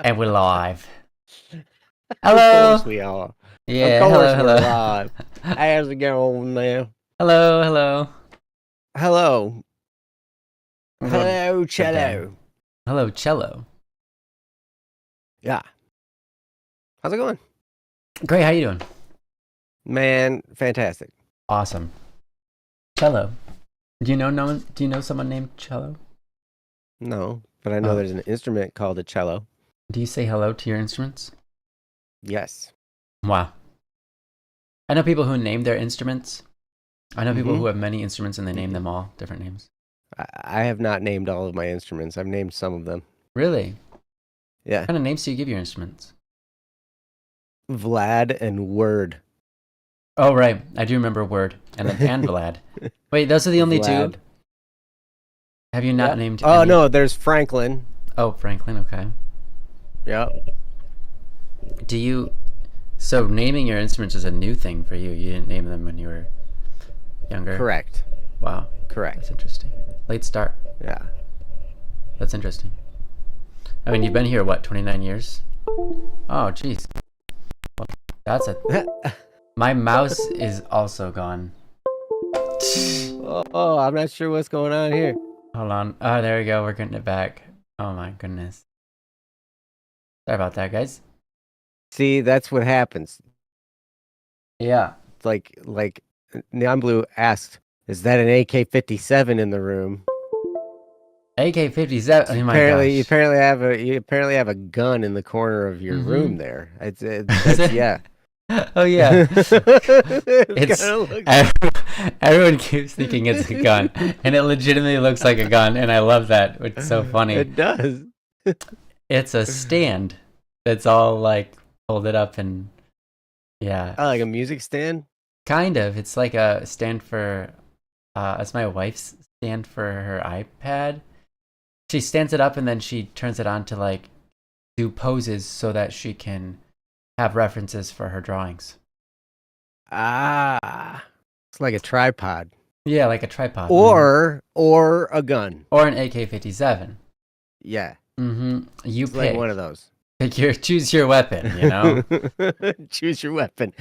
And we're live. Of Hello. course we are. Yeah, Of course hello, we're hello. live. How's it going now? Hello, hello. Hello. I'm going Hello, to bed. Cello. Hello, cello. Yeah. How's it going? Great, how you doing? Man, fantastic. Awesome. Cello. Do you know someone named Cello? No, but I know Oh. there's an instrument called a cello. Do you say hello to your instruments? Yes. Wow. I know people who name their instruments. I know people Mhm. who have many instruments and they name them all different names. I have not named all of my instruments. I've named some of them. Really? Yeah. What kind of names do you give your instruments? Vlad and Word. Oh, right. I do remember Word and Vlad. Wait, those are the only Vlad. two? Have you not Yep. named Oh, any? no, there's Franklin. Oh, Franklin, okay. Yep. So naming your instruments is a new thing for you. You didn't name them when you were younger? Correct. Wow. Correct. That's interesting. Late start. Yeah. That's interesting. I mean, you've been here, what, 29 years? Oh, jeez. Well, that's my mouse is also gone. Oh, I'm not sure what's going on here. Hold on. Oh, there we go. We're getting it back. Oh, my goodness. Sorry about that, guys. See, that's what happens. Yeah. It's like Neon Blue asked, "Is that an AK-57 in the room?" AK-57. Oh, my You gosh. apparently have a gun in the corner of your room there. That's yeah. Oh, yeah. It kinda looks Everyone keeps thinking it's a gun, and it legitimately looks like a gun, and I love that. It's so funny. It does. It's a stand that's all like folded up, and yeah, Oh, like a music stand? kind of. It's like a stand for it's my wife's stand for her iPad. She stands it up and then she turns it on to like do poses so that she can have references for her drawings. Ah. It's like a tripod. Yeah, like a tripod. Or a gun. Or an AK-57. Yeah. You It's pick. like one of those. Choose your weapon, you know? Choose your weapon.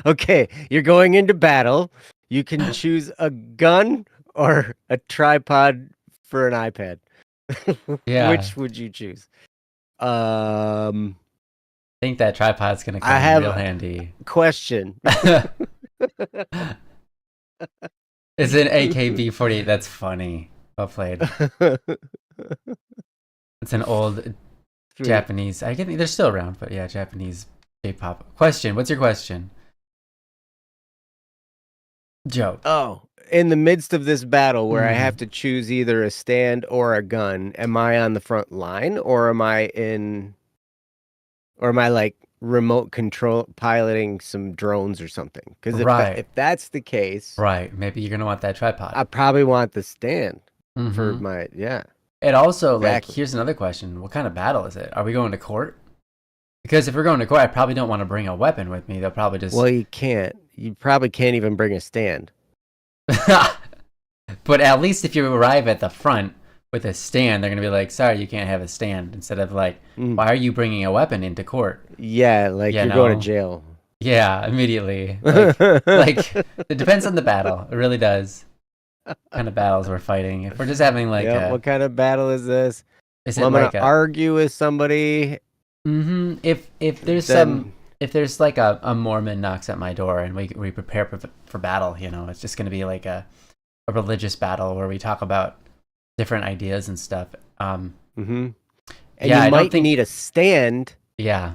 Okay, you're going into battle. You can choose a gun or a tripod for an iPad. Yeah. Which would you choose? I think that tripod's gonna come I have real handy. Question. It's an AKB-48. That's funny. Well played. It's an old Japanese. I think they're still around, but yeah, Japanese J-pop. Question. What's your question? Joke. Oh, in the midst of this battle where I have to choose either a stand or a gun, am I on the front line or am I like remote control piloting some drones or something? Because if that's the case, right, maybe you're gonna want that tripod. I probably want the stand for my It also exactly. like here's another question: what kind of battle is it? Are we going to court? Because if we're going to court, I probably don't want to bring a weapon with me. They'll probably just you can't. You probably can't even bring a stand. But at least if you arrive at the front with a stand, they're gonna be like, "Sorry, you can't have a stand." Instead of like, "Why are you bringing a weapon into court?" Yeah, like you're going to jail. Yeah, immediately. Like it depends on the battle. It really does. What kind of battles we're fighting. If we're just having like what kind of battle is this? Is I'm gonna argue with somebody. If there's like a Mormon knocks at my door and we prepare for battle, you know, it's just gonna be like a religious battle where we talk about different ideas and stuff. And you might need a stand. Yeah.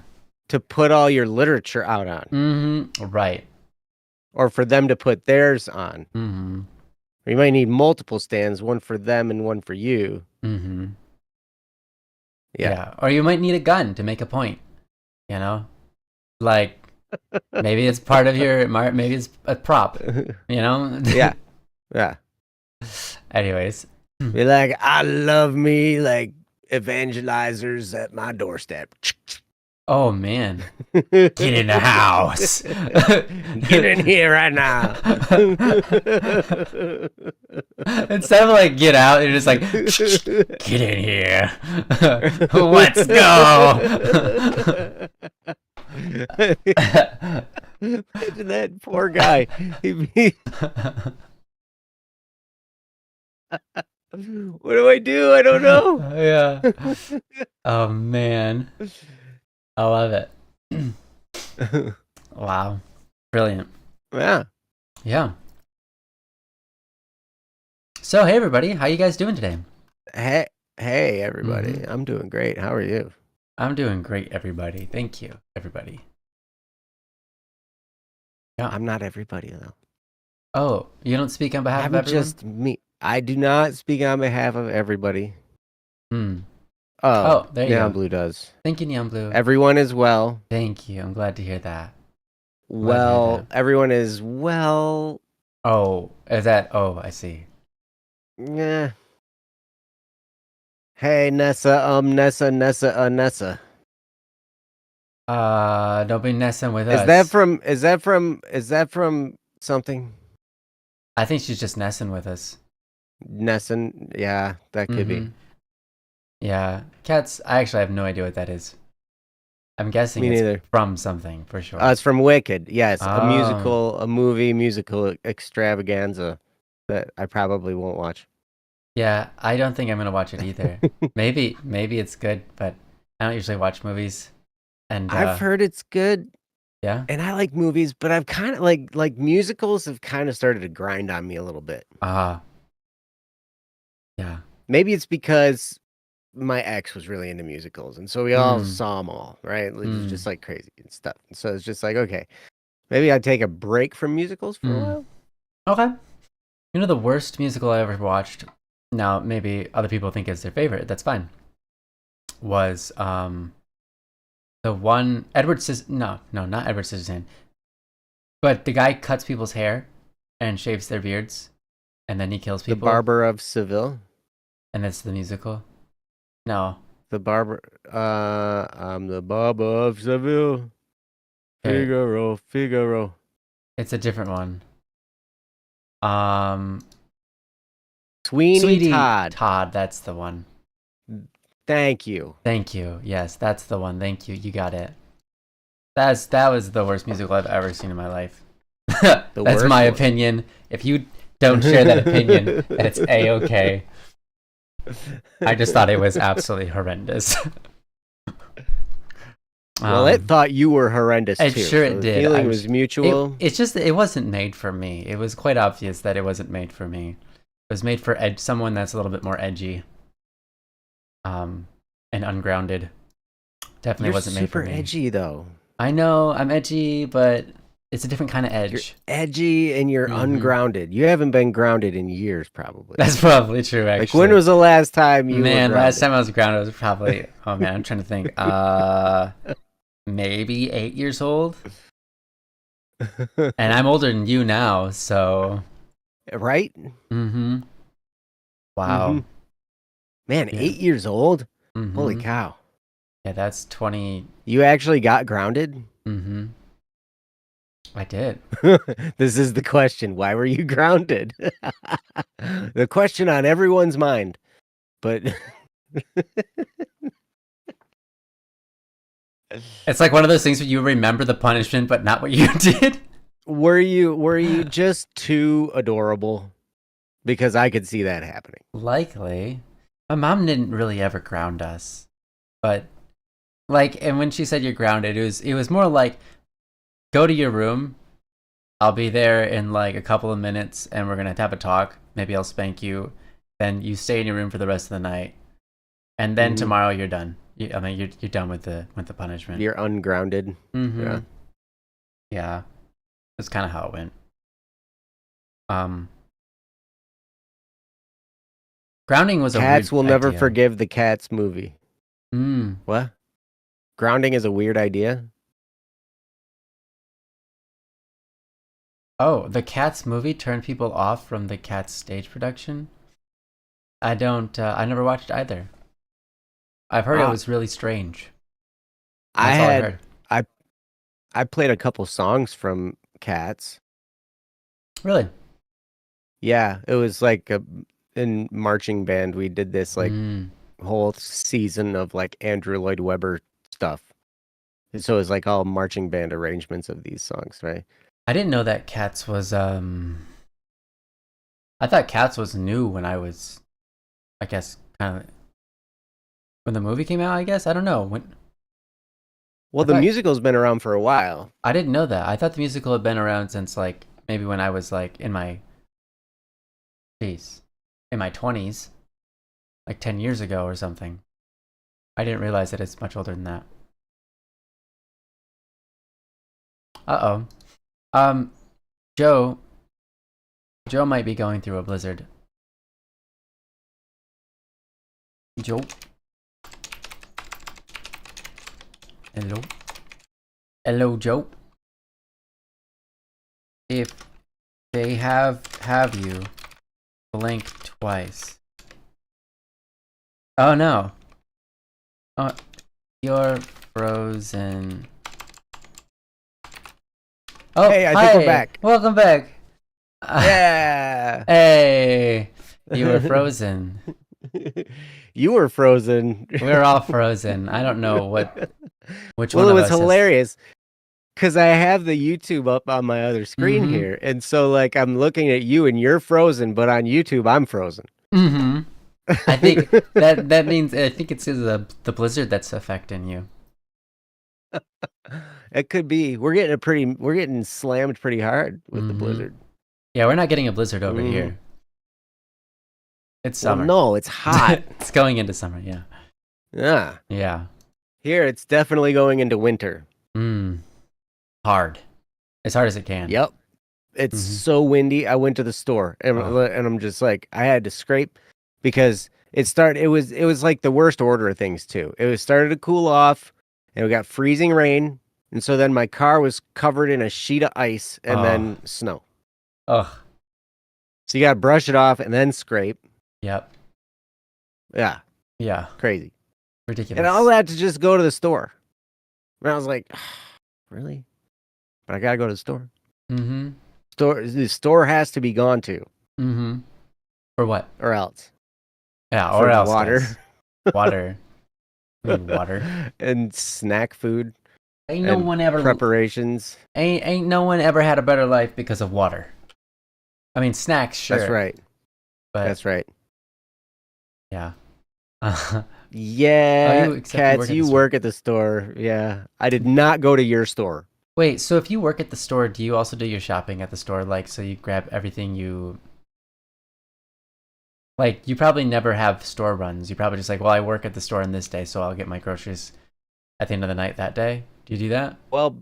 To put all your literature out on. Right. Or for them to put theirs on. Or you might need multiple stands, one for them and one for you. Yeah. Or you might need a gun to make a point. You know? Like maybe it's part of your maybe it's a prop. You know? Yeah. Anyways. Be like, I love me like evangelizers at my doorstep. Oh man. Get in the house. Get in here right now. Instead of like get out, you're just like get in here. Let's go. Imagine that poor guy. What do I do? I don't know. Yeah. Oh man. I love it. Wow. Brilliant. Yeah. Yeah. So hey everybody, how you guys doing today? Hey, everybody. I'm doing great. How are you? I'm doing great, everybody. Thank you, everybody. Yeah. I'm not everybody though. Oh, you don't speak on behalf of I'm everyone? just me. I do not speak on behalf of everybody. Hmm. Oh, there you Neon go. Blue does. Thank you, Neon Blue. Everyone is well. Thank you. I'm glad to hear that. Well, everyone is well. Oh, is that? Oh, I see. Yeah. Hey, Nessa, Nessa. Don't be messing with us. Is that from something? I think she's just messing with us. Nesson, yeah, that could be. Yeah, cats. I actually have no idea what that is. I'm guessing Me it's neither. from something for sure. It's from Wicked. Yes, Oh. a musical extravaganza that I probably won't watch. Yeah, I don't think I'm gonna watch it either. maybe it's good, but I don't usually watch movies. And I've heard it's good. Yeah. And I like movies, but I've kind of like musicals have kind of started to grind on me a little bit. Yeah. Maybe it's because my ex was really into musicals, and so we all saw them all, right? It was just like crazy and stuff. And so it's just like, okay, maybe I'd take a break from musicals for a while. Okay. You know the worst musical I ever watched, now maybe other people think it's their favorite, that's fine, was the one no, not Edward Scissorhands, but the guy cuts people's hair and shaves their beards and then he kills people. The Barber of Seville? And that's the musical? No. The Barber, I'm the Barber of Seville. Okay. Figaro. It's a different one. Sweeney Todd. Todd, that's the one. Thank you. Yes, that's the one. Thank you. You got it. That was the worst musical I've ever seen in my life. That's my opinion. If you don't share that opinion, it's A-okay. I just thought it was absolutely horrendous. Well, it thought you were horrendous too. It sure it so did. The feeling was mutual. It's just it wasn't made for me. It was quite obvious that it wasn't made for me. It was made for someone that's a little bit more edgy, and ungrounded. Definitely wasn't made for me. Super edgy though. I know I'm edgy, but it's a different kind of edge. You're edgy and you're ungrounded. You haven't been grounded in years, probably. That's probably true. Actually, like when was the last time you? Man, were grounded? last time I was grounded was probably. Oh man, I'm trying to think. Maybe 8 years old. And I'm older than you now, so. Right? Mm-hmm. Wow. Mm-hmm. Man, yeah. 8 years old? Mm-hmm. Holy cow. Yeah, that's 20. You actually got grounded? Mm-hmm. I did. This is the question. Why were you grounded? The question on everyone's mind. But it's like one of those things where you remember the punishment, but not what you did. Were you just too adorable? Because I could see that happening. Likely. My mom didn't really ever ground us. But like, and when she said you're grounded, it was more like, go to your room. I'll be there in like a couple of minutes and we're going to have a talk. Maybe I'll spank you. Then you stay in your room for the rest of the night. And then tomorrow you're done. You're done with the punishment. You're ungrounded. Mm-hmm. Yeah. Yeah. That's kind of how it went. Grounding was Cats a will weird never idea. forgive the Cats movie. What? Grounding is a weird idea? Oh, the Cats movie turned people off from the Cats stage production? I never watched either. I've heard it was really strange. I That's all I had heard. I I played a couple songs from Cats. Really? Yeah, it was like in marching band. We did this like Mm. whole season of like Andrew Lloyd Webber stuff. And so it was like all marching band arrangements of these songs, right? I didn't know that Cats was I thought Cats was new when I was, I guess, kind of when the movie came out. I guess I don't know when. Well, I the thought musical's been around for a while. I didn't know that. I thought the musical had been around since like maybe when I was like geez, in my 20s, like 10 years ago or something. I didn't realize that it's much older than that. Uh oh. Um, Joe. Joe might be going through a blizzard. Joe. Hello. Hello, Joe. If they have you, blink twice. Oh no. Oh, you're frozen. Oh, Hey, I hi. think we're back. Welcome back. Yeah. Hey, you were frozen. You were frozen. We're all frozen. I don't know which Well, one it of was us is. hilarious because I have the YouTube up on my other screen Mm-hmm. here. And so, like, I'm looking at you and you're frozen, but on YouTube, I'm frozen. Mm-hmm. I think that means I think it's the blizzard that's affecting you. It could be. We're getting slammed pretty hard with the Mm-hmm. blizzard. Yeah, we're not getting a blizzard over Mhm. here. It's Well, summer. no, it's hot. It's going into summer, yeah. Yeah. Yeah. Here, it's definitely going into winter. Hard. As hard as it can. Yep. It's Mhm. so windy. I went to the store and I'm just like, I had to scrape because it was like the worst order of things too. It was started to cool off and we got freezing rain. And so then my car was covered in a sheet of ice and then snow. Ugh. So you got to brush it off and then scrape. Yep. Yeah. Yeah. Crazy. Ridiculous. And all that to just go to the store. And I was like, really? But I got to go to the store. Mm-hmm. The store has to be gone to. Mm-hmm. For what? Or else. Yeah, For or else. water. Guys. Water. I need water. And snack food. Ain't no one ever preparations. Ain't no one ever had a better life because of water. I mean, snacks, sure. That's right. But that's right. Yeah. Yeah, Cats, you work at the store. Yeah. I did not go to your store. Wait, so if you work at the store, do you also do your shopping at the store? Like, so you grab everything you... Like, you probably never have store runs. You probably just like, well, I work at the store on this day, so I'll get my groceries at the end of the night that day. Do you do that? Well,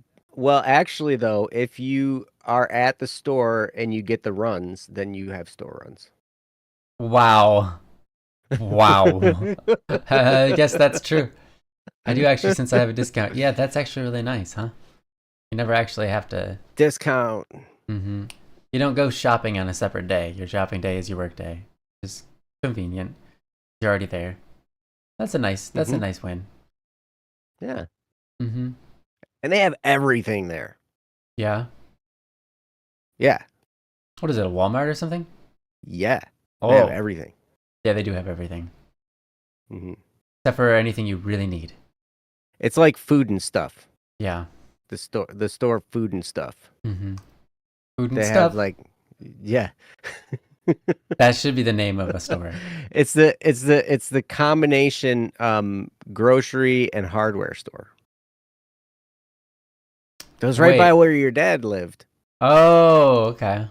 actually, though, if you are at the store and you get the runs, then you have store runs. Wow. Wow. I guess that's true. I do actually, since I have a discount. Yeah, that's actually really nice, huh? You never actually have to... Discount. Mm-hmm. You don't go shopping on a separate day. Your shopping day is your work day. It's convenient. You're already there. That's a nice win. Yeah. Mm-hmm. And they have everything there. Yeah? Yeah. What is it, a Walmart or something? Yeah. Oh. They have everything. Yeah, they do have everything. Mm-hmm. Except for anything you really need. It's like food and stuff. Yeah. The store food and stuff. Mm-hmm. Food and they stuff? Have like, yeah. That should be the name of a store. It's the combination grocery and hardware store. It was right by where your dad lived. Oh, okay.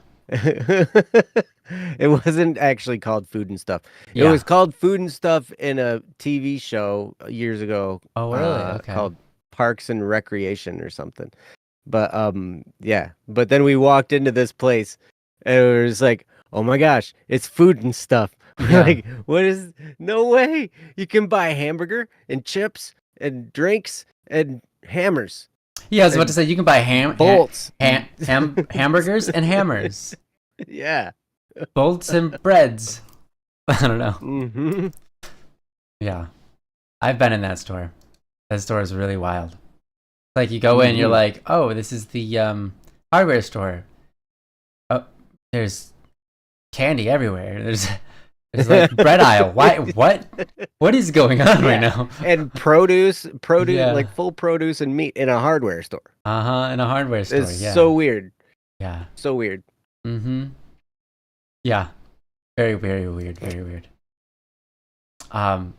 It wasn't actually called Food and Stuff. Yeah. It was called Food and Stuff in a TV show years ago. Oh, really? Okay. Called Parks and Recreation or something. But yeah. But then we walked into this place and it was like, oh my gosh, it's Food and Stuff. Yeah. Like, what is? No way! You can buy hamburger and chips and drinks and hammers. Yeah, I was about to say you can buy bolts, hamburgers and hammers. Yeah, bolts and breads. I don't know. Mm-hmm. Yeah, I've been in that store. That store is really wild. Like you go in, you're Mhm. like, oh, this is the hardware store. Oh, there's candy everywhere. There's like bread aisle. Why? What? What is going on right Yeah, now? and produce, Yeah. like full produce and meat in a hardware store. In a hardware store. It's Yeah. so weird. Yeah. So weird. Mm-hmm. Yeah. Very, very weird. Very weird. Um.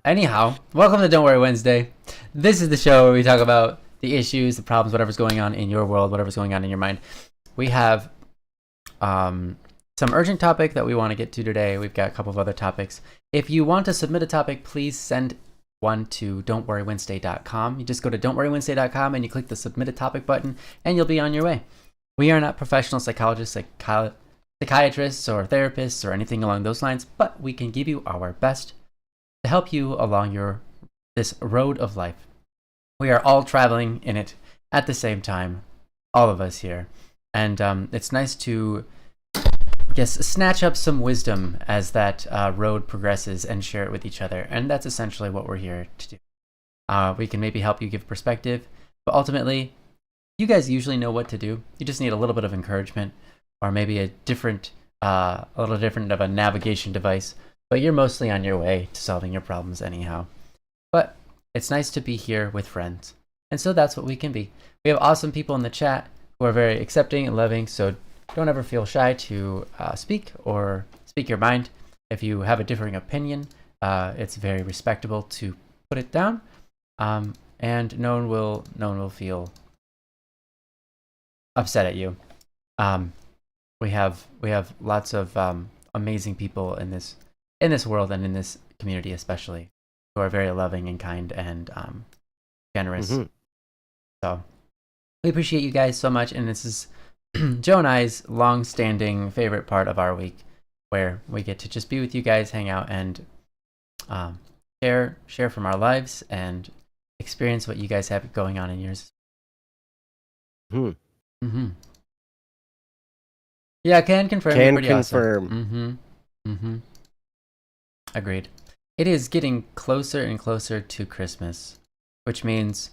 Anyhow, welcome to Don't Worry Wednesday. This is the show where we talk about the issues, the problems, whatever's going on in your world, whatever's going on in your mind. We have some urgent topic that we want to get to today. We've got a couple of other topics. If you want to submit a topic, please send one to don'tworrywednesday.com. You just go to don'tworrywednesday.com and you click the submit a topic button and you'll be on your way. We are not professional psychologists, psychiatrists, or therapists or anything along those lines, but we can give you our best to help you along this road of life. We are all traveling in it at the same time, all of us here. And it's nice to snatch up some wisdom as that road progresses and share it with each other. And that's essentially what we're here to do. We can maybe help you give perspective, but ultimately, you guys usually know what to do. You just need a little bit of encouragement, or maybe a little different of a navigation device. But you're mostly on your way to solving your problems anyhow. But it's nice to be here with friends, and so that's what we can be. We have awesome people in the chat who are very accepting and loving. So don't ever feel shy to speak your mind. If you have a differing opinion, it's very respectable to put it down, and no one will feel upset at you. We have lots of amazing people in this world and in this community, especially, who are very loving and kind and generous. Mm-hmm. So we appreciate you guys so much, and this is Joe and I's long-standing favorite part of our week, where we get to just be with you guys, hang out, and share from our lives and experience what you guys have going on in yours. Mm-hmm. Yeah, can confirm. Can pretty confirm. Awesome. Agreed. It is getting closer and closer to Christmas, which means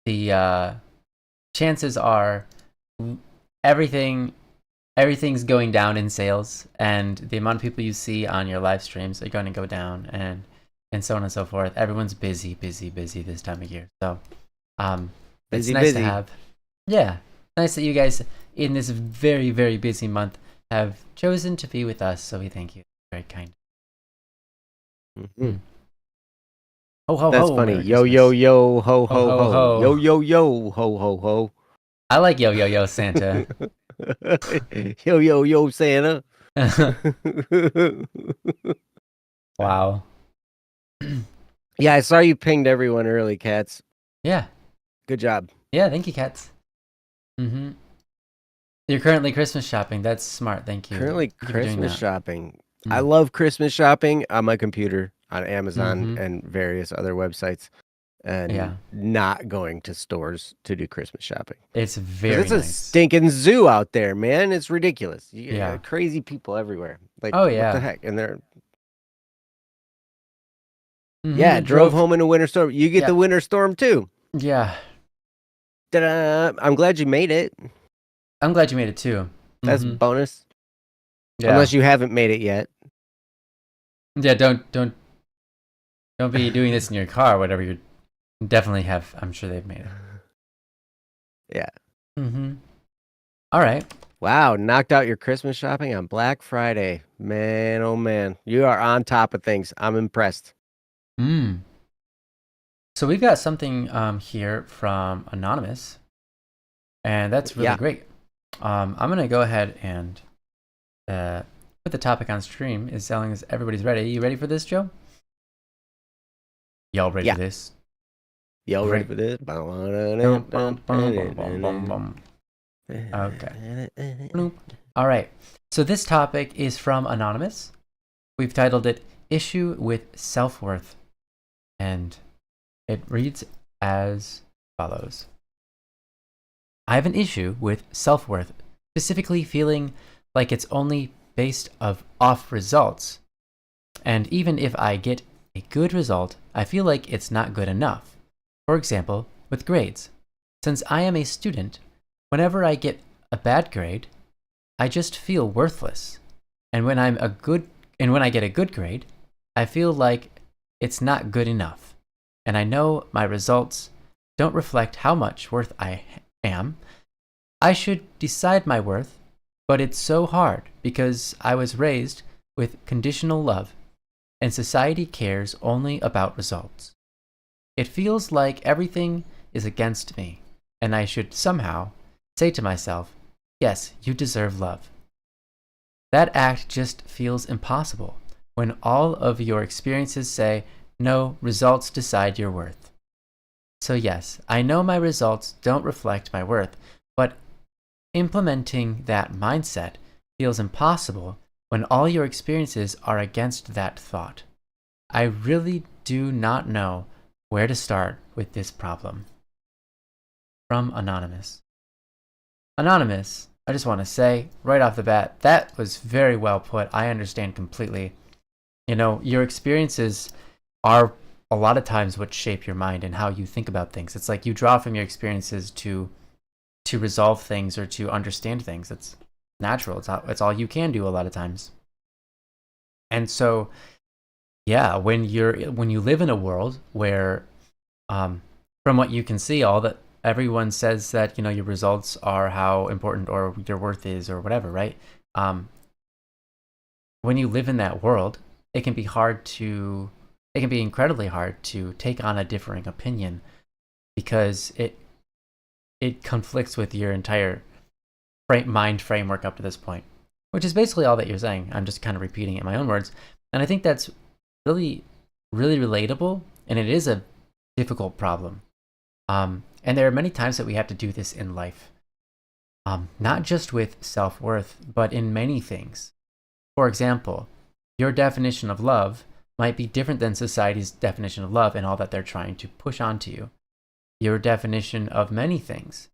the chances are everything's going down in sales, and the amount of people you see on your live streams are going to go down, and so on and so forth. Everyone's busy this time of year. So it's nice to have. Yeah, nice that you guys in this very, very busy month have chosen to be with us. So we thank you. Very kind. Mm-hmm. Ho ho That's ho! funny. Merry Yo Christmas. yo yo ho ho Ho, ho, ho. ho. Yo yo yo ho ho ho. I like yo yo yo Santa. Yo yo yo Santa. Wow. Yeah, I saw you pinged everyone early, Cats. Yeah. Good job. Yeah, thank you, Cats. Mm-hmm. You're currently Christmas shopping. That's smart. Thank you. Currently Thank you for doing Christmas that. shopping. Mm. I love Christmas shopping on my computer, on Amazon, Mhm. and various other websites, and Yeah. not going to stores to do Christmas shopping. It's 'Cause very it's a nice. stinking zoo out there, man. It's ridiculous. You Yeah. got crazy people everywhere. Like, Oh, what yeah. the heck? And they're Mhm, yeah, drove home in a winter storm. You get Yeah. the winter storm too. Yeah. Ta-da! I'm glad you made it. I'm glad you made it too. That's Mhm. bonus. Yeah. Unless you haven't made it yet. Yeah, don't be doing this in your car, whatever you definitely have. I'm sure they've made it. Yeah. Mhm. All right. Wow, knocked out your Christmas shopping on Black Friday. Man, oh man. You are on top of things. I'm impressed. So we've got something here from Anonymous, and that's really great. I'm gonna go ahead and put the topic on stream. As long as everybody's ready. You ready for this, Joe? Y'all ready for this? Y'all ready for this? Okay. All right. So this topic is from Anonymous. We've titled it "Issue with Self-Worth," and it reads as follows. I have an issue with self-worth, specifically feeling like it's only based off results. And even if I get a good result, I feel like it's not good enough. For example, with grades. Since I am a student, whenever I get a bad grade, I just feel worthless. And when I get a good grade, I feel like it's not good enough. And I know my results don't reflect how much worth I am. I should decide my worth, but it's so hard because I was raised with conditional love, and society cares only about results. It feels like everything is against me, and I should somehow say to myself, yes, you deserve love. That act just feels impossible when all of your experiences say, no, results decide your worth. So yes, I know my results don't reflect my worth, but implementing that mindset feels impossible when all your experiences are against that thought. I really do not know where to start with this problem. From Anonymous. Anonymous, I just want to say right off the bat, that was very well put. I understand completely. You know, your experiences are a lot of times what shape your mind and how you think about things. It's like you draw from your experiences to resolve things or to understand things. It's natural. It's all you can do a lot of times. And so, yeah, when you live in a world where, from what you can see, all that everyone says that your results are how important or your worth is or whatever, right? When you live in that world, it can be incredibly hard to take on a differing opinion because it conflicts with your entire mind framework up to this point, which is basically all that you're saying. I'm just kind of repeating it in my own words. And I think that's really, really relatable, and it is a difficult problem. And there are many times that we have to do this in life, not just with self-worth, but in many things. For example, your definition of love might be different than society's definition of love and all that they're trying to push onto you. Your definition of many things,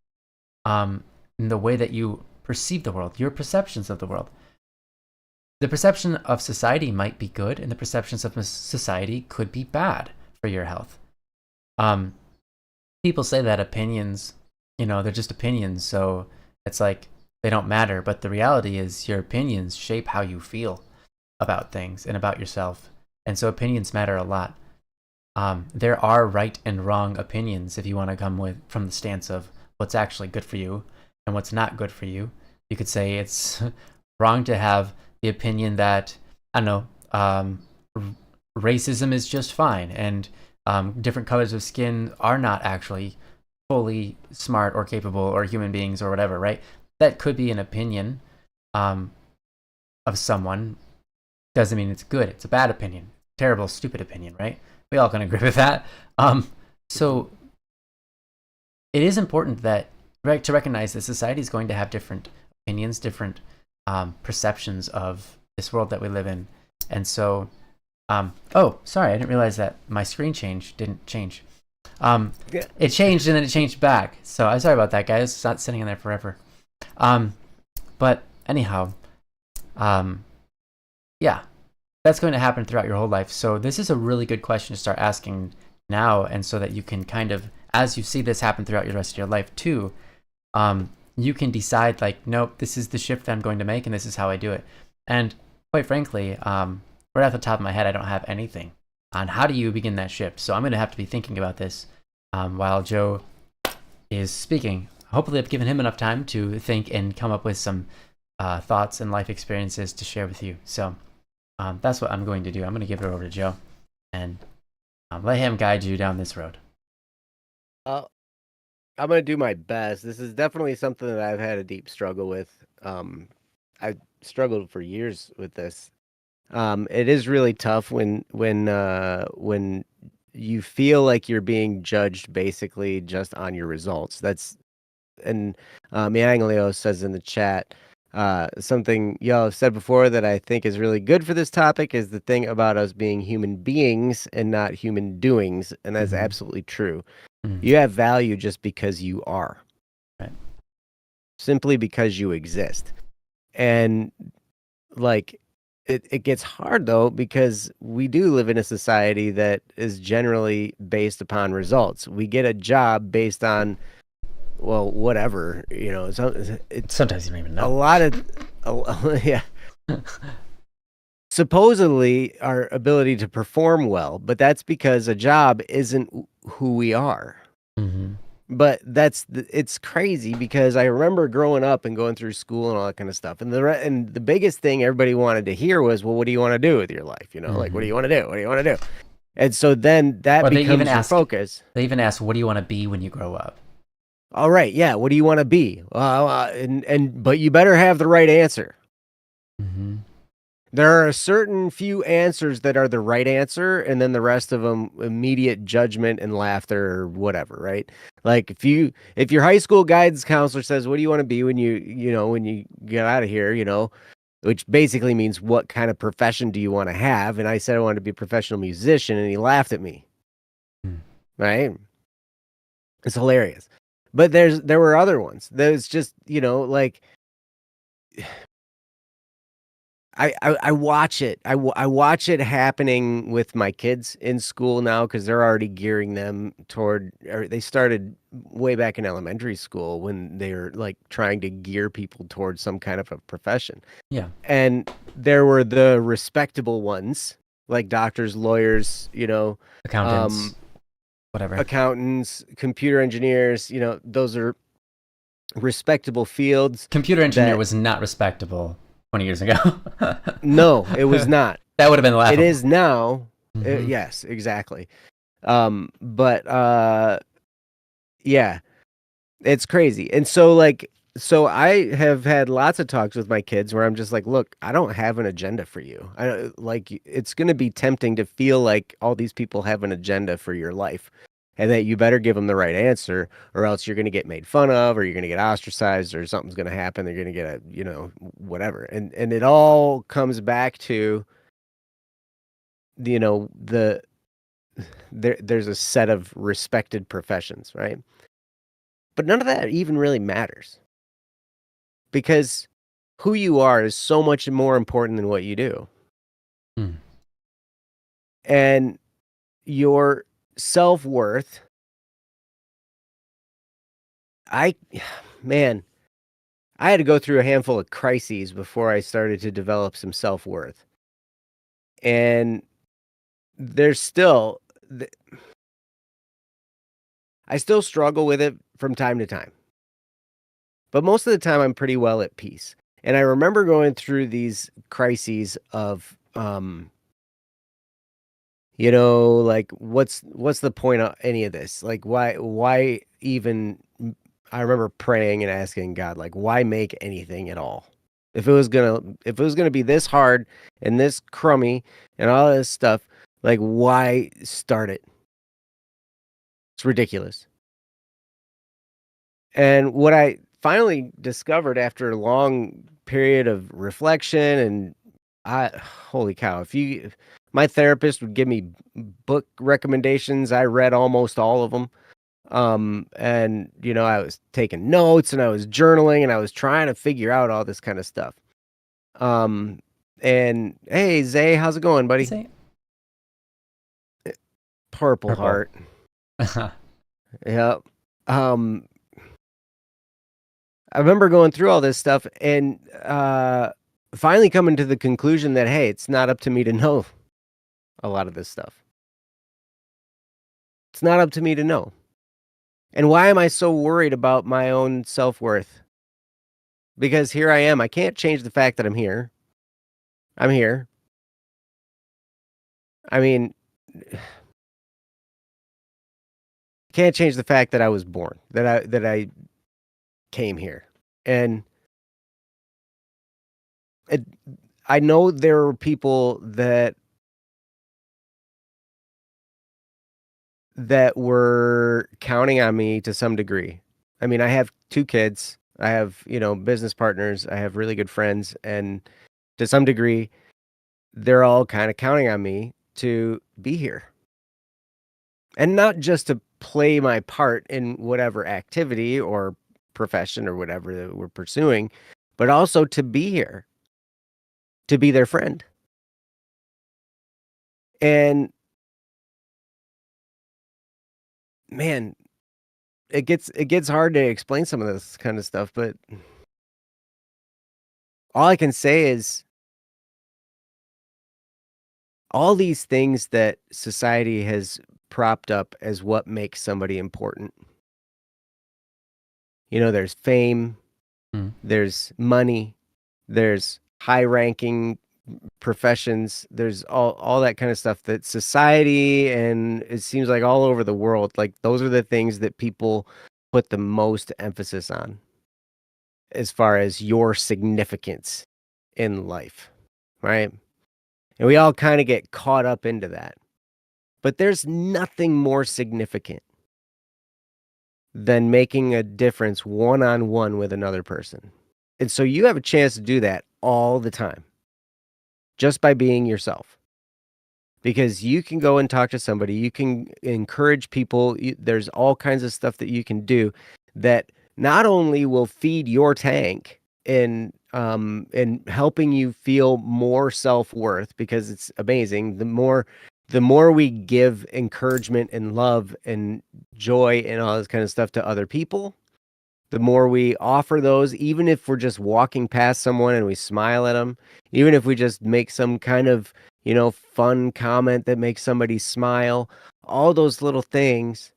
in the way that you perceive the world, your perceptions of the world. The perception of society might be good, and the perceptions of society could be bad for your health. People say that opinions, they're just opinions, so it's like they don't matter. But the reality is your opinions shape how you feel about things and about yourself. And so opinions matter a lot. There are right and wrong opinions if you want to come from the stance of what's actually good for you and what's not good for you. You could say it's wrong to have the opinion that, I don't know, racism is just fine and different colors of skin are not actually fully smart or capable or human beings or whatever, right? That could be an opinion of someone. Doesn't mean it's good. It's a bad opinion. Terrible, stupid opinion, right? We all can agree with that. So it is important to recognize that society is going to have different opinions, different perceptions of this world that we live in. And so, oh, sorry, I didn't realize that my screen didn't change. It changed and then it changed back. So I'm sorry about that, guys. It's not sitting in there forever. But anyhow, yeah, that's going to happen throughout your whole life. So this is a really good question to start asking now, and so that you can kind of, as you see this happen throughout the rest of your life too, you can decide like, nope, this is the shift that I'm going to make, and this is how I do it. And quite frankly, right off the top of my head, I don't have anything on how do you begin that shift. So I'm going to have to be thinking about this while Joe is speaking. Hopefully I've given him enough time to think and come up with some thoughts and life experiences to share with you. So that's what I'm going to do. I'm going to give it over to Joe and let him guide you down this road. I'm going to do my best. This is definitely something that I've had a deep struggle with. I've struggled for years with this. It is really tough when you feel like you're being judged basically just on your results. And Mianglio says in the chat, something y'all have said before that I think is really good for this topic is the thing about us being human beings and not human doings. And that's absolutely true. You have value just because you are. Right. Simply because you exist. And like it gets hard though, because we do live in a society that is generally based upon results. We get a job based on well, whatever, it's Sometimes you don't even a know. lot of, yeah. Supposedly our ability to perform well, but that's because a job isn't who we are. Mm-hmm. But it's crazy because I remember growing up and going through school and all that kind of stuff. And the biggest thing everybody wanted to hear was, well, what do you want to do with your life? Like, what do Mm-hmm. you want to do? What do you want to do? And so then that Or becomes your focus. they even ask, what do you want to be when you grow up? All right, yeah. What do you want to be? But you better have the right answer. Mm-hmm. There are a certain few answers that are the right answer, and then the rest of them immediate judgment and laughter or whatever, right? Like if your high school guidance counselor says, "What do you want to be when when you get out of here?" Which basically means what kind of profession do you want to have? And I said I wanted to be a professional musician, and he laughed at me, right? It's hilarious. But there were other ones. There's just, like I watch it. I watch it happening with my kids in school now because they're already gearing them toward. Or they started way back in elementary school when they're like trying to gear people towards some kind of a profession. Yeah. And there were the respectable ones like doctors, lawyers, Accountants, whatever. accountants, computer engineers. Those are respectable fields. Computer engineer That was not respectable 20 years ago. no, it was not. That would have been It laughable. is now. Mm-hmm. Yes, exactly. But yeah, it's crazy. And so I have had lots of talks with my kids where I'm just like, look, I don't have an agenda for you. It's going to be tempting to feel like all these people have an agenda for your life and that you better give them the right answer or else you're going to get made fun of or you're going to get ostracized or something's going to happen. They're going to get whatever. And it all comes back to, the there's a set of respected professions, right? But none of that even really matters because who you are is so much more important than what you do. Mm. And your self-worth, I man, I had to go through a handful of crises before I started to develop some self-worth. And there's still I still struggle with it from time to time. But most of the time I'm pretty well at peace. And I remember going through these crises of like what's the point of any of this? Like why even I remember praying and asking God like why make anything at all? If it was gonna be this hard and this crummy and all this stuff, like why start it? It's ridiculous. And what I finally discovered after a long period of reflection and holy cow, if my therapist would give me book recommendations, I read almost all of them. And I was taking notes and I was journaling and I was trying to figure out all this kind of stuff. Um, and hey, Zay, how's it going, buddy? Say Purple purple. heart. Yep. Um, I remember going through all this stuff and finally coming to the conclusion that, hey, it's not up to me to know a lot of this stuff. It's not up to me to know. And why am I so worried about my own self-worth? Because here I am. I can't change the fact that I'm here. I'm here. I mean, can't change the fact that I was born, that I came here. And it, I know there are people that were counting on me to some degree. I mean, I have 2 kids. I have, business partners. I have really good friends. And to some degree, they're all kind of counting on me to be here. And not just to play my part in whatever activity or profession or whatever that we're pursuing, but also to be here, to be their friend. And man, it gets hard to explain some of this kind of stuff, but all I can say is all these things that society has propped up as what makes somebody important. There's fame, Mm. there's money, there's high ranking professions, there's all that kind of stuff that society, and it seems like all over the world, like those are the things that people put the most emphasis on as far as your significance in life, right? And we all kind of get caught up into that. But there's nothing more significant than making a difference one-on-one with another person. And so you have a chance to do that all the time just by being yourself. Because you can go and talk to somebody, you can encourage people, there's all kinds of stuff that you can do that not only will feed your tank in helping you feel more self-worth, because it's amazing. The more we give encouragement and love and joy and all this kind of stuff to other people, the more we offer those, even if we're just walking past someone and we smile at them, even if we just make some kind of, fun comment that makes somebody smile, all those little things,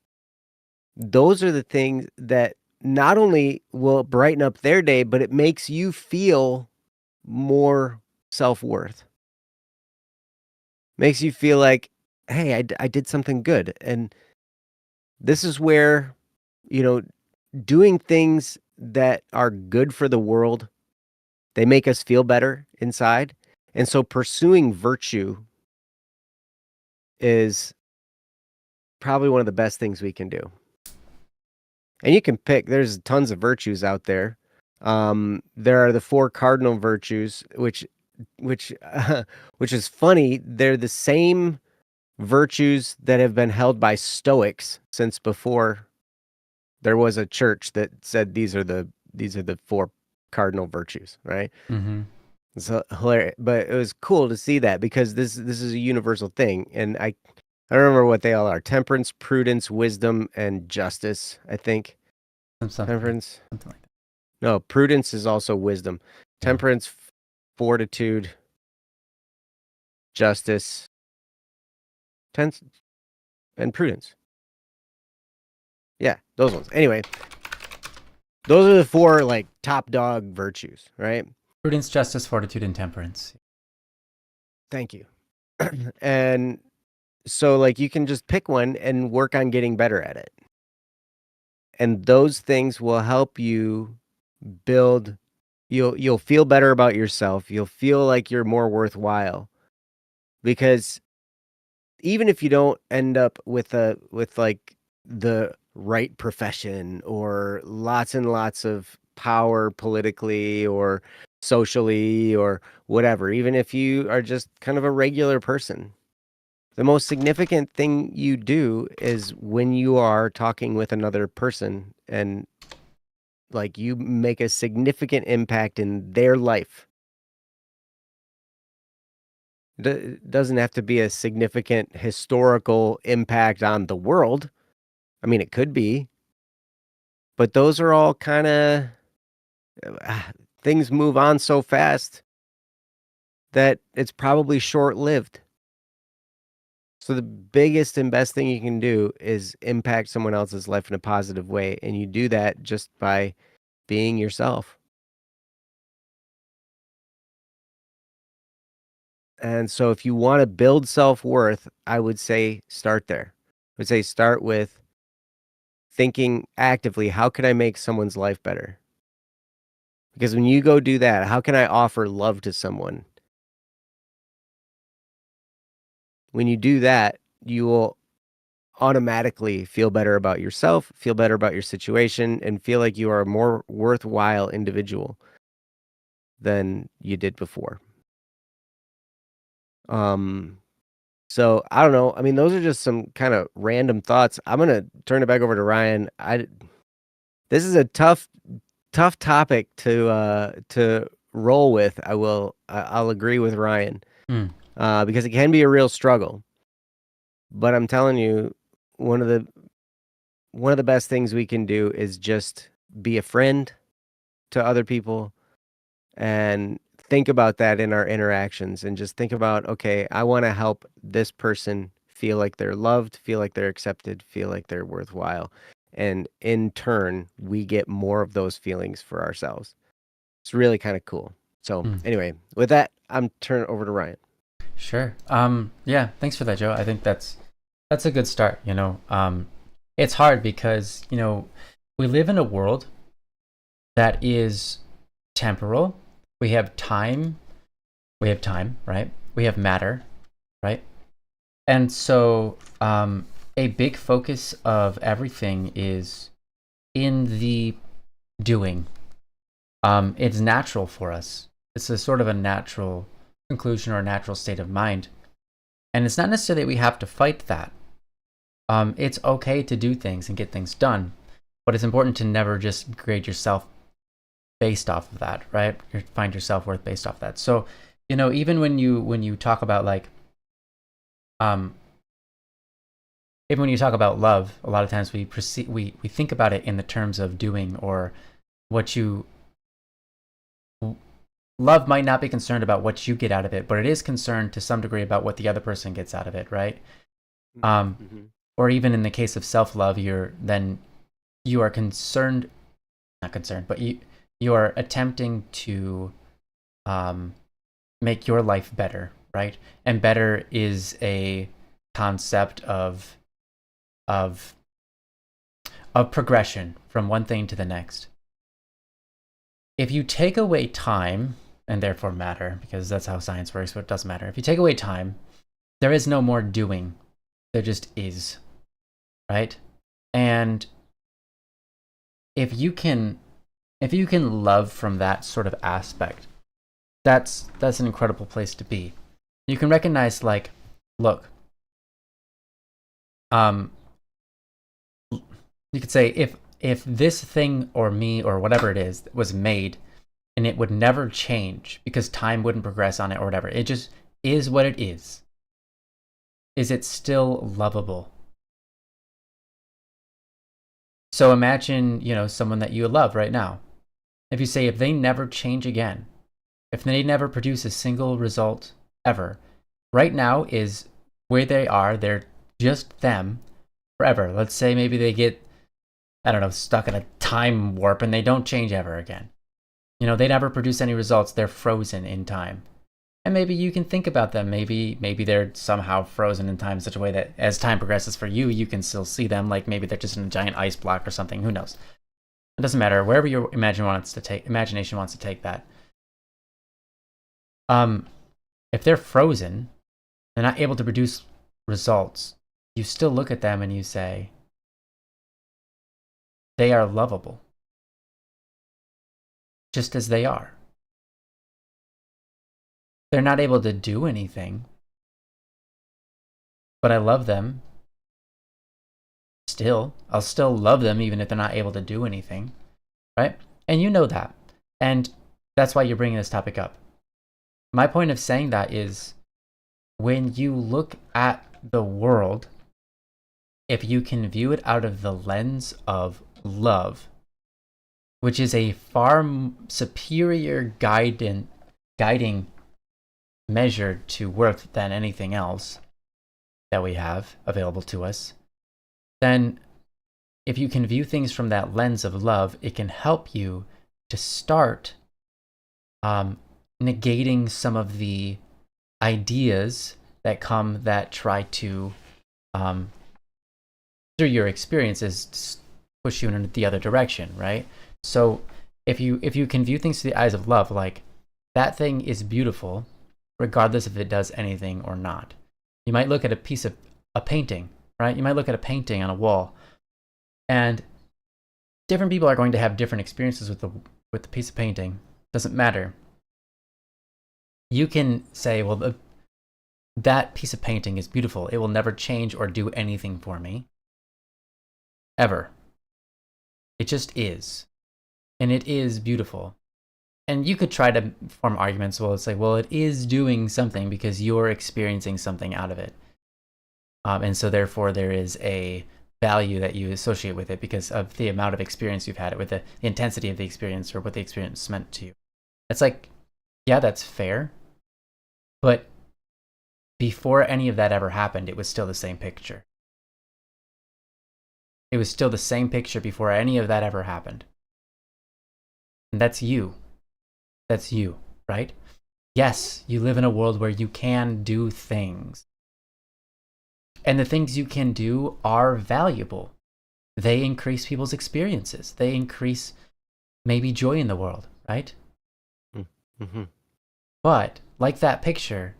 those are the things that not only will brighten up their day, but it makes you feel more self-worth. Makes you feel like, hey, I did something good. And this is where, you know, doing things that are good for the world, they make us feel better inside. And so pursuing virtue is probably one of the best things we can do. And you can pick, there's tons of virtues out there. There are the 4 cardinal virtues, which which is funny. They're the same virtues that have been held by Stoics since before there was a church that said these are the 4 cardinal virtues, right? Mm-hmm. It's hilarious, but it was cool to see that because this is a universal thing, and I don't remember what they all are: temperance, prudence, wisdom, and justice. I think temperance. Something like that. No, prudence is also wisdom. Yeah. Temperance, fortitude, justice, and prudence. Yeah, those ones. Anyway, those are the 4 like top dog virtues, right? Prudence, justice, fortitude, and temperance. Thank you. And so like you can just pick one and work on getting better at it. And those things will help you build you'll feel better about yourself. You'll feel like you're more worthwhile. Because even if you don't end up with like the right profession or lots and lots of power politically or socially or whatever, even if you are just kind of a regular person, the most significant thing you do is when you are talking with another person and like you make a significant impact in their life. It doesn't have to be a significant historical impact on the world. I mean, it could be, but those are all kind of things move on so fast that it's probably short-lived. So the biggest and best thing you can do is impact someone else's life in a positive way, and you do that just by being yourself. And so if you want to build self-worth, I would say start there. I would say start with thinking actively, how can I make someone's life better? Because when you go do that, how can I offer love to someone? When you do that, you will automatically feel better about yourself, feel better about your situation, and feel like you are a more worthwhile individual than you did before. So I don't know. I mean, those are just some kind of random thoughts. I'm gonna turn it back over to Ryan. This is a tough topic to roll with. I'll agree with Ryan. Because it can be a real struggle. But I'm telling you, one of one of the best things we can do is just be a friend to other people and think about that in our interactions and just think about, okay, I want to help this person feel like they're loved, feel like they're accepted, feel like they're worthwhile. And in turn, we get more of those feelings for ourselves. It's really kind of cool. So, Mm. anyway, with that, I'm turning it over to Ryan. Sure. Yeah, thanks for that, Joe. I think that's a good start, you know. It's hard because, you know, we live in a world that is temporal. We have time, right? We have matter, right? And so a big focus of everything is in the doing. It's natural for us. It's a sort of a natural conclusion or a natural state of mind. And it's not necessarily that we have to fight that. It's okay to do things and get things done, but it's important to never just grade yourself based off of that, right? You find your self-worth based off that. So, you know, even when you talk about like, even when you talk about love, a lot of times we think about it in the terms of doing, or what you love might not be concerned about what you get out of it, but it is concerned to some degree about what the other person gets out of it, right? Or even in the case of self-love, you are concerned, not concerned, but you are attempting to make your life better, right? And better is a concept of progression from one thing to the next. If you take away time, and therefore matter, because that's how science works, but it doesn't matter. If you take away time, there is no more doing. There just is, right? And if you can love from that sort of aspect, that's an incredible place to be. You can recognize, like, look, you could say, if this thing or me or whatever it is was made and it would never change because time wouldn't progress on it or whatever, it just is what it is it still lovable? So imagine, you know, someone that you love right now. If you say, if they never change again, if they never produce a single result ever, right now is where they are, they're just them forever. Let's say maybe they get, I don't know, stuck in a time warp and they don't change ever again. You know, they never produce any results. They're frozen in time. And maybe you can think about them. Maybe they're somehow frozen in time in such a way that as time progresses for you, you can still see them. Like maybe they're just in a giant ice block or something. Who knows? It doesn't matter. Wherever your imagination wants to take that. If they're frozen, they're not able to produce results, you still look at them and you say, they are lovable, just as they are. They're not able to do anything, but I love them still. I'll still love them even if they're not able to do anything, right? And you know that. And that's why you're bringing this topic up. My point of saying that is, when you look at the world, if you can view it out of the lens of love, which is a far superior guiding measure to worth than anything else that we have available to us, then if you can view things from that lens of love, it can help you to start negating some of the ideas that try to, through your experiences, push you in the other direction, right? So if you can view things through the eyes of love, like, that thing is beautiful, regardless if it does anything or not. You might look at a painting, right? You might look at a painting on a wall, and different people are going to have different experiences with the piece of painting. Doesn't matter. You can say, well, that piece of painting is beautiful. It will never change or do anything for me, ever. It just is, and it is beautiful. And you could try to form arguments. Well, it's like, well, it is doing something because you're experiencing something out of it. And so therefore there is a value that you associate with it because of the amount of experience you've had it with, the intensity of the experience or what the experience meant to you. It's like, yeah, that's fair. But before any of that ever happened, it was still the same picture. It was still the same picture before any of that ever happened. And that's you. That's you, right? Yes, you live in a world where you can do things. And the things you can do are valuable. They increase people's experiences. They increase maybe joy in the world, right? Mm-hmm. But like that picture,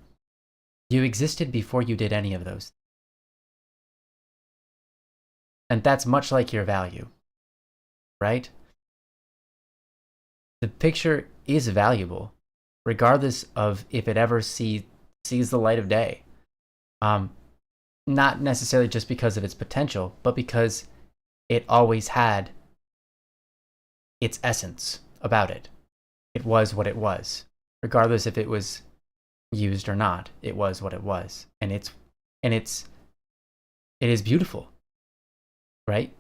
you existed before you did any of those. And that's much like your value, right? The picture is valuable, regardless of if it ever sees the light of day. Not necessarily just because of its potential, but because it always had its essence about it. It was what it was, regardless if it was used or not. It was what it was, and it is beautiful, right?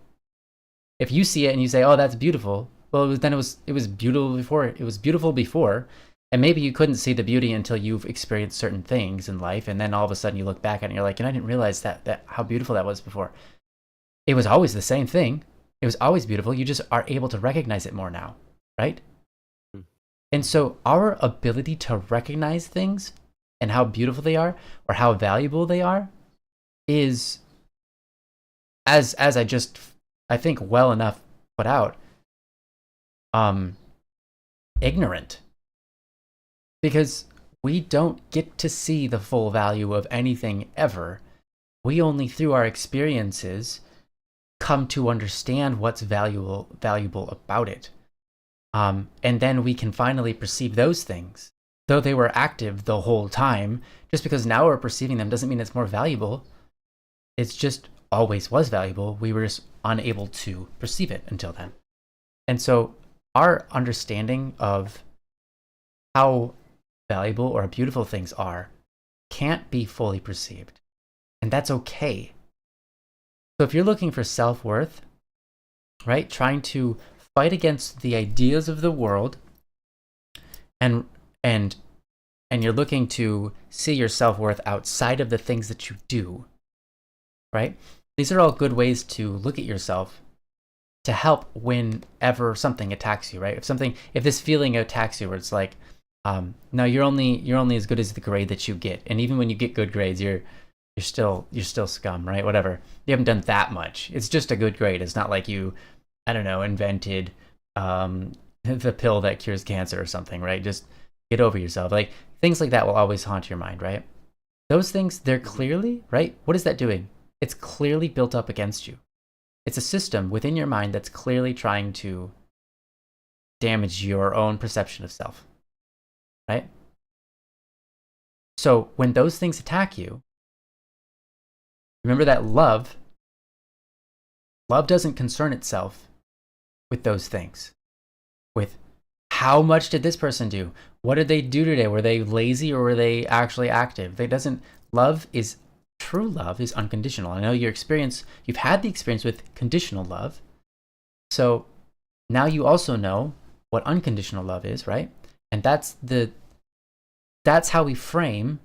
If you see it and you say, "Oh, that's beautiful," well, it was beautiful before. It was beautiful before, and maybe you couldn't see the beauty until you've experienced certain things in life, and then all of a sudden you look back at it and you're like, "And I didn't realize that how beautiful that was before." It was always the same thing. It was always beautiful. You just are able to recognize it more now, right? And so our ability to recognize things and how beautiful they are or how valuable they are is, as I think well enough put out, ignorant. Because we don't get to see the full value of anything ever. We only through our experiences come to understand what's valuable about it. And then we can finally perceive those things. Though they were active the whole time, just because now we're perceiving them doesn't mean it's more valuable. It's just always was valuable. We were just unable to perceive it until then. And so our understanding of how valuable or beautiful things are can't be fully perceived. And that's okay. So if you're looking for self-worth, right, trying to fight against the ideas of the world and you're looking to see your self-worth outside of the things that you do, right? These are all good ways to look at yourself to help whenever something attacks you, right? If this feeling attacks you where it's like, no, you're only as good as the grade that you get. And even when you get good grades, you're still scum, right? Whatever. You haven't done that much. It's just a good grade. It's not like you, I don't know, invented the pill that cures cancer or something, right? Just get over yourself. Like things like that will always haunt your mind, right? Those things, they're clearly, right? What is that doing? It's clearly built up against you. It's a system within your mind that's clearly trying to damage your own perception of self, right? So when those things attack you, remember that love doesn't concern itself with those things. With how much did this person do? What did they do today? Were they lazy or were they actually active? True love is unconditional. I know you've had the experience with conditional love. So now you also know what unconditional love is, right? And that's how we frame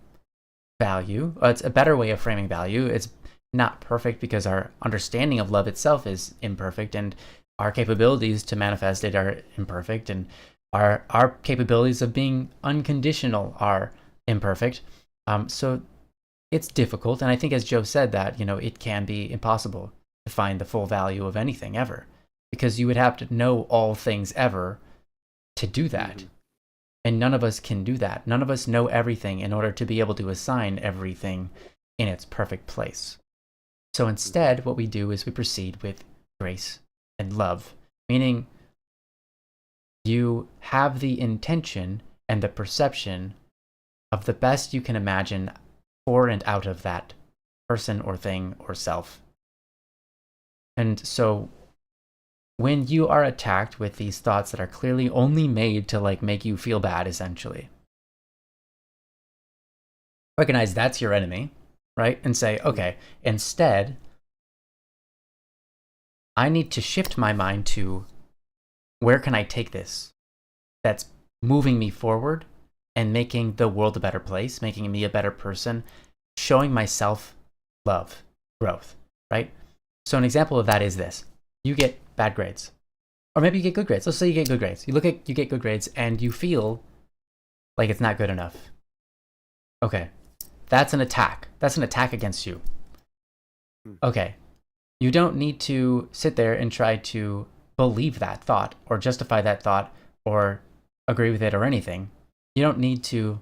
value. It's a better way of framing value. It's not perfect because our understanding of love itself is imperfect and our capabilities to manifest it are imperfect and our capabilities of being unconditional are imperfect. So it's difficult. And I think as Joe said that, it can be impossible to find the full value of anything ever because you would have to know all things ever to do that. Mm-hmm. And none of us can do that. None of us know everything in order to be able to assign everything in its perfect place. So instead, what we do is we proceed with grace and love, meaning you have the intention and the perception of the best you can imagine for and out of that person or thing or self. And so when you are attacked with these thoughts that are clearly only made to make you feel bad, essentially, recognize that's your enemy, right? And say, okay, instead, I need to shift my mind to where can I take this that's moving me forward and making the world a better place, making me a better person, showing myself love, growth, right? So an example of that is this. You get bad grades. Or maybe you get good grades. Let's say you get good grades. You get good grades and you feel like it's not good enough. Okay. That's an attack. That's an attack against you. Okay. You don't need to sit there and try to believe that thought or justify that thought or agree with it or anything. You don't need to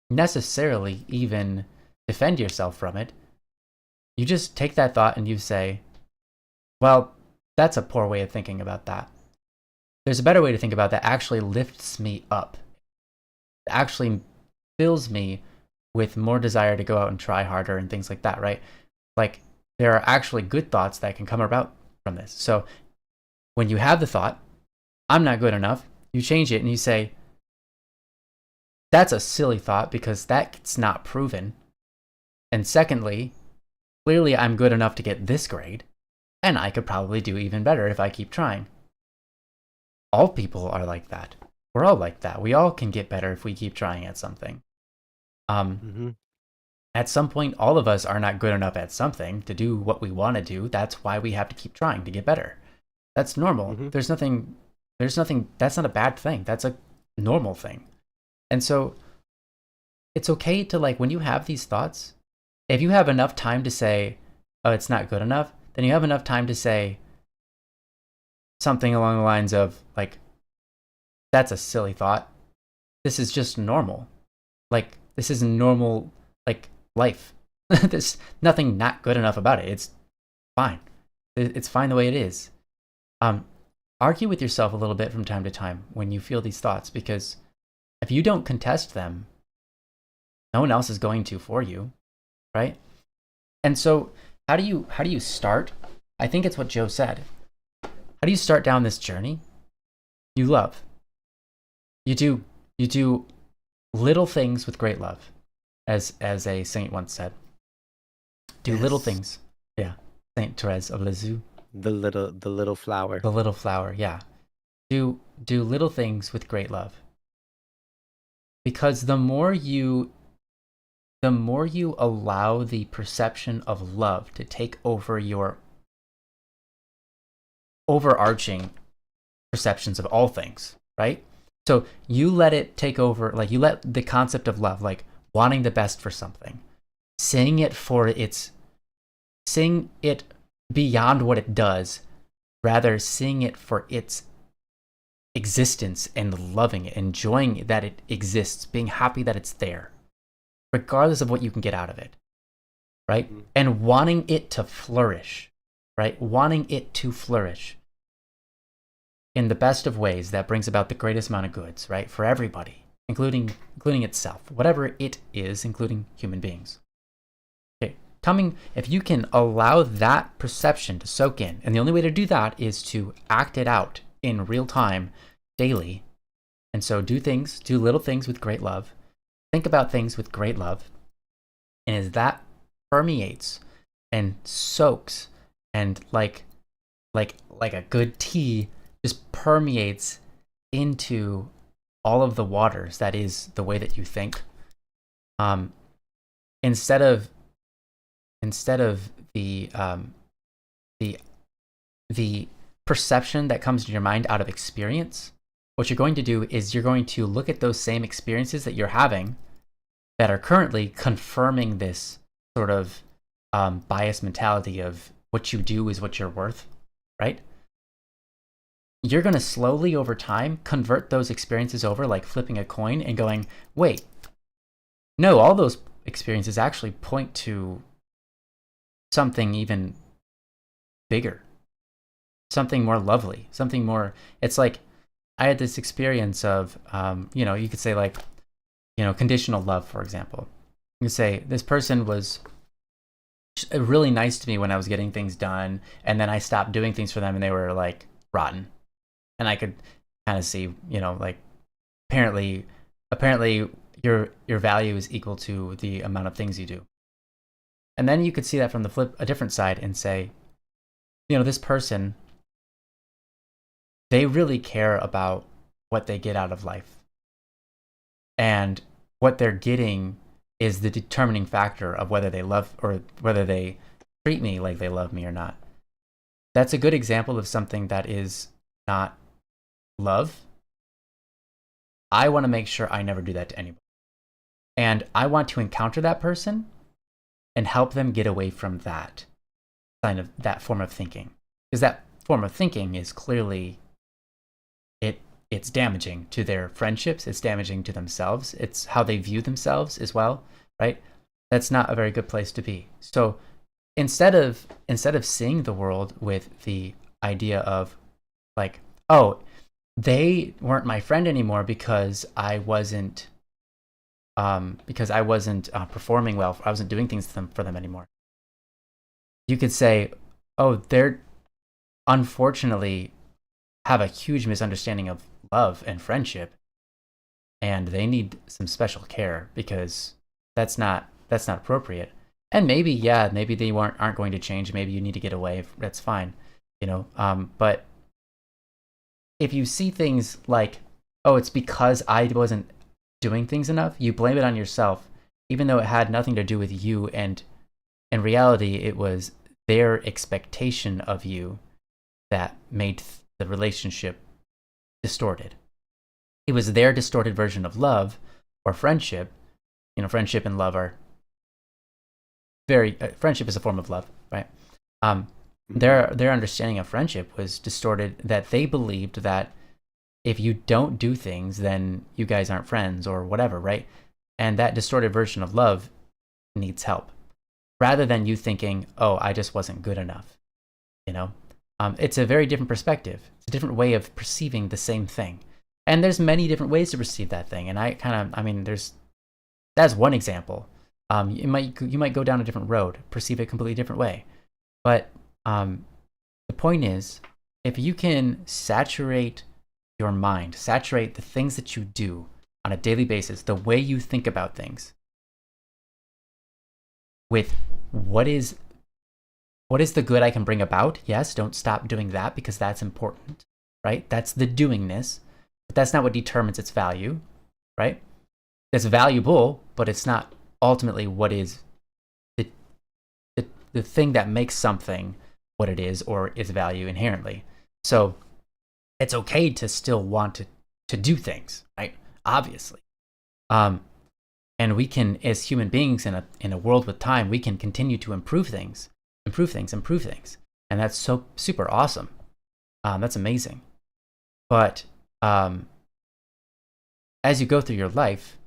necessarily even defend yourself from it. You just take that thought and you say, well, that's a poor way of thinking about that. There's a better way to think about that actually lifts me up. It actually fills me with more desire to go out and try harder and things like that, right? Like, there are actually good thoughts that can come about from this. So when you have the thought, I'm not good enough, you change it and you say, that's a silly thought because that's not proven. And secondly, clearly I'm good enough to get this grade, and I could probably do even better if I keep trying. All people are like that. We're all like that. We all can get better if we keep trying at something. At some point, all of us are not good enough at something to do what we want to do. That's why we have to keep trying to get better. That's normal. There's nothing, that's not a bad thing. That's a normal thing. And so it's okay to, like, when you have these thoughts, if you have enough time to say, oh, it's not good enough, then you have enough time to say something along the lines of, like, that's a silly thought. This is just normal. Like, this is normal, like, life. There's nothing not good enough about it. It's fine. It's fine the way it is. Argue with yourself a little bit from time to time when you feel these thoughts, because if you don't contest them, no one else is going to for you, right? And so how do you start? I think it's what Joe said. How do you start down this journey? You love. You do little things with great love, as a saint once said. Do little things. Yeah. Saint Therese of Lisieux. The little flower. The little flower, yeah. Do little things with great love. Because the more you allow the perception of love to take over your overarching perceptions of all things, right? So you let it take over, like, you let the concept of love, like wanting the best for something, seeing it beyond what it does, rather seeing it for its existence and loving it, enjoying that it exists, being happy that it's there, regardless of what you can get out of it, right? And wanting it to flourish, right? Wanting it to flourish in the best of ways that brings about the greatest amount of goods, right? For everybody, including itself, whatever it is, including human beings. Okay, if you can allow that perception to soak in, and the only way to do that is to act it out in real time, daily. And so do little things with great love. Think about things with great love. And as that permeates and soaks and like a good tea just permeates into all of the waters, that is the way that you think. Instead of the perception that comes to your mind out of experience, what you're going to do is you're going to look at those same experiences that you're having that are currently confirming this sort of biased mentality of what you do is what you're worth, right? You're going to slowly over time convert those experiences over, like flipping a coin and going, wait, no, all those experiences actually point to something even bigger, something more lovely, something more. It's like I had this experience of, you could say, like, conditional love, for example. You could say this person was really nice to me when I was getting things done, and then I stopped doing things for them and they were like rotten. And I could kind of see, like, apparently your value is equal to the amount of things you do. And then you could see that from a different side and say, this person they really care about what they get out of life. And what they're getting is the determining factor of whether they love or whether they treat me like they love me or not. That's a good example of something that is not love. I want to make sure I never do that to anybody. And I want to encounter that person and help them get away from that kind of that form of thinking. Because that form of thinking is clearly it's damaging to their friendships, it's damaging to themselves, it's how they view themselves as well, right? That's not a very good place to be. So instead of seeing the world with the idea of like, oh, they weren't my friend anymore because I wasn't performing well, I wasn't doing things for them anymore. You could say, oh, they're unfortunately have a huge misunderstanding of love and friendship, and they need some special care because that's not appropriate. And maybe they aren't going to change. Maybe you need to get away. That's fine, but if you see things like, oh, it's because I wasn't doing things enough, you blame it on yourself, even though it had nothing to do with you. And in reality, it was their expectation of you that made the relationship distorted. It was their distorted version of love or friendship. Friendship and love are friendship is a form of love, right? Their understanding of friendship was distorted, that they believed that if you don't do things, then you guys aren't friends or whatever, right? And that distorted version of love needs help, rather than you thinking, oh, I just wasn't good enough. It's a very different perspective. It's a different way of perceiving the same thing. And there's many different ways to perceive that thing. And that's one example. You might go down a different road, perceive it a completely different way. But the point is, if you can saturate your mind, saturate the things that you do on a daily basis, the way you think about things, with what is the good I can bring about? Yes, don't stop doing that because that's important, right? That's the doingness, but that's not what determines its value, right? It's valuable, but it's not ultimately what is the thing that makes something what it is or its value inherently. So it's okay to still want to do things, right? Obviously. And we can, as human beings in a world with time, we can continue to improve things. And that's so super awesome. That's amazing. But as you go through your life,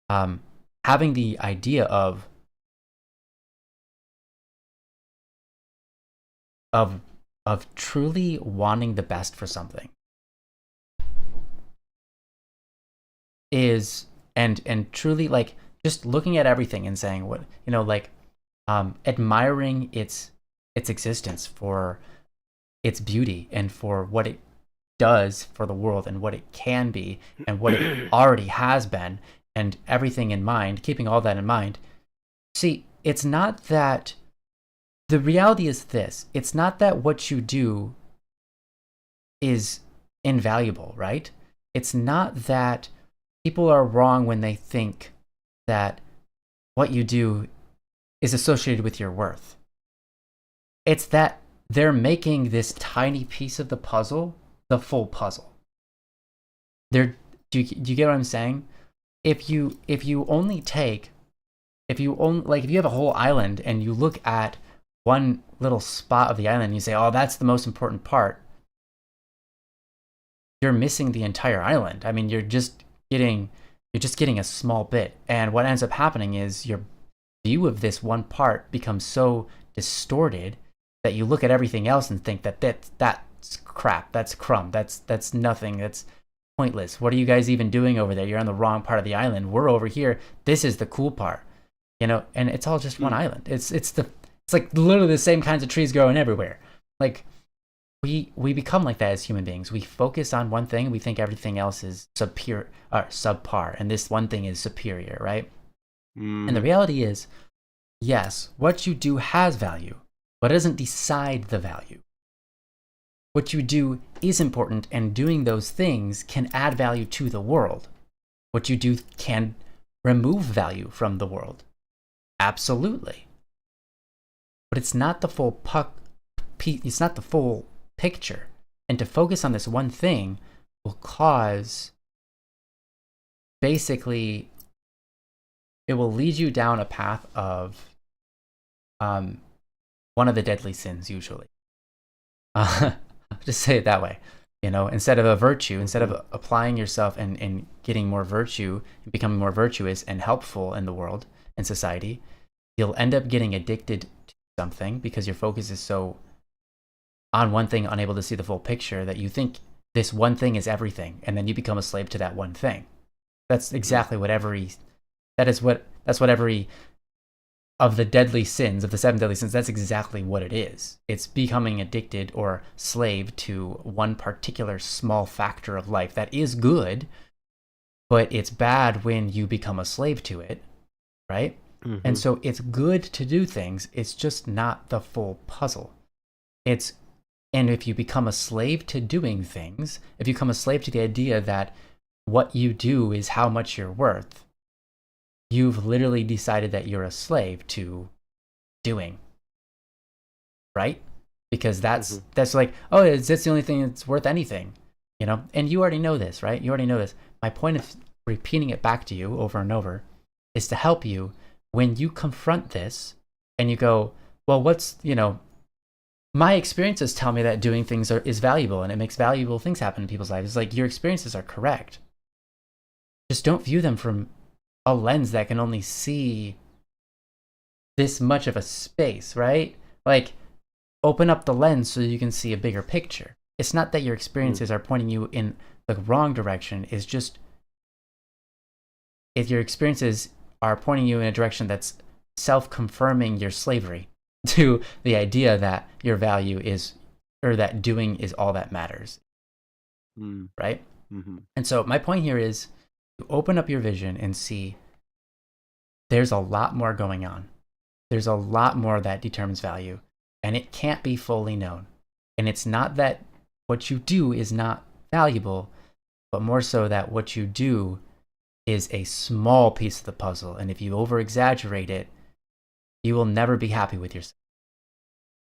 having the idea of truly wanting the best for something is and truly like just looking at everything and saying what admiring its existence for its beauty and for what it does for the world and what it can be and what it already has been, and everything in mind, keeping all that in mind. See, it's not that the reality is this. It's not that what you do is invaluable, right? It's not that people are wrong when they think that what you do is associated with your worth. It's that they're making this tiny piece of the puzzle the full puzzle. Do you get what I'm saying? If you have a whole island and you look at one little spot of the island and you say, oh, that's the most important part, you're missing the entire island. I mean, you're just getting a small bit. And what ends up happening is your view of this one part becomes so distorted that you look at everything else and think that's crap, that's crumb, that's nothing, that's pointless. What are you guys even doing over there? You're on the wrong part of the island. We're over here. This is the cool part, and it's all just one island. It's like literally the same kinds of trees growing everywhere. Like we become like that as human beings. We focus on one thing. We think everything else is subpar, and this one thing is superior, right? And the reality is, yes, what you do has value, but it doesn't decide the value. what you do is important, and doing those things can add value to the world. What you do can remove value from the world. Absolutely. But it's not the full it's not the full picture. And to focus on this one thing will cause, basically, it will lead you down a path of one of the deadly sins, usually. Just say it that way. Instead of a virtue, instead of applying yourself and getting more virtue, and becoming more virtuous and helpful in the world and society, you'll end up getting addicted to something because your focus is so on one thing, unable to see the full picture, that you think this one thing is everything, and then you become a slave to that one thing. That's exactly what every of the deadly sins, of the 7 deadly sins, that's exactly what it is. It's becoming addicted or slave to one particular small factor of life that is good, but it's bad when you become a slave to it, right? Mm-hmm. And so it's good to do things, it's just not the full puzzle. And if you become a slave to doing things, if you become a slave to the idea that what you do is how much you're worth, you've literally decided that you're a slave to doing, right? Because that's like, oh, that's the only thing that's worth anything, And you already know this, right? You already know this. My point of repeating it back to you over and over is to help you when you confront this and you go, well, my experiences tell me that doing things is valuable and it makes valuable things happen in people's lives. It's like, your experiences are correct. Just don't view them from a lens that can only see this much of a space, right? Like, open up the lens so you can see a bigger picture. It's not that your experiences are pointing you in the wrong direction. It's just, if your experiences are pointing you in a direction that's self-confirming your slavery to the idea that your value is, or that doing is all that matters, right? Mm-hmm. And so my point here is to open up your vision and see there's a lot more going on. There's a lot more that determines value, and it can't be fully known. And it's not that what you do is not valuable, but more so that what you do is a small piece of the puzzle. And if you over-exaggerate it, you will never be happy with yourself,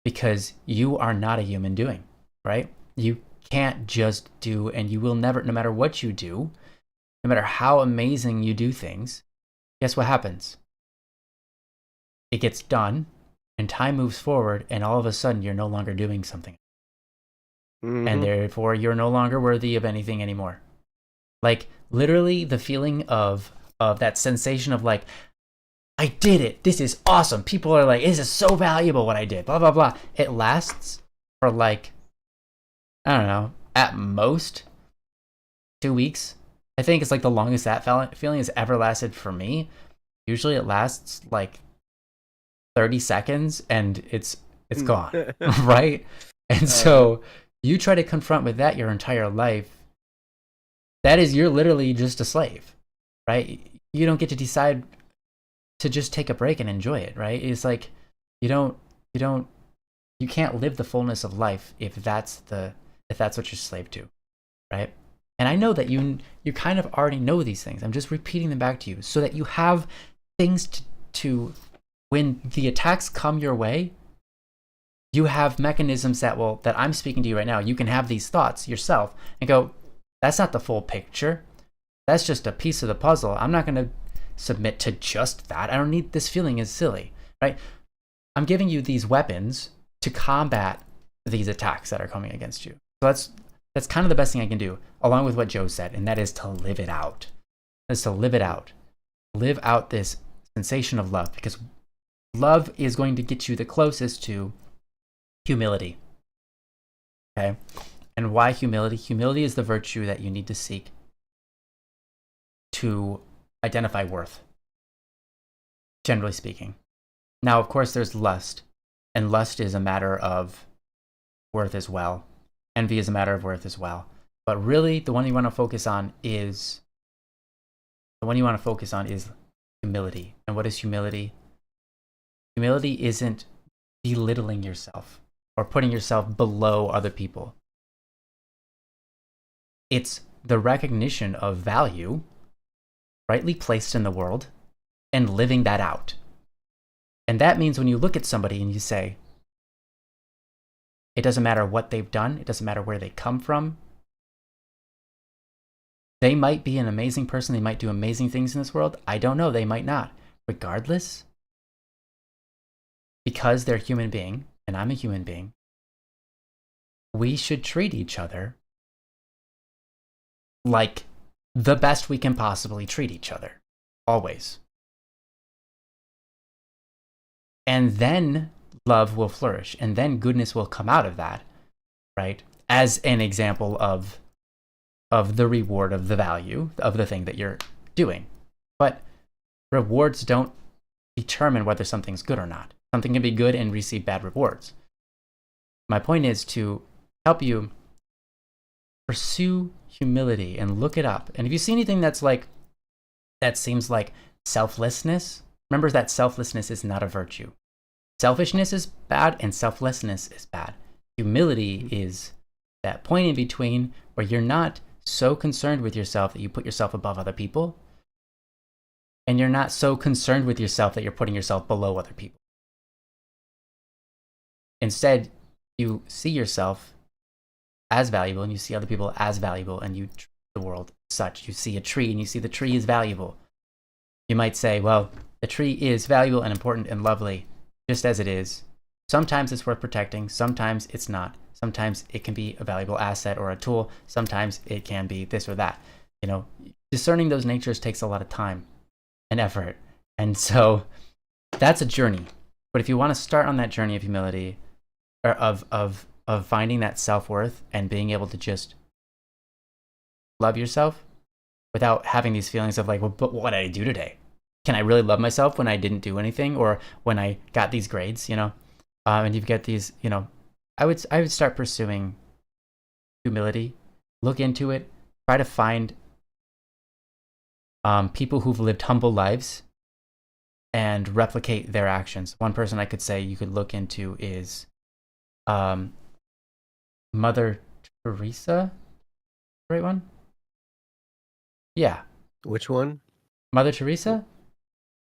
because you are not a human doing, right? You can't just do, and you will never, no matter what you do, no matter how amazing you do things, guess what happens? It gets done, and time moves forward, and all of a sudden you're no longer doing something. Mm-hmm. And therefore you're no longer worthy of anything anymore. Like, literally the feeling of that sensation of like, I did it. This is awesome. People are like, this is so valuable what I did, blah, blah, blah. It lasts for like, I don't know, at most 2 weeks. I think it's like the longest that feeling has ever lasted for me. Usually it lasts like 30 seconds and it's gone, right? And so you try to confront with that your entire life. That is, you're literally just a slave, right? You don't get to decide to just take a break and enjoy it, right? It's like you can't live the fullness of life if that's what you're slave to, right? And I know that you kind of already know these things. I'm just repeating them back to you so that you have things to when the attacks come your way, you have mechanisms that I'm speaking to you right now. You can have these thoughts yourself and go, that's not the full picture. That's just a piece of the puzzle. I'm not going to submit to just that. I don't need, this feeling is silly, right? I'm giving you these weapons to combat these attacks that are coming against you. So that's kind of the best thing I can do, along with what Joe said, and that is to live it out. That's to live it out. Live out this sensation of love, because love is going to get you the closest to humility. Okay? And why humility? Humility is the virtue that you need to seek to identify worth, generally speaking. Now, of course, there's lust, and lust is a matter of worth as well. Envy is a matter of worth as well. But really, the one you want to focus on is humility. And what is humility? Humility isn't belittling yourself or putting yourself below other people. It's the recognition of value rightly placed in the world and living that out. And that means when you look at somebody and you say, it doesn't matter what they've done, it doesn't matter where they come from. They might be an amazing person, they might do amazing things in this world. I don't know, they might not. Regardless, because they're a human being and I'm a human being, we should treat each other like the best we can possibly treat each other. Always. And then love will flourish, and then goodness will come out of that, right? As an example of the reward of the value of the thing that you're doing. But rewards don't determine whether something's good or not. Something can be good and receive bad rewards. My point is to help you pursue humility and look it up. And if you see anything that seems like selflessness, remember that selflessness is not a virtue. Selfishness is bad and selflessness is bad. Humility is that point in between where you're not so concerned with yourself that you put yourself above other people, and you're not so concerned with yourself that you're putting yourself below other people. Instead, you see yourself as valuable and you see other people as valuable, and you treat the world as such. You see a tree and you see the tree is valuable. You might say, well, the tree is valuable and important and lovely just as it is. Sometimes it's worth protecting, sometimes it's not. Sometimes it can be a valuable asset or a tool. Sometimes it can be this or that. You know, discerning those natures takes a lot of time and effort. And so that's a journey. But if you want to start on that journey of humility, or of finding that self-worth and being able to just love yourself without having these feelings of like, well, but what did I do today? Can I really love myself when I didn't do anything, or when I got these grades, you know? And you've got these, you know, I would start pursuing humility, look into it, try to find people who've lived humble lives and replicate their actions. One person I could say you could look into is Mother Teresa. Right one? Yeah. Which one? Mother Teresa?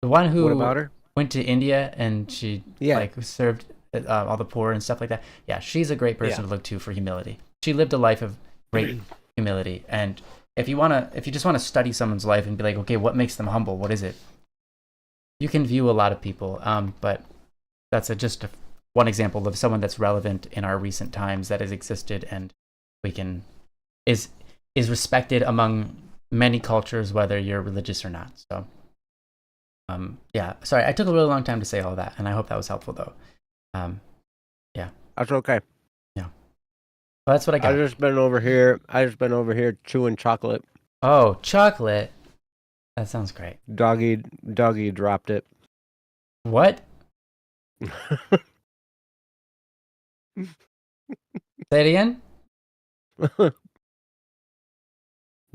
The one who What about her? went to India and she like served all the poor and stuff like that. Yeah, she's a great person to look to for humility. She lived a life of great humility. And if you just want to study someone's life and be like, okay, what makes them humble? What is it? You can view a lot of people, but that's just one example of someone that's relevant in our recent times that has existed and is respected among many cultures, whether you're religious or not. So, yeah. Sorry, I took a really long time to say all that, and I hope that was helpful, though. Yeah. That's okay. Yeah. Well, that's what I got. I just been over here chewing chocolate. Oh, chocolate. That sounds great. Doggy dropped it. What? Say it again.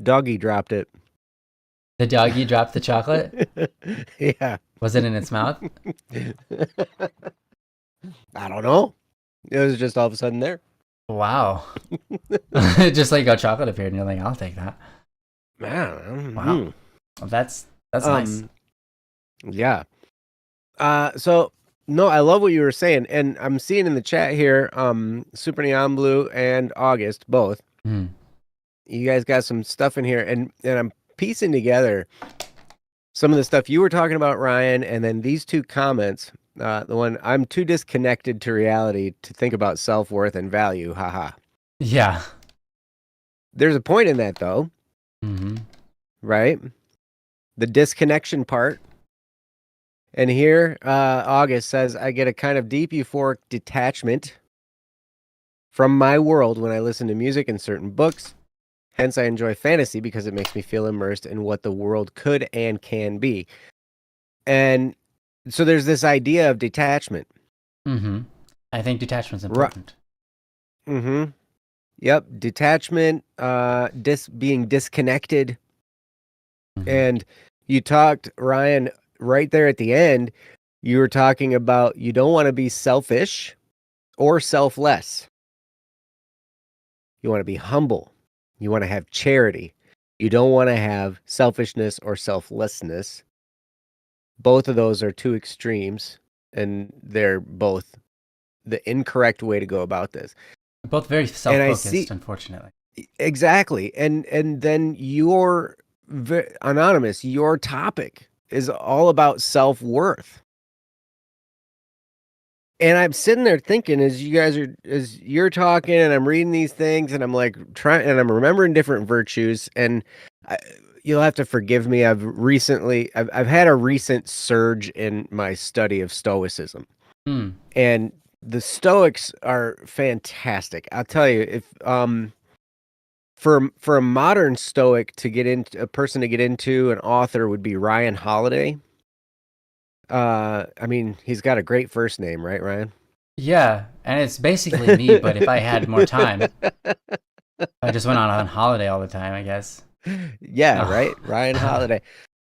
Doggy dropped it. The doggy dropped the chocolate? Yeah. Was it in its mouth? I don't know. It was just all of a sudden there. Wow. Just like how chocolate appeared, and you're like, I'll take that. Man. Wow. Well, that's nice. Yeah. So no, I love what you were saying, and I'm seeing in the chat here, Super Neon Blue and August both. Mm. You guys got some stuff in here, and I'm piecing together some of the stuff you were talking about, Ryan, and then these two comments. The one, I'm too disconnected to reality to think about self-worth and value. Haha. Yeah. There's a point in that, though. Mm-hmm. Right? The disconnection part. And here, August says, I get a kind of deep euphoric detachment from my world when I listen to music and certain books. Hence, I enjoy fantasy because it makes me feel immersed in what the world could and can be. And so there's this idea of detachment. Mm-hmm. I think detachment's important. Mm-hmm. Yep. Detachment, being disconnected. Mm-hmm. And you talked, Ryan, right there at the end, you were talking about you don't want to be selfish or selfless. You want to be humble You want to have charity. You don't want to have selfishness or selflessness. Both of those are two extremes, and they're both the incorrect way to go about this. Both very And I self-focused, see unfortunately. exactly. And then anonymous, your topic is all about self-worth. And I'm sitting there thinking as you're talking and I'm reading these things and I'm like trying and I'm remembering different virtues and you'll have to forgive me. I've had a recent surge in my study of Stoicism. Hmm. And the Stoics are fantastic. I'll tell you, if for a modern Stoic to get into a person to get into, an author would be Ryan Holiday. I mean, he's got a great first name, right, Ryan? Yeah, and it's basically me, but if I had more time, I just went on holiday all the time, I guess. Yeah, No. right. Ryan Holiday.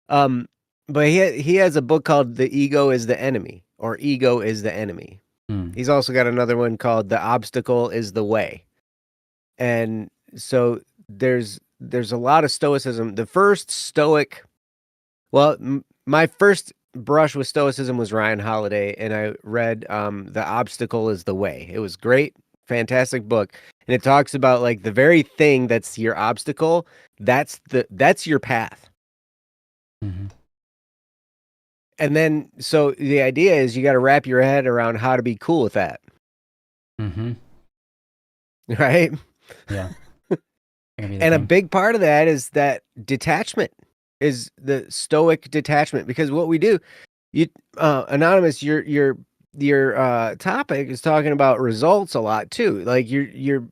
Um, but he has a book called The Ego is the Enemy or Ego is the Enemy. Hmm. He's also got another one called The Obstacle is the Way. And so there's a lot of stoicism. The first stoic, well, my first brush with stoicism was Ryan Holiday, and I read The Obstacle is the Way. It was great, fantastic book, and it talks about like the very thing that's your obstacle. That's your path. Mm-hmm. And then so the idea is you got to wrap your head around how to be cool with that, Mm-hmm. right? Yeah. That can be the And a thing. big part of that is that detachment is the stoic detachment because what we do, you anonymous, your topic is talking about results a lot too. Like you're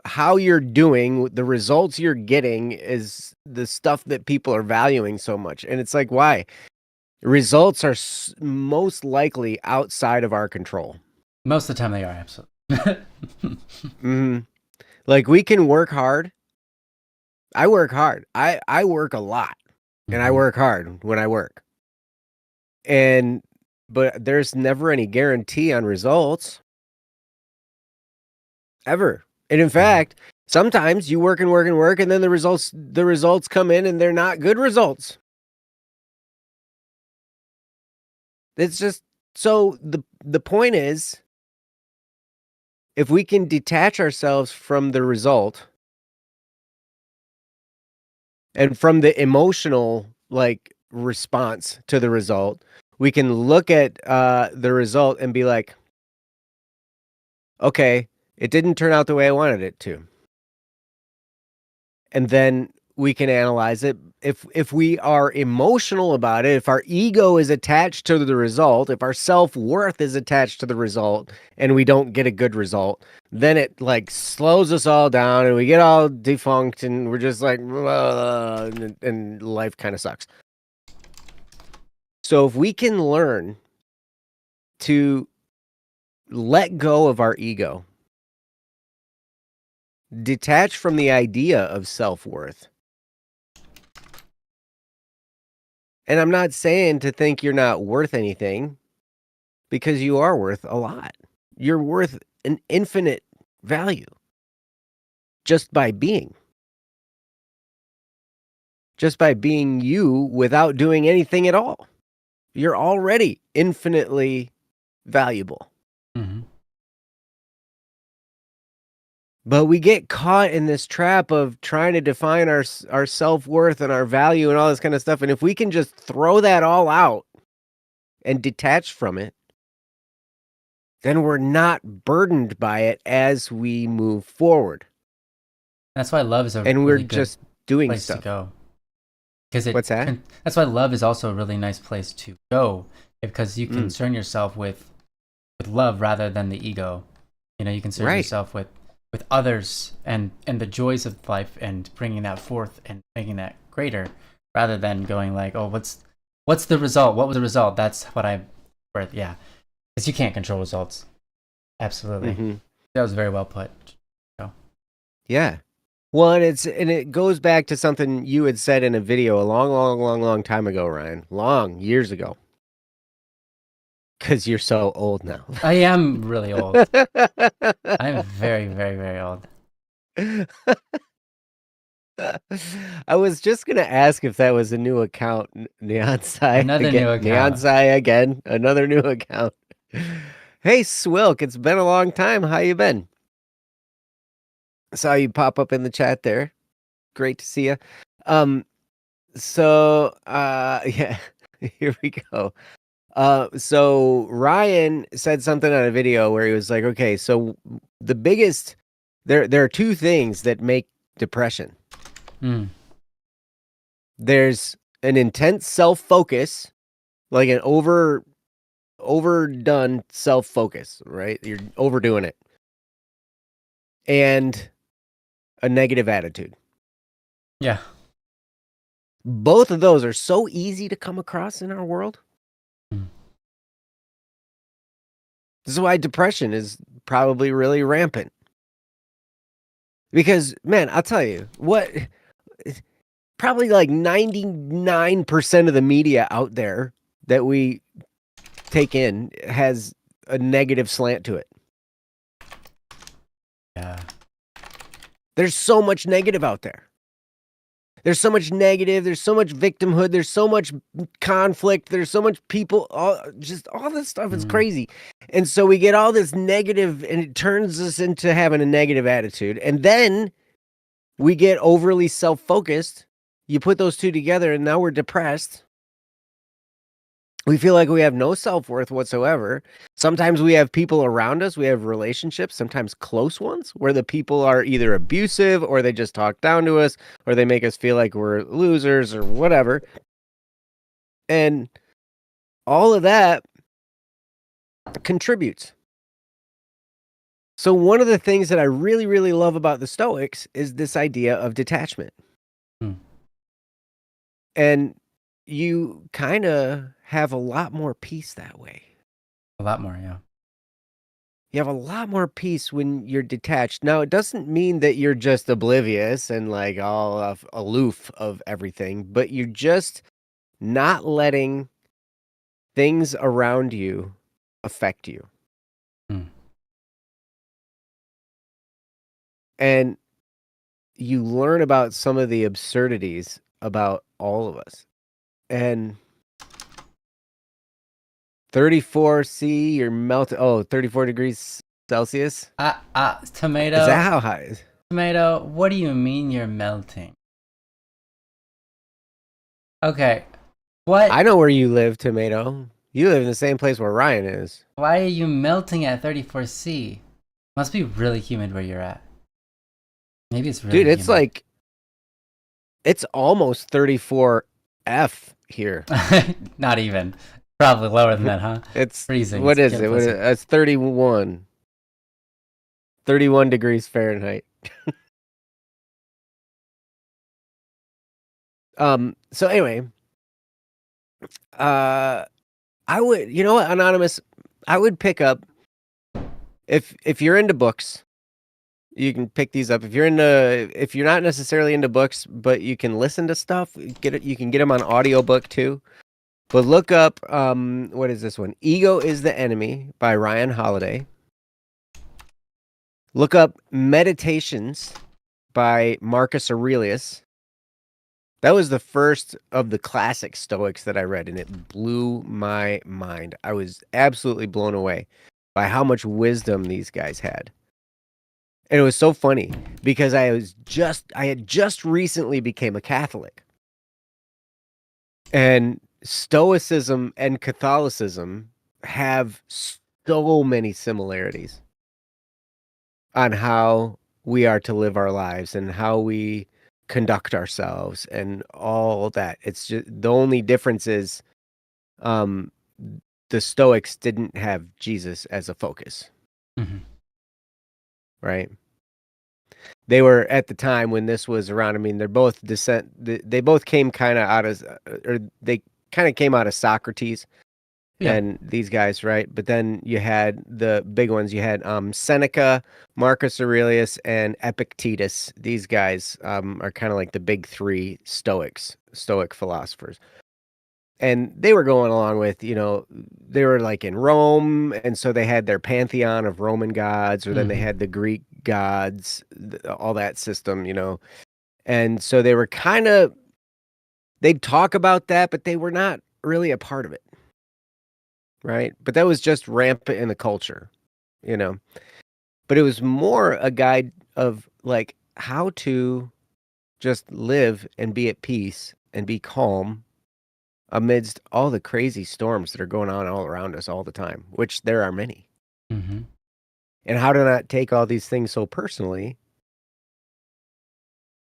how you're doing, the results you're getting is the stuff that people are valuing so much. And it's like, why? Results are most likely outside of our control. Most of the time they are, absolutely. Hmm. Like we can work hard. I work hard. I work a lot, and I Mm-hmm. work hard when I work. And but there's never any guarantee on results ever. And in Mm-hmm. fact, sometimes you work and work and work and then the results come in and they're not good results. It's just so the point is if we can detach ourselves from the result and from the emotional like response to the result, we can look at the result and be like, okay, it didn't turn out the way I wanted it to. And then we can analyze it. If we are emotional about it, if our ego is attached to the result, if our self-worth is attached to the result and we don't get a good result, then it like slows us all down and we get all defunct and we're just like and life kind of sucks. So if we can learn to let go of our ego, detach from the idea of self-worth. And I'm not saying to think you're not worth anything because you are worth a lot. You're worth an infinite value just by being. Just by being you without doing anything at all. You're already infinitely valuable. Mm-hmm. But we get caught in this trap of trying to define our self-worth and our value and all this kind of stuff. And if we can just throw that all out and detach from it, then we're not burdened by it as we move forward. That's why love is a And we're really good just doing place to stuff. go. Because What's that? that's why love is also a really nice place to go, because you concern yourself with love rather than the ego. You know, you concern Right. yourself with others and the joys of life and bringing that forth and making that greater, rather than going like, oh, what's the result? What was the result? That's what I worth. Yeah, because you can't control results. Absolutely, Mm-hmm. that was very well put. So, Yeah. Well, and it goes back to something you had said in a video a long, long, long, long time ago, Ryan. Long years ago. Because you're so old now. I am really old. I'm very, very, very old. I was just gonna ask if that was a new account, Neon Sai Another again. new Neon account. Sai again. Another new account. Hey, Swilk, it's been a long time. How you been? Saw you pop up in the chat there. Great to see you. Yeah, here we go. So Ryan said something on a video where he was like, okay, so the biggest there are two things that make depression. Mm. There's an intense self-focus, like an overdone self-focus, right? You're overdoing it. And a negative attitude. Yeah. Both of those are so easy to come across in our world. Mm. This is why depression is probably really rampant. Because, man, I'll tell you, probably like 99% of the media out there that we take in has a negative slant to it. Yeah. There's so much negative out there. There's so much negative. There's so much victimhood. There's so much conflict. There's so much people. All this stuff is crazy. And so we get all this negative, and it turns us into having a negative attitude. And then we get overly self-focused. You put those two together, and now we're depressed. We feel like we have no self-worth whatsoever. Sometimes we have people around us. We have relationships, sometimes close ones, where the people are either abusive or they just talk down to us or they make us feel like we're losers or whatever. And all of that contributes. So one of the things that I really, really love about the Stoics is this idea of detachment. And you kind of have a lot more peace that way. A lot more, yeah. You have a lot more peace when you're detached. Now, it doesn't mean that you're just oblivious and like all aloof of everything, but you're just not letting things around you affect you. And you learn about some of the absurdities about all of us. And 34°C, you're melting. Oh, 34 degrees Celsius. Tomato. Is that how high? Tomato, what do you mean you're melting? Okay. What? I know where you live, Tomato. You live in the same place where Ryan is. Why are you melting at 34°C? Must be really humid where you're at. Maybe it's really Dude, it's humid. like, it's almost 34°F here. Not even. Probably lower than that, huh? It's freezing. What is it? It's 31. 31 degrees Fahrenheit. So anyway, I would, you know what, Anonymous, I would pick up, if you're into books, you can pick these up. If you're not necessarily into books, but you can listen to stuff, you can get them on audiobook too. But look up, what is this one? Ego is the Enemy by Ryan Holiday. Look up Meditations by Marcus Aurelius. That was the first of the classic Stoics that I read, and it blew my mind. I was absolutely blown away by how much wisdom these guys had. And it was so funny because I had just recently became a Catholic. And Stoicism and Catholicism have so many similarities on how we are to live our lives and how we conduct ourselves and all that. It's just the only difference is the Stoics didn't have Jesus as a focus. Right? They were, at the time when this was around, I mean, they're both they both came kind of out of, or they kind of came out of Socrates and these guys, right? But then you had the big ones. You had Seneca, Marcus Aurelius, and Epictetus. These guys are kind of like the big three Stoic philosophers. And they were going along with, they were like in Rome, and so they had their pantheon of Roman gods, or then they had the Greek gods, all that system, And so they were they'd talk about that, but they were not really a part of it. Right? But that was just rampant in the culture, you know. But it was more a guide of like how to just live and be at peace and be calm amidst all the crazy storms that are going on all around us all the time, which there are many. Mm-hmm. And how to not take all these things so personally.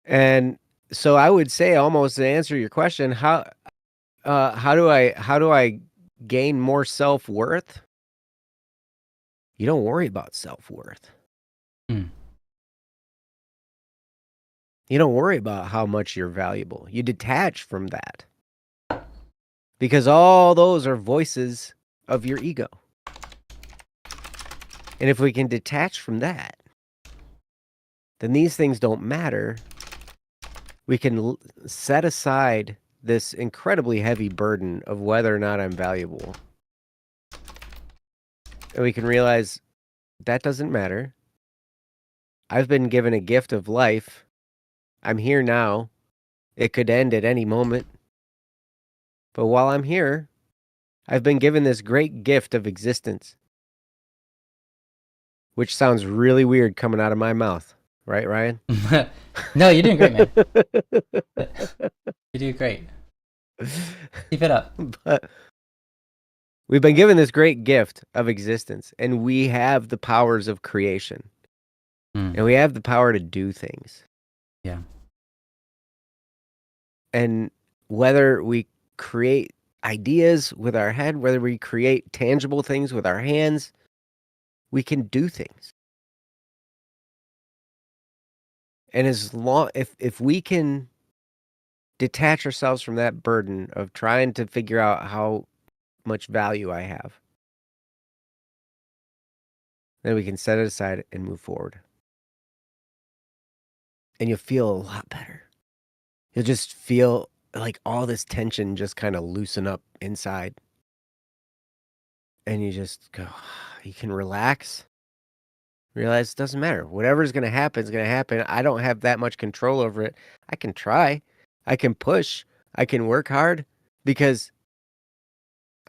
And so I would say, almost to answer your question, how do I gain more self-worth? You don't worry about self-worth. Mm. You don't worry about how much you're valuable. You detach from that. Because all those are voices of your ego. And if we can detach from that, then these things don't matter. We can set aside this incredibly heavy burden of whether or not I'm valuable. And we can realize that doesn't matter. I've been given a gift of life. I'm here now. It could end at any moment. But while I'm here, I've been given this great gift of existence. Which sounds really weird coming out of my mouth. Right, Ryan? No, you're doing great, man. You do great. Keep it up. But we've been given this great gift of existence, and we have the powers of creation. And we have the power to do things. Yeah. And whether we create ideas with our head, whether we create tangible things with our hands, we can do things. And as long if we can detach ourselves from that burden of trying to figure out how much value I have, then we can set it aside and move forward. And you'll feel a lot better. You'll just feel like all this tension just kind of loosen up inside. And you just go, you can relax. Realize it doesn't matter. Whatever's going to happen is going to happen. I don't have that much control over it. I can try. I can push. I can work hard. Because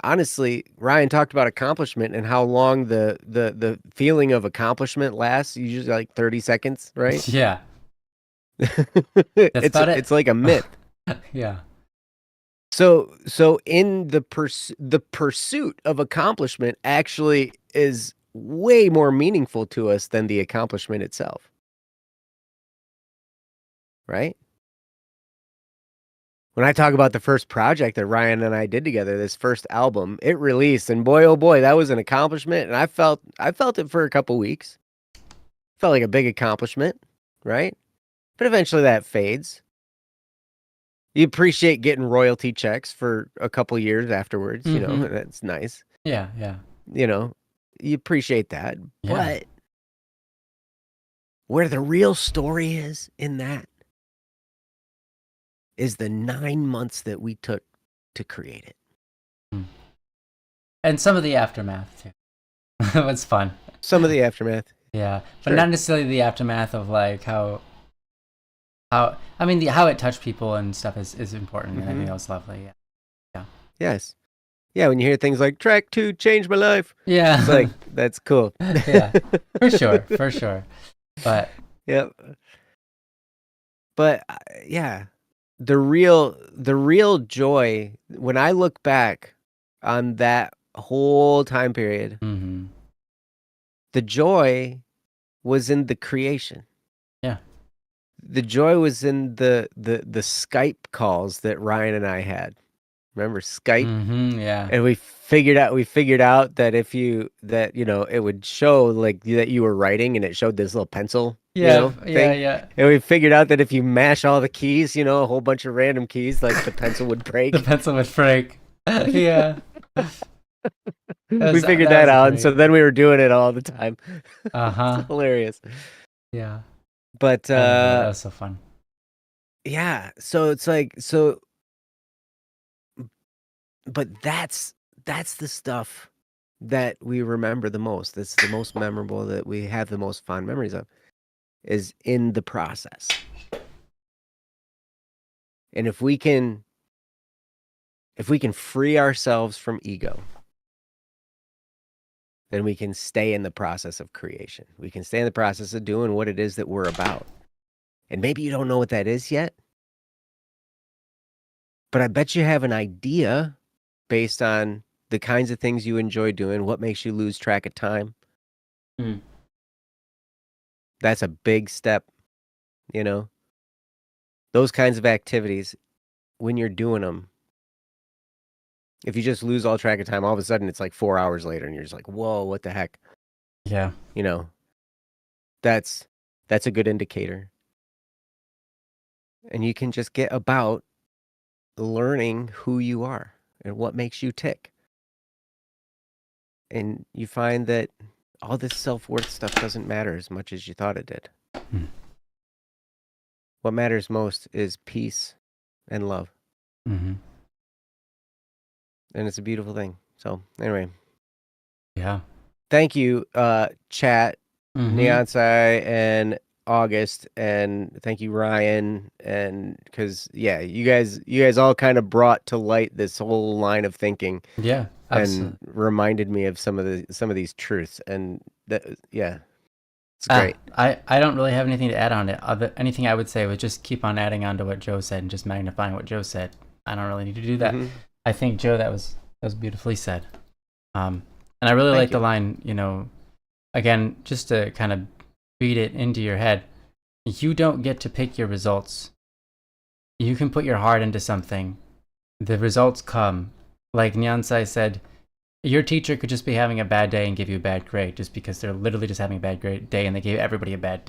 honestly, Ryan talked about accomplishment and how long the feeling of accomplishment lasts. Usually like 30 seconds, right? Yeah. That's about it. It's like a myth. Yeah. So in the pursuit of accomplishment actually is way more meaningful to us than the accomplishment itself. Right? When I talk about the first project that Ryan and I did together, this first album, it released, and boy, oh boy, that was an accomplishment. And I felt it for a couple weeks. Felt like a big accomplishment, right? But eventually that fades. You appreciate getting royalty checks for a couple years afterwards, you know, and that's nice. Yeah, yeah. You know, you appreciate that. Yeah. But where the real story is in that is the 9 months that we took to create it. And some of the aftermath too. It was fun. Some of the aftermath. Yeah. But Sure. not necessarily the aftermath of like how I mean how it touched people and stuff is important, and I think that was lovely. Yeah. Yes. Yeah, when you hear things like track 2 changed my life. Yeah. It's like, that's cool. Yeah. For sure. But Yep. But yeah, the real joy when I look back on that whole time period, the joy was in the creation. Yeah. The joy was in the Skype calls that Ryan and I had. Remember Skype? Yeah. And we figured out that it would show like that you were writing, and it showed this little pencil, thing. Yeah. And we figured out that if you mash all the keys, a whole bunch of random keys, like the pencil would break. The pencil would break. Yeah. We figured that out, and so then we were doing it all the time. It's hilarious. Yeah. But that was so fun. Yeah, so it's like but that's the stuff that we remember the most. That's the most memorable, that we have the most fond memories of, is in the process. And if we can free ourselves from ego, then we can stay in the process of creation. We can stay in the process of doing what it is that we're about. And maybe you don't know what that is yet, but I bet you have an idea based on the kinds of things you enjoy doing, what makes you lose track of time. Mm. That's a big step, you know? Those kinds of activities, when you're doing them, if you just lose all track of time, all of a sudden it's like 4 hours later and you're just like, whoa, what the heck? Yeah. You know, that's a good indicator. And you can just get about learning who you are and what makes you tick. And you find that all this self-worth stuff doesn't matter as much as you thought it did. Mm. What matters most is peace and love. Mm-hmm. And it's a beautiful thing. So anyway, Yeah. thank you, chat, Mm-hmm. Neonsai and August, and thank you, Ryan, and because you guys all kind of brought to light this whole line of thinking. Yeah. Absolutely. And reminded me of some of these truths, and that it's great. I don't really have anything to add on it. Anything I would say would just keep on adding on to what Joe said and just magnifying what Joe said. I don't really need to do that. Mhm. I think, Joe, that was beautifully said. And I really like the line, again, just to kind of beat it into your head. You don't get to pick your results. You can put your heart into something. The results come. Like Nyansai said, your teacher could just be having a bad day and give you a bad grade just because they're literally just having a bad day and they gave everybody a bad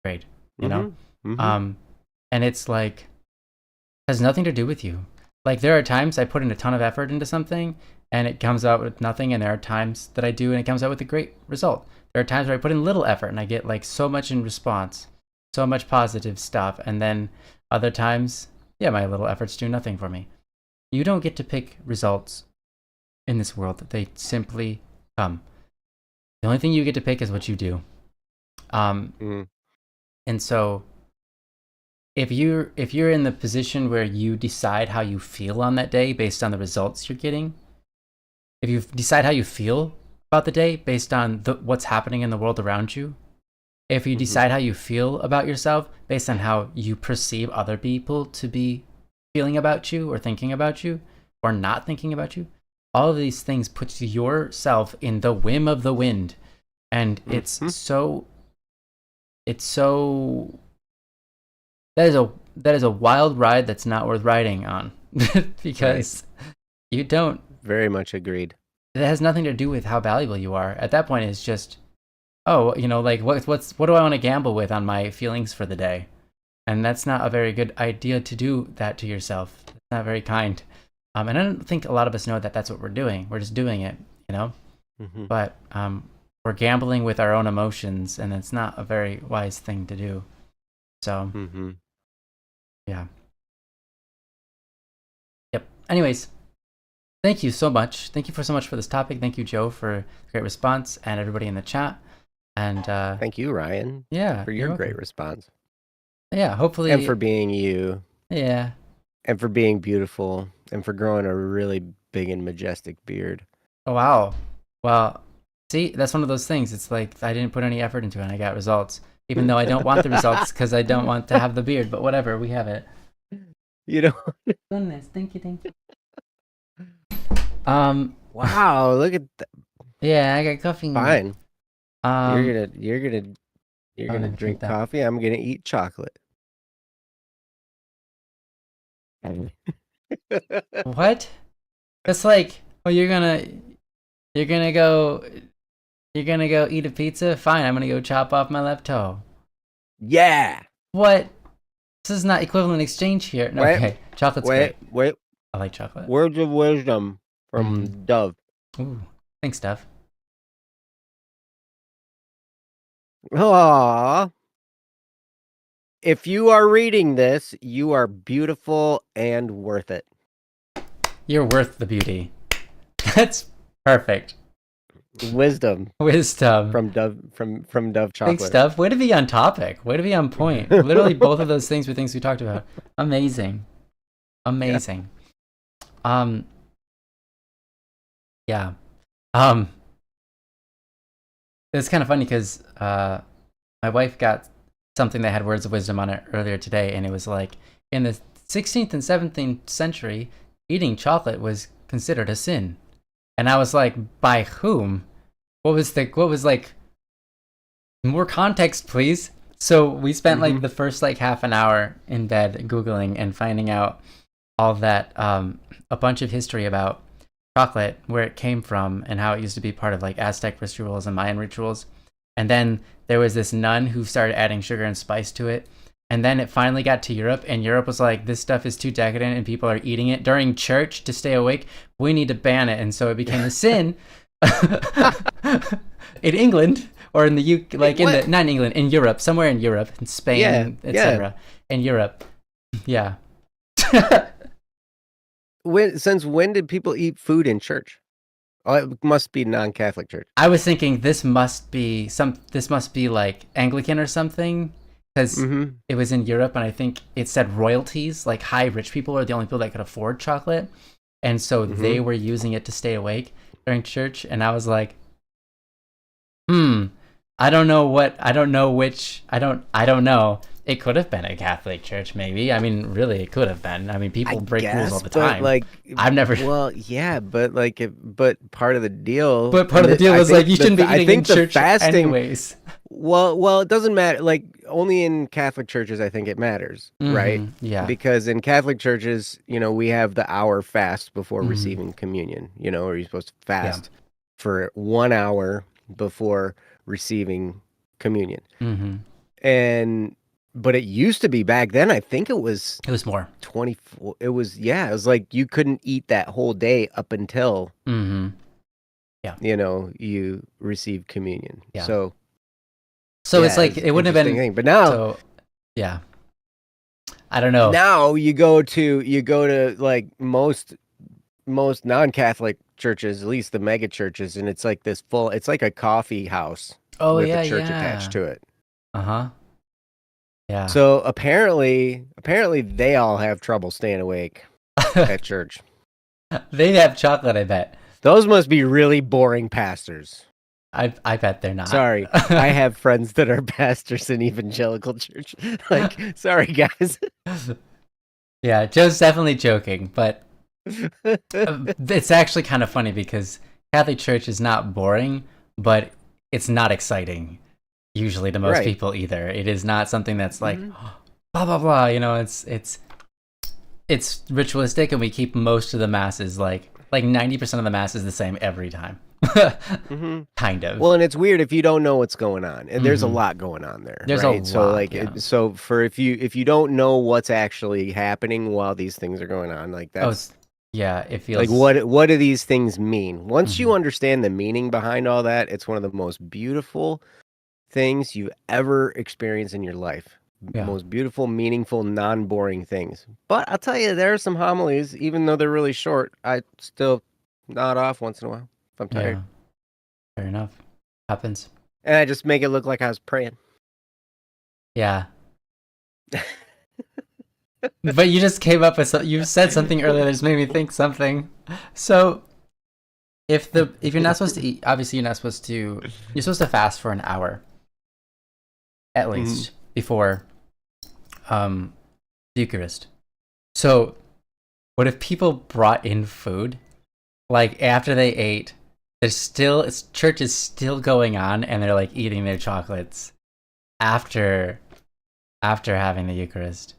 grade, you know? Mm-hmm. And it's like, has nothing to do with you. Like, there are times I put in a ton of effort into something and it comes out with nothing, and there are times that I do and it comes out with a great result. There are times where I put in little effort and I get like so much in response, so much positive stuff, and then other times, my little efforts do nothing for me. You don't get to pick results in this world. They simply come. The only thing you get to pick is what you do. And so if you're in the position where you decide how you feel on that day based on the results you're getting, if you decide how you feel about the day based on what's happening in the world around you, if you decide how you feel about yourself based on how you perceive other people to be feeling about you or thinking about you or not thinking about you, all of these things put yourself in the whim of the wind. And it's so that is a wild ride that's not worth riding on because you don't. Very much agreed. It has nothing to do with how valuable you are. At that point, it's just, like what do I want to gamble with on my feelings for the day? And that's not a very good idea to do that to yourself. It's not very kind. And I don't think a lot of us know that that's what we're doing. We're just doing it, But we're gambling with our own emotions, and it's not a very wise thing to do. So, yeah. Yep. Anyways, thank you so much. Thank you so much for this topic. Thank you, Joe, for a great response, and everybody in the chat. And thank you, Ryan. Yeah, for your great response. Yeah, hopefully. And for being you. Yeah. And for being beautiful, and for growing a really big and majestic beard. Oh, wow. Well, see, that's one of those things. It's like I didn't put any effort into it and I got results, even though I don't want the results because I don't want to have the beard. But whatever, we have it. Goodness, thank you. Wow, look at that. Yeah, I got coffee. Fine. You're gonna drink coffee. I'm gonna eat chocolate. What? It's like, well, you're gonna go eat a pizza? Fine, I'm gonna go chop off my left toe. Yeah. What? This is not equivalent exchange here. No, okay, chocolate's great. Wait. I like chocolate. Words of wisdom from Dove. Ooh, thanks, Dove. Aww. If you are reading this, you are beautiful and worth it. You're worth the beauty. That's perfect. Wisdom from Dove chocolate. Thanks, Dove. Way to be on topic. Way to be on point. Literally, both of those things were things we talked about. Amazing. Amazing. Um, yeah. Um, it's kind of funny because my wife got something that had words of wisdom on it earlier today, and it was like in the 16th and 17th century, eating chocolate was considered a sin, and I was like, by whom? What was like more context, please? So we spent like the first like half an hour in bed googling and finding out all that a bunch of history about chocolate, where it came from, and how it used to be part of like Aztec rituals and Mayan rituals. And then there was this nun who started adding sugar and spice to it. And then it finally got to Europe, and Europe was like, this stuff is too decadent and people are eating it during church to stay awake. We need to ban it. And so it became a sin in England, or in the UK, like in the, not in England, in Europe, somewhere in Europe, in Spain, etc. In Europe. Yeah. Since when did people eat food in church? Oh, it must be non-Catholic church. I was thinking this must be like Anglican or something, because it was in Europe, and I think it said royalties, like high rich people are the only people that could afford chocolate, and so they were using it to stay awake during church. And I was like, I don't know. It could have been a Catholic church, maybe. I mean, really, it could have been. I mean, people break rules all the time. Like, I've never. Well, yeah, but like, but part of the deal. But part of the deal was like, you shouldn't be eating in church fasting, anyways. Well, it doesn't matter. Like, only in Catholic churches, I think it matters, right? Yeah. Because in Catholic churches, we have the hour fast before receiving communion. Or you're supposed to fast for 1 hour before receiving communion. But it used to be back then, I think it was more 24. It was like you couldn't eat that whole day up until you receive communion. So it's like it wouldn't have been but now I don't know. Now you go to like most non-Catholic churches, at least the mega churches, and it's like it's like a coffee house with a church attached to it. Yeah. So apparently they all have trouble staying awake at church. They have chocolate, I bet. Those must be really boring pastors. I bet they're not. Sorry, I have friends that are pastors in evangelical church. Like, sorry guys. Yeah, Joe's definitely joking, but it's actually kind of funny because Catholic church is not boring, but it's not exciting usually to most people either. It is not something that's like blah blah blah. It's ritualistic, and we keep most of the masses like 90% of the mass is the same every time. Kind of. Well, and it's weird if you don't know what's going on, and there's a lot going on there. There's a lot. So if you don't know what's actually happening while these things are going on, like that's it feels like what do these things mean? Once you understand the meaning behind all that, it's one of the most beautiful things you've ever experienced in your life. Most beautiful, meaningful, non-boring things. But I'll tell you, there are some homilies, even though they're really short, I still nod off once in a while if I'm tired. Fair enough. Happens. And I just make it look like I was praying. Yeah. But you just came up with you said something earlier that just made me think something. So if you're not supposed to eat, obviously you're supposed to fast for an hour at least before the Eucharist. So what if people brought in food, like after they ate, church is still going on, and they're like eating their chocolates after having the Eucharist?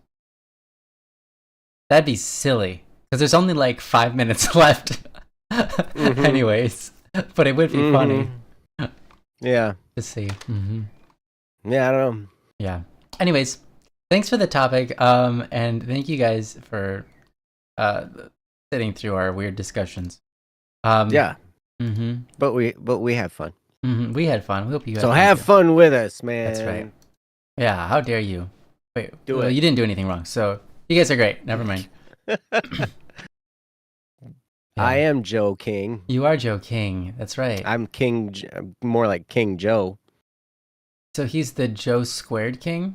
That'd be silly because there's only like 5 minutes left anyways, but it would be funny to see. Yeah, I don't know. Yeah. Anyways, thanks for the topic, and thank you guys for sitting through our weird discussions. But we have fun. We had fun. We hope you had so fun have too. fun with us, man. That's right. Yeah, how dare you? Wait, do it. You didn't do anything wrong, so you guys are great. Never mind. I am Joe King. You are Joe King. That's right. I'm King, more like King Joe. So he's the Joe Squared King?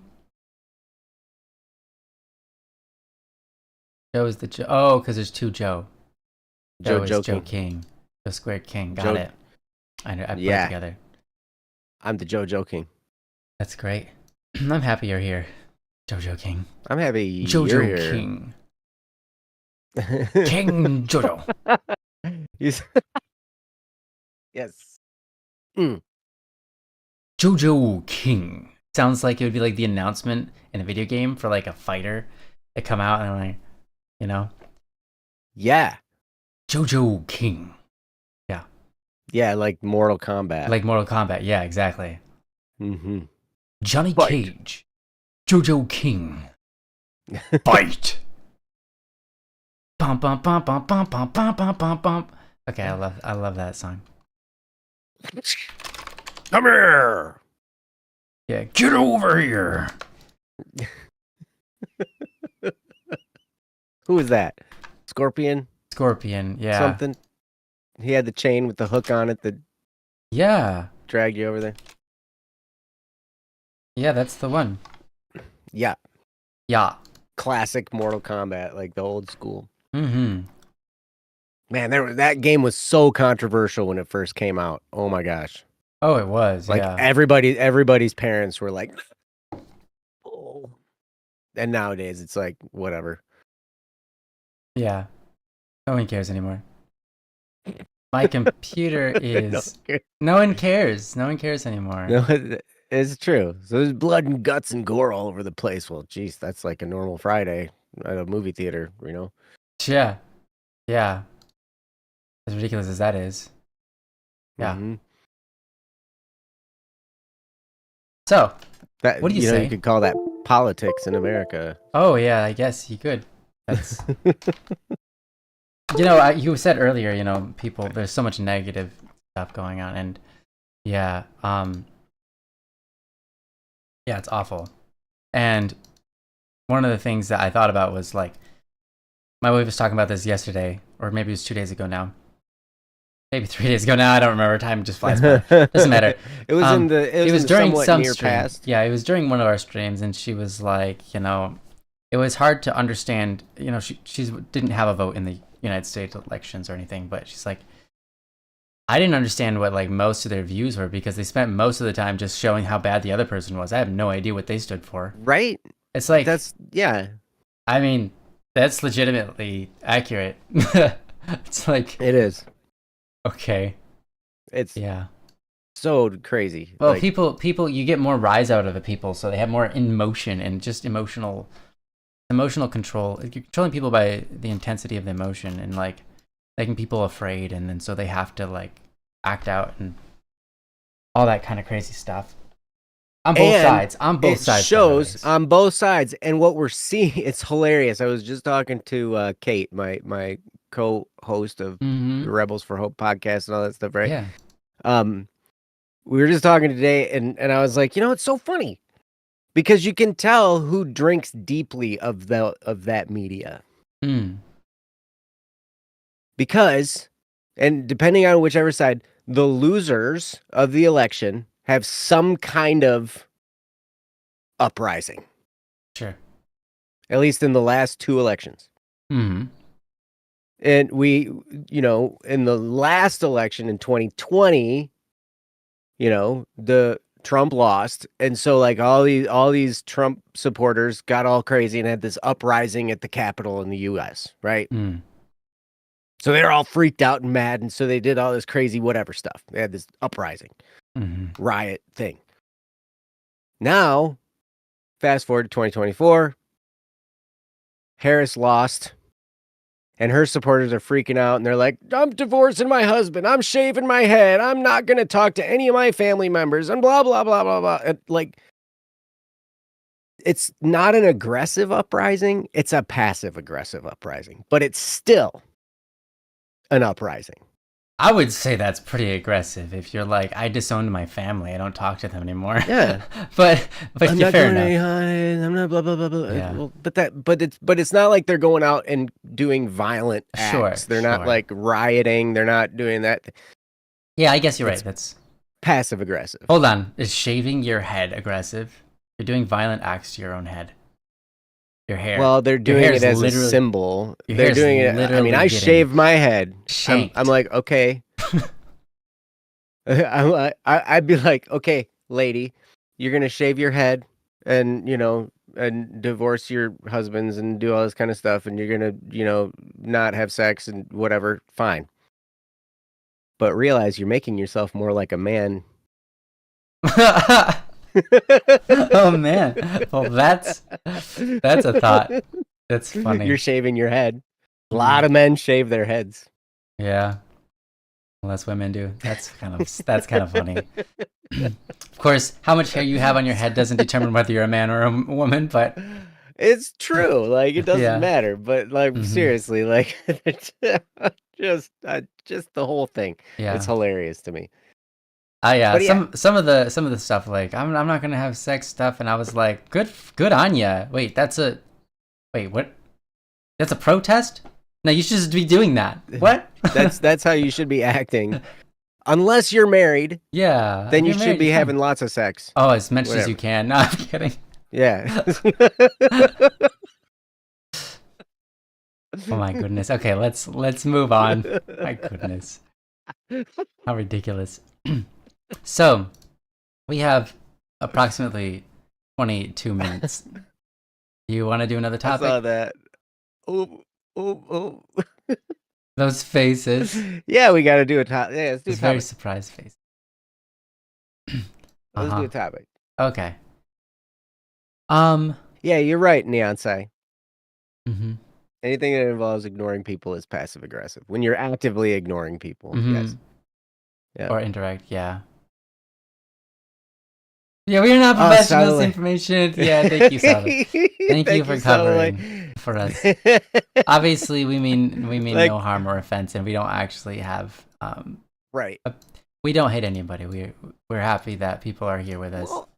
Joe is the Joe. Oh, because there's two Joe. Joe is Joe King. King. Joe Square King. Got Joe, it. I put it yeah, together. I'm the Joe King. That's great. I'm happy you're here, Jojo King. I'm happy you're Jojo here. King. King Jojo. Yes. Jojo King. Sounds like it would be like the announcement in a video game for like a fighter. They come out and like, you know? Yeah. Jojo King. Yeah. Yeah, like Mortal Kombat. Like Mortal Kombat. Yeah, exactly. Mm-hmm. Johnny Fight. Cage. Jojo King. Fight. Bum bum bum bum bum bum bum bum bum bum. Okay, I love that song. Come here. Yeah, get over here. Who was that? Scorpion? Scorpion, yeah. Something? He had the chain with the hook on it that dragged you over there. Yeah, that's the one. Yeah. Yeah. Classic Mortal Kombat, like the old school. Mm-hmm. Man, that game was so controversial when it first came out. Oh my gosh. Oh, it was. Like yeah. everybody's parents were like, oh. And nowadays it's like whatever. Yeah. No one cares anymore. My computer is no one cares. No one cares anymore. No, it's true. So there's blood and guts and gore all over the place. Well, geez, that's like a normal Friday at a movie theater, you know? Yeah. Yeah. As ridiculous as that is. Yeah. Mm-hmm. So, That, what do you say? You could call that politics in America. Oh, yeah, I guess you could. That's... You know, you said earlier, you know, people, there's so much negative stuff going on, and yeah, yeah, it's awful. And one of the things that I thought about was like, my wife was talking about this yesterday, or maybe it was 2 days ago now. Maybe 3 days ago now. I don't remember. Time just flies by. Doesn't matter. It was it was during some near stream. past. Yeah, it was during one of our streams, and she was like, you know, it was hard to understand. You know, she didn't have a vote in the United States elections or anything, but she's like, I didn't understand what like most of their views were because they spent most of the time just showing how bad the other person was. I have no idea what they stood for. Right? It's like yeah. I mean, that's legitimately accurate. It's like it is. Okay. It's yeah. So crazy. Well, like, people, you get more rise out of the people, so they have more emotion and just emotional control. You're controlling people by the intensity of the emotion and like making people afraid, and then so they have to like act out and all that kind of crazy stuff. On both sides. On both sides. It shows on both sides, and what we're seeing, it's hilarious. I was just talking to Kate, my co-host of the Rebels for Hope podcast and all that stuff, right? Yeah. We were just talking today, and I was like, you know, it's so funny because you can tell who drinks deeply of that media. Because, and depending on whichever side, the losers of the election have some kind of uprising. Sure. At least in the last two elections. Mm-hmm. And we, you know, in the last election in 2020, you know, the Trump lost. And so like all these Trump supporters got all crazy and had this uprising at the Capitol in the US, right? Mm. So they were all freaked out and mad. And so they did all this crazy whatever stuff. They had this uprising, riot thing. Now, fast forward to 2024, Harris lost. And her supporters are freaking out, and they're like, I'm divorcing my husband. I'm shaving my head. I'm not going to talk to any of my family members, and blah, blah, blah, blah, blah. Like, it's not an aggressive uprising. It's a passive-aggressive uprising, but it's still an uprising. I would say that's pretty aggressive if you're like, I disowned my family. I don't talk to them anymore. Yeah. but I'm not fair going enough. I'm not blah, blah, blah, blah. Yeah. Well, but it's not like they're going out and doing violent acts. They're not like rioting. They're not doing that. Yeah, I guess you're right. That's passive-aggressive. Hold on. Is shaving your head aggressive? You're doing violent acts to your own head. your hair. Well, they're Your hair doing is it as a literally symbol. your They're hair's doing it. I mean, literally I getting shave my head. I'm shanked. like, okay. I'd be like, okay, lady, you're gonna shave your head, and and divorce your husbands and do all this kind of stuff, and you're gonna, not have sex and whatever. Fine, but realize you're making yourself more like a man. Oh man. Well, that's a thought. That's You're funny. shaving your head. A lot Mm. of men shave their heads. Yeah. Less women do. That's kind of funny. Of course, how much hair you have on your head doesn't determine whether you're a man or a woman, but It's true. Like, it doesn't yeah. matter. But like, Hmm. seriously, like, just the whole thing. It's Yeah. hilarious to me. Yeah. But yeah, Some of the stuff like I'm not gonna have sex stuff, and I was like, good on ya. Wait, what? That's a protest? No, you should just be doing that. What? that's how you should be acting. Unless you're married, Yeah. then If you you're should married, be it's fine. having lots of sex. Oh, as much as you Whatever. can. No, I'm kidding. Yeah. Oh my goodness. Okay, let's move on. My goodness. How ridiculous. So, we have approximately 22 minutes. You want to do another I saw topic? that. Oh, oh, oh. Those faces. Yeah, we got to do a topic. Yeah, let's do a Those very topic. surprised face. Let's do Uh-huh. a topic. Okay. Um, Yeah, you're right, Neonsai. mhm. Anything that involves ignoring people is passive aggressive. When you're actively ignoring people, yes. Mhm. Yeah. Or indirect, yeah. Yeah, we're not Oh, professionals. Sadale. Information. Yeah, thank you, Sada. Thank you Thank for you, Sadale. covering for us. Obviously, we mean Like, no harm or offense, and we don't actually have right. we don't hate anybody. We're happy that people are here with us. Well,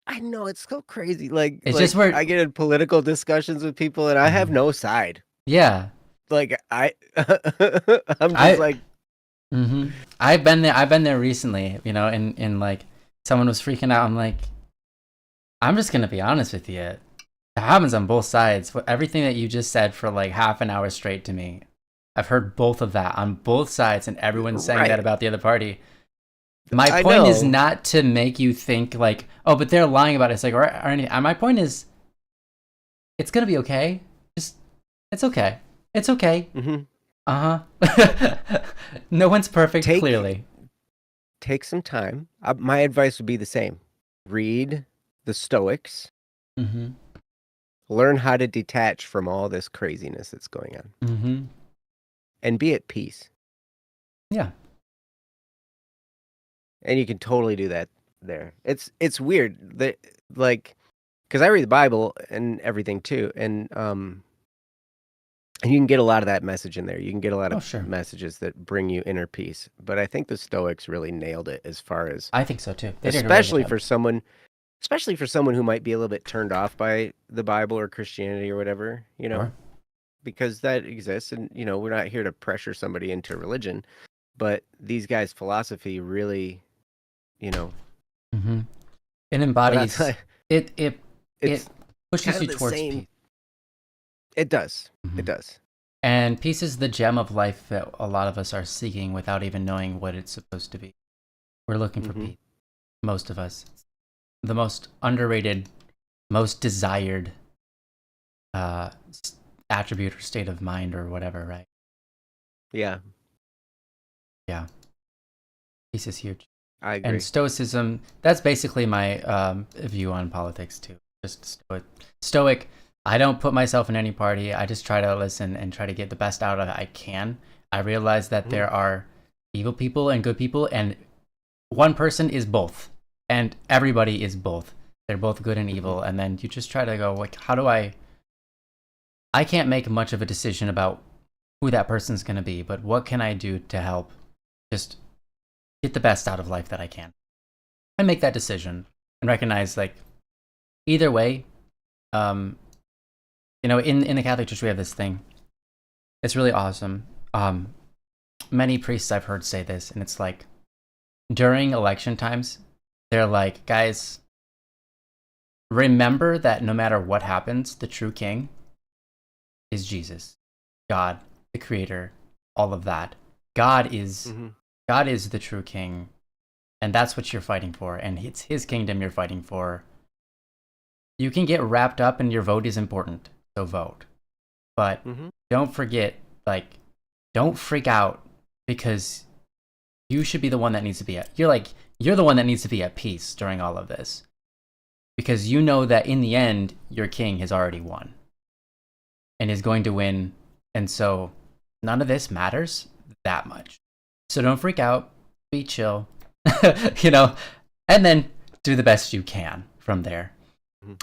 I know it's so crazy. Like, It's just we're I get in political discussions with people, and I have no side. yeah. Like, I'm just I like, I've been there. I've been there recently. You know, and like someone was freaking out. I'm like, I'm just gonna be honest with you. It happens on both sides. Everything that you just said for like half an hour straight to me, I've heard both of that on both sides, and everyone's saying that right. about the other party. My I point is know. not to make you think like, oh, but they're lying about it. It's like, or anything. My point is, it's gonna be okay. Just, it's okay. It's okay. Hmm. Uh-huh. No one's perfect, Take clearly. some time. My advice would be the same. Read the Stoics. Mm-hmm. Learn how to detach from all this craziness that's going on, Mm-hmm. and be at peace. Yeah. And you can totally do that there. It's weird that, like, because I read the Bible and everything too, and you can get a lot of that message in there. You can get a lot Oh, of sure. messages that bring you inner peace. But I think the Stoics really nailed it as far as, I think so too. They did a really good job. especially for someone who might be a little bit turned off by the Bible or Christianity or whatever, Sure. because that exists, and we're not here to pressure somebody into religion, but these guys' philosophy really, Mm-hmm. It but embodies it. It it's pushes kind you of the towards same. peace. It does. Mm-hmm. It does. And peace is the gem of life that a lot of us are seeking without even knowing what it's supposed to be. We're looking for Mm-hmm. peace. Most of us. The most underrated, most desired attribute or state of mind or whatever, right? Yeah, Yeah. Peace is huge. I agree. And stoicism, that's basically my view on politics too. Just stoic. I don't put myself in any party. I just try to listen and try to get the best out of it I can. I realize that there are evil people and good people, and one person is both, and everybody is both. They're both good and evil, and then you just try to go like, how do I can't make much of a decision about who that person's going to be, but what can I do to help just get the best out of life that I can? And make that decision and recognize like either way, in the Catholic Church we have this thing. It's really awesome. Many priests I've heard say this, and it's like during election times, they're like, guys, remember that no matter what happens, the true king is Jesus, God, the creator, all of that. God is the true king, and that's what you're fighting for, and it's his kingdom you're fighting for. You can get wrapped up in your vote is important, so vote. But don't forget, like, don't freak out because you should be the one that needs to be you're the one that needs to be at peace during all of this. Because you know that in the end, your king has already won and is going to win. And so none of this matters that much. So don't freak out, be chill, and then do the best you can from there.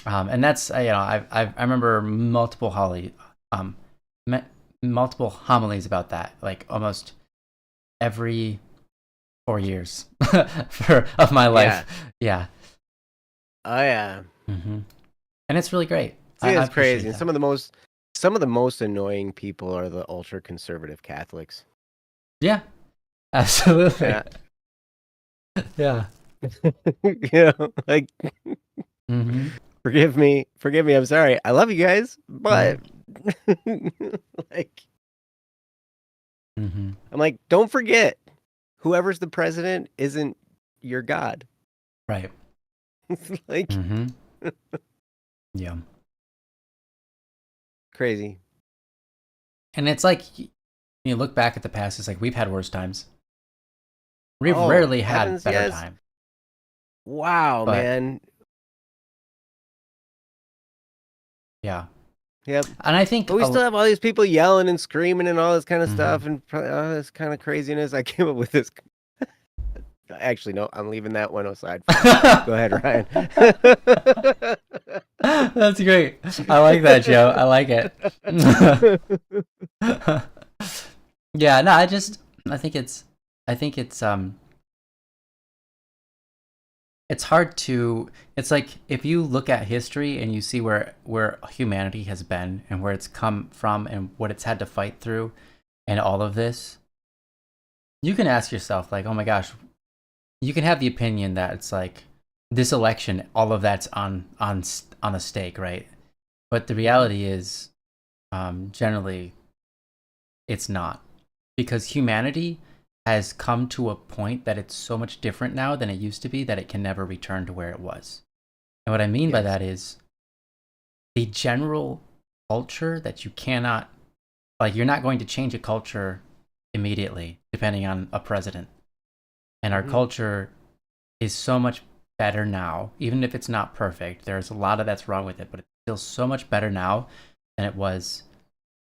And that's, I remember multiple homilies about that, like almost every 4 years of my life. Yeah. Oh yeah. And it's really great. It's crazy. And some of the most annoying people are the ultra conservative Catholics. Yeah, absolutely. Yeah. Like, forgive me. I'm sorry. I love you guys, but like, I'm like, don't forget, whoever's the president isn't your God. Right. Like, yeah. Crazy. And it's like, you look back at the past, it's like we've had worse times. We've rarely had better times. Wow, man. Yeah. Yep. And I think... But we still have all these people yelling and screaming and all this kind of stuff and all this kind of craziness. I came up with this... Actually, no, I'm leaving that one aside. Go ahead, Ryan. That's great. I like that, Joe. I like it. Yeah, no, I think it's hard to, it's like if you look at history and you see where humanity has been and where it's come from and what it's had to fight through and all of this, you can ask yourself, like, oh my gosh, you can have the opinion that it's like this election, all of that's on a stake, right? But the reality is, generally, it's not, because humanity has come to a point that it's so much different now than it used to be that it can never return to where it was. And what I mean by that is the general culture that you cannot, like, you're not going to change a culture immediately depending on a president. And our culture is so much better now, even if it's not perfect. There's a lot of that's wrong with it, but it's still so much better now than it was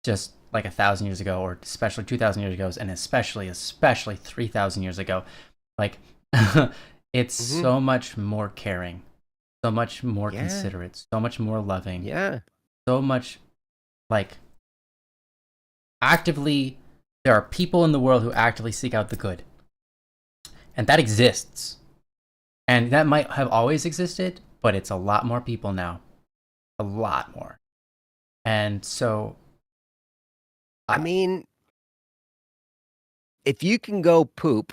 just like 1,000 years ago, or especially 2,000 years ago, and especially 3,000 years ago. Like, it's so much more caring, so much more considerate, so much more loving. So much, like, actively, there are people in the world who actively seek out the good. And that exists. And that might have always existed, but it's a lot more people now. A lot more. And so... I mean, if you can go poop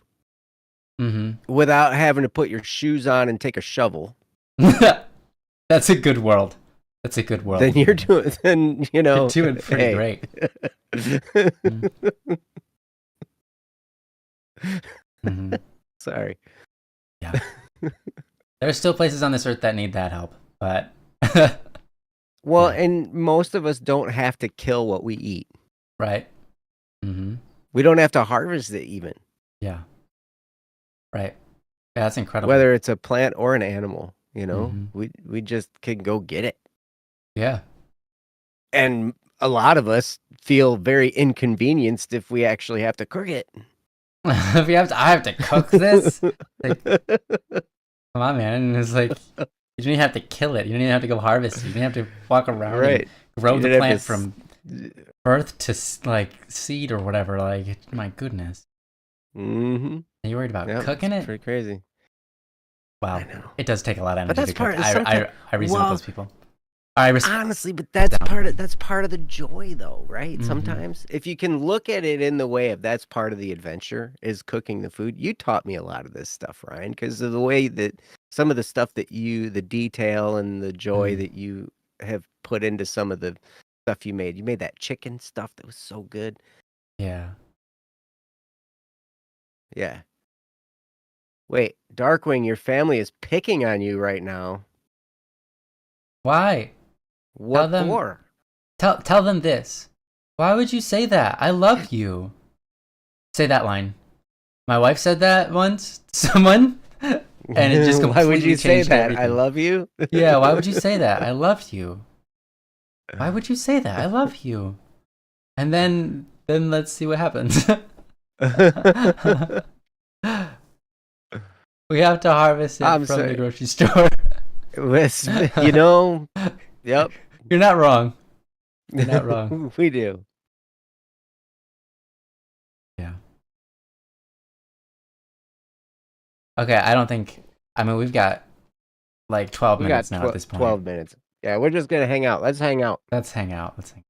without having to put your shoes on and take a shovel... That's a good world. That's a good world. Then you're doing... You're doing pretty great. Sorry. Yeah. There's still places on this earth that need that help, but... Well, and most of us don't have to kill what we eat. Right. We don't have to harvest it even. Yeah. Right. Yeah, that's incredible. Whether it's a plant or an animal, we just can go get it. Yeah. And a lot of us feel very inconvenienced if we actually have to cook it. If I have to cook this? Like, come on, man. And it's like, you don't even have to kill it. You don't even have to go harvest it. You don't have to walk around and grow the plant from birth to, like, seed or whatever. Like, my goodness. Are you worried about cooking it? Pretty crazy. Wow. It does take a lot of energy. But that's to cook. part. I reason with those people. Honestly, but that's part of the joy, though, right? Sometimes, if you can look at it in the way of that's part of the adventure is cooking the food. You taught me a lot of this stuff, Ryan, because of the way that some of the stuff that the detail and the joy Mm, that you have put into some of the stuff you made. You made that chicken stuff that was so good. yeah. Yeah. Wait, Darkwing, your family is picking on you right now. Why? Tell What them. for? Tell them this. Why would you say that? I love you. Say that line. My wife said that once to someone, and it just Why would completely you say changed that? I everything. love you. Yeah, why would you say that? I love you. Why would you say that? I love you. And then let's see what happens. We have to harvest it I'm from the sorry. grocery store. You know, yep. You're not wrong. You're not wrong. We do. Yeah. Okay, I don't think. I mean, we've got like 12 We got minutes now at this point. 12 minutes. Yeah, we're just gonna hang out. Let's hang out. Let's hang out. Let's hang.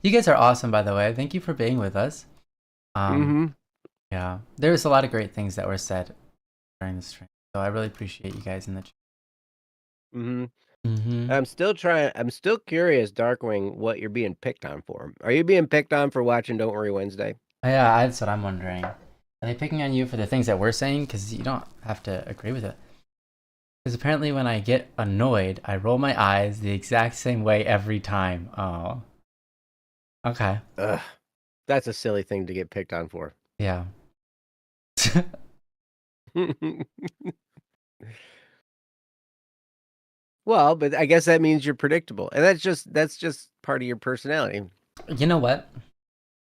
You guys are awesome, by the way. Thank you for being with us. Um, Mm-hmm. yeah, there's a lot of great things that were said during the stream, so I really appreciate you guys in the chat. Mm-hmm. Mm-hmm. I'm still curious, Darkwing, what you're being picked on for. Are you being picked on for watching Don't Worry Wednesday? Yeah, that's what I'm wondering. Are they picking on you for the things that we're saying? Because you don't have to agree with it. Because apparently, when I get annoyed, I roll my eyes the exact same way every time. Oh, okay. Ugh. That's a silly thing to get picked on for. Yeah. Well, but I guess that means you're predictable. And that's just part of your personality. You know what?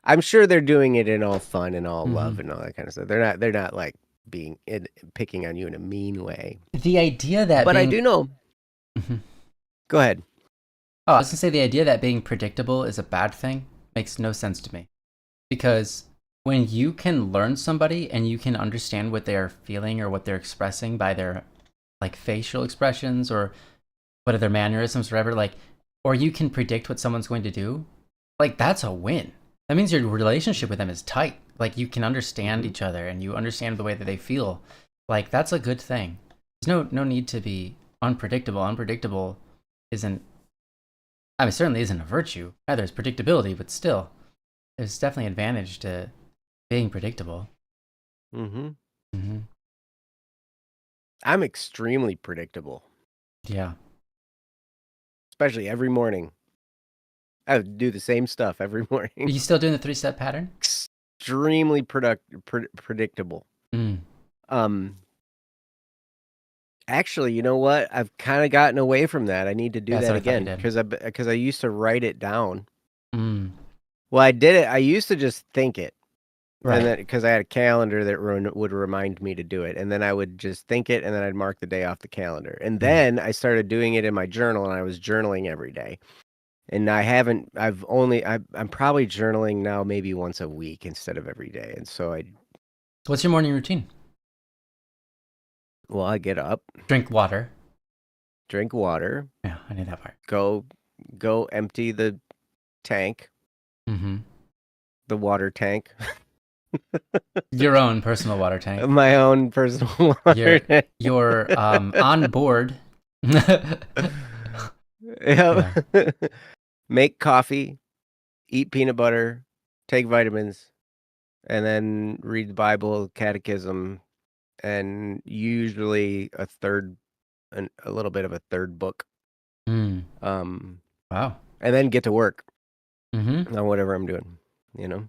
I'm sure they're doing it in all fun and all love Mhm. and all that kind of stuff. They're not like picking on you in a mean way. The idea that But I being do know. Mhm. Go ahead. Oh, I was gonna say the idea that being predictable is a bad thing makes no sense to me. Because when you can learn somebody and you can understand what they're feeling or what they're expressing by their like facial expressions or what are their mannerisms, whatever, like, or you can predict what someone's going to do, like that's a win. That means your relationship with them is tight. Like you can understand Mhm. each other and you understand the way that they feel. Like that's a good thing. There's no need to be unpredictable. Unpredictable isn't. I mean, certainly isn't a virtue. Neither is predictability, but still, there's definitely an advantage to being predictable. Mhm. Mm-hmm. I'm extremely predictable, Yeah. especially every morning. I do the same stuff every Are morning. you still doing the 3-step pattern? Extremely predictable. Mm. Um Actually, you know what? I've kind of gotten away from that. I need to do Yeah, that's that what I thought you again did. because I used to write it down. Mm. Well, I did it. I used to just think it, and Right. then because I had a calendar that would remind me to do it, and then I would just think it, and then I'd mark the day off the calendar, and Mm. then I started doing it in my journal, and I was journaling every day. And I haven't. I'm probably journaling now maybe once a week instead of every day, and so What's your morning routine? I get up, Drink water. drink water, Yeah, I knew that part. go empty the tank, Mm-hmm. the water tank. Your own personal water tank. My own personal water You're tank. you're on board. Yeah. Yep. Make coffee, eat peanut butter, take vitamins, and then read the Bible, catechism, and usually a little bit of a third book. Mm. Um, Wow. and then get to work Mm-hmm. on whatever I'm doing. You know,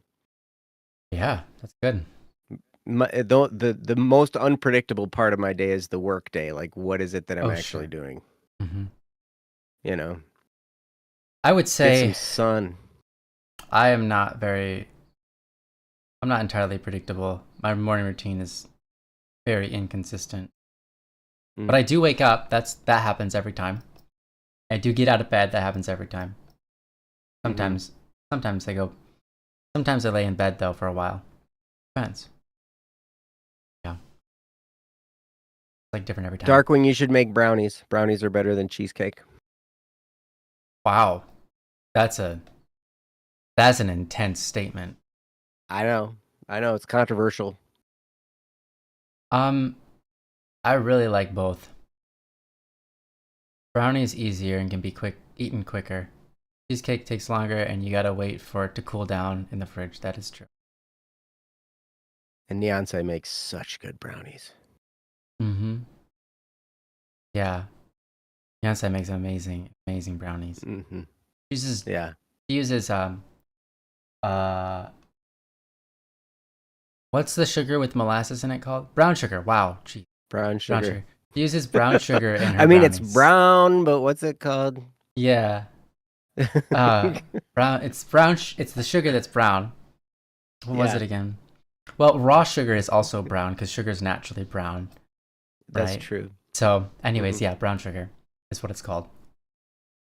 Yeah, that's good. the most unpredictable part of my day is the work day. Like, what is it that I'm Oh, actually sure. doing? Mm-hmm. You know, I would get some say sun. I am not very. I'm not entirely predictable. My morning routine is very inconsistent. But Mm, I do wake up. That happens every time. I do get out of bed. That happens every time. mm-hmm. Sometimes, sometimes I go. Sometimes I lay in bed though for a while. Depends. Yeah, it's like different every time. Darkwing, you should make brownies. Brownies are better than cheesecake. Wow, that's a that's an intense statement. I know. I know. It's controversial. Um, I really like both. Brownie is easier and can be eaten quicker. Cheesecake takes longer and you gotta wait for it to cool down in the fridge. That is true. And Neonsai makes such good brownies. Mm-hmm. Yeah. Beyonce makes amazing brownies. Mm-hmm. She uses uh what's the sugar with molasses in it called? Brown sugar. Wow. Gee. Brown sugar. She uses brown sugar in her I mean, brownies. it's brown, but what's it called? Yeah. Brown. It's brown. It's the sugar that's brown. What was it again? Well, raw sugar is also brown because sugar is naturally brown. That's right? true. So, anyways, yeah, brown sugar is what it's called.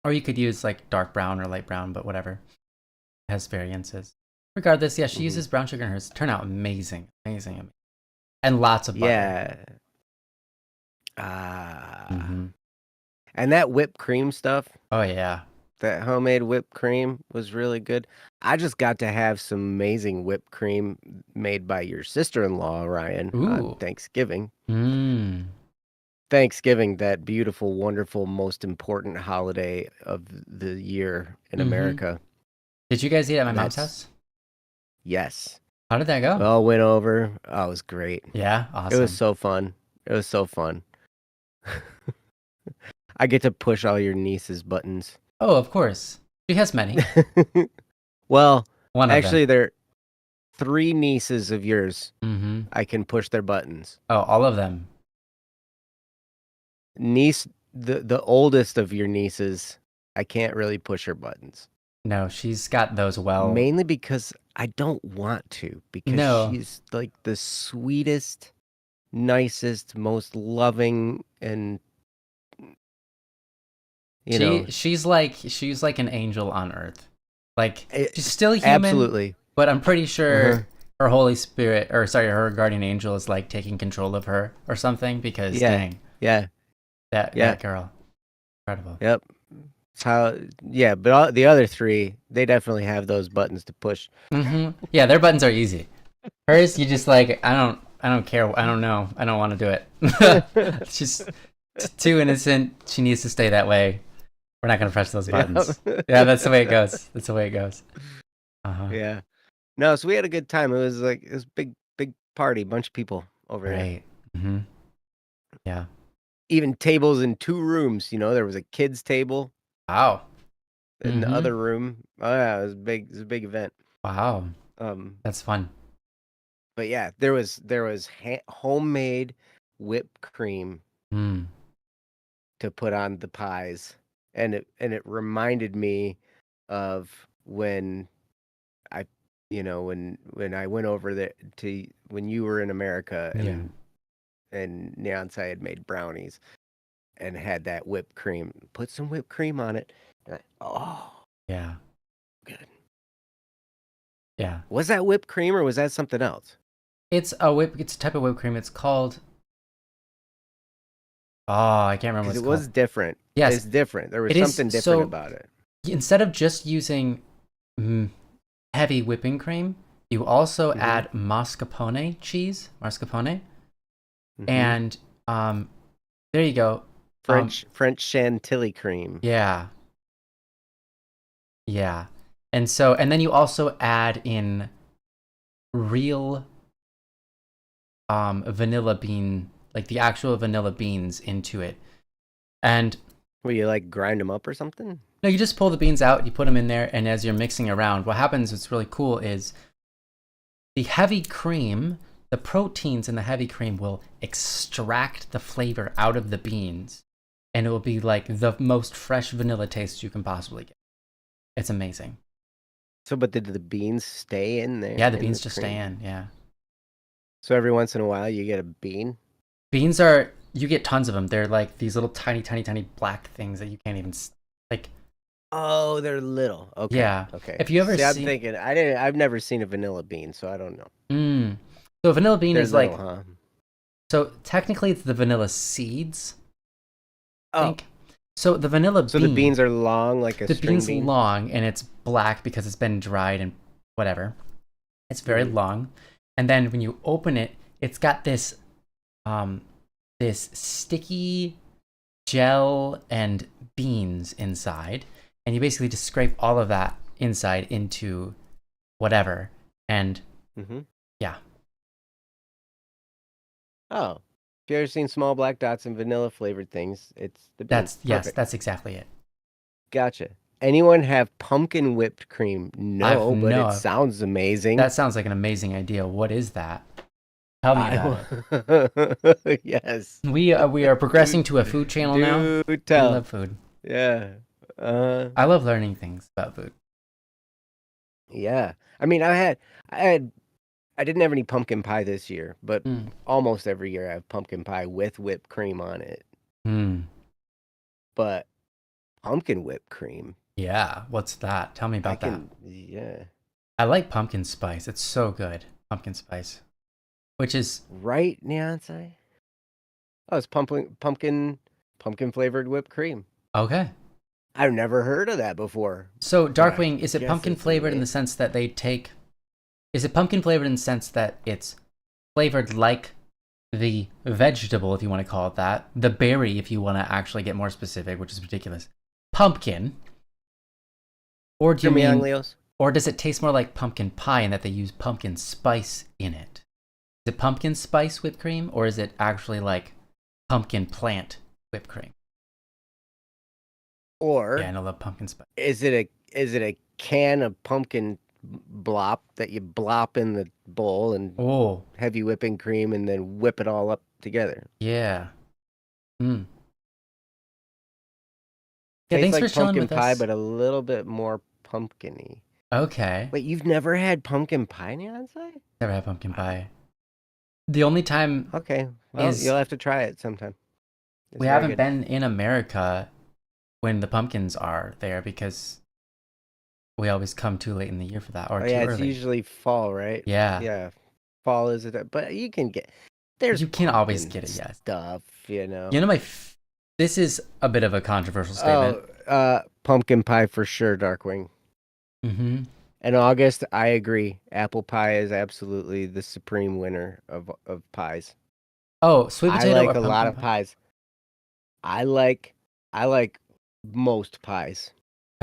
Or you could use like dark brown or light brown, but whatever. It has variances. Regardless, yeah, she uses brown sugar in hers. Turn out amazing. And lots of butter. Yeah. And that whipped cream stuff. Oh, yeah. That homemade whipped cream was really good. I just got to have some amazing whipped cream made by your sister-in-law, Ryan, on Thanksgiving. Thanksgiving, that beautiful, wonderful, most important holiday of the year in America. Did you guys eat at my mom's house? Yes. How did that go? We all went over. Oh, it was great. Yeah, awesome. It was so fun. I get to push all your niece's buttons. Oh, of course. She has many. Well, One of them. there are 3 nieces of yours. I can push their buttons. Oh, all of them. Niece, the oldest of your nieces, I can't really push her buttons. No, she's got those well. Mainly because I don't want to. Because she's like the sweetest, nicest, most loving, and she's like an angel on earth. Like she's still human. Absolutely. But I'm pretty sure her Holy Spirit, or sorry, her guardian angel is like taking control of her or something because dang. Yeah. That girl. Incredible. Yep. It's how but the other 3, they definitely have those buttons to push. Yeah, their buttons are easy. Hers, you just like, I don't care. I don't know. I don't want to do it. She's too innocent. She needs to stay that way. We're not gonna press those buttons. Yeah, that's the way it goes. Yeah. No, so we had a good time. It was big party, bunch of people over there. Right. Yeah. Even tables in 2 rooms. There was a kids' table. Wow. In the other room. Oh yeah, it was big. It was a big event. Wow. That's fun. But yeah, there was homemade whipped cream to put on the pies, and it reminded me of when I, when I went over there to when you were in America and Neonsai had made brownies and had that whipped cream. Put some whipped cream on it. Yeah. Good. Yeah. Was that whipped cream or was that something else? It's a type of whipped cream. It's called I can't remember what it's called. It was different. Yes. It's different. There was something different about it. Instead of just using heavy whipping cream, you also add mascarpone cheese. And there you go. French chantilly cream. Yeah. Yeah. And then you also add in real vanilla bean, like the actual vanilla beans into it. And will you like grind them up or something? No, you just pull the beans out, you put them in there, and as you're mixing around, what happens, what's really cool is the heavy cream, the proteins in the heavy cream will extract the flavor out of the beans, and it will be like the most fresh vanilla taste you can possibly get. It's amazing. So, but did the beans stay in there? Yeah, the beans just stay in, yeah. So every once in a while you get a bean? Beans you get tons of them. They're like these little tiny black things that you can't even, like. Oh, they're little. Okay. Yeah. Okay. If you ever I'm thinking, I've never seen a vanilla bean, so I don't know. So a vanilla bean is little, like, huh? So technically it's the vanilla seeds. I think. So the vanilla bean. So the beans are long, like a the string bean's bean? long, and it's black because it's been dried and whatever. It's very long. And then when you open it, it's got this this sticky gel and beans inside, and you basically just scrape all of that inside into whatever, and yeah. Oh, if you ever seen small black dots and vanilla flavored things, it's the beans. Yes, that's exactly it. Gotcha. Anyone have pumpkin whipped cream? No, but it sounds amazing. That sounds like an amazing idea. What is that? Tell me about it. Yes. We are progressing to a food channel now. Do tell. We love food. Yeah. I love learning things about food. Yeah. I mean, I didn't have any pumpkin pie this year, but almost every year I have pumpkin pie with whipped cream on it. But pumpkin whipped cream. Yeah, what's that? Tell me about that. Yeah. I like pumpkin spice. It's so good. Pumpkin spice. Which is right, Neonsai? Oh, it's pumpkin flavored whipped cream. Okay. I've never heard of that before. So Darkwing, is it pumpkin flavored in the sense that is it pumpkin flavored in the sense that it's flavored like the vegetable, if you want to call it that, the berry, if you want to actually get more specific, which is ridiculous, pumpkin, or do you mean, or does it taste more like pumpkin pie in that they use pumpkin spice in it? Is it pumpkin spice whipped cream, or is it actually like pumpkin plant whipped cream? Or yeah, I love pumpkin spice. Is it a can of pumpkin blop that you blop in the bowl and heavy whipping cream and then whip it all up together? Yeah. Yeah, tastes thanks like for chilling with pie, us. but a little bit more pumpkin-y. Okay. Wait, you've never had pumpkin pie, Neonsai? Never had pumpkin pie. The only time. Okay, well, you'll have to try it sometime. We haven't been in America when the pumpkins are there because we always come too late in the year for that, or too early. It's usually fall, right? Yeah. Fall is it, but you can get you can always get it. Yes. Stuff, You know, this is a bit of a controversial statement. Pumpkin pie for sure, Darkwing. In August, I agree. Apple pie is absolutely the supreme winner of pies. Oh, sweet potato. I like a lot of pies. I like most pies.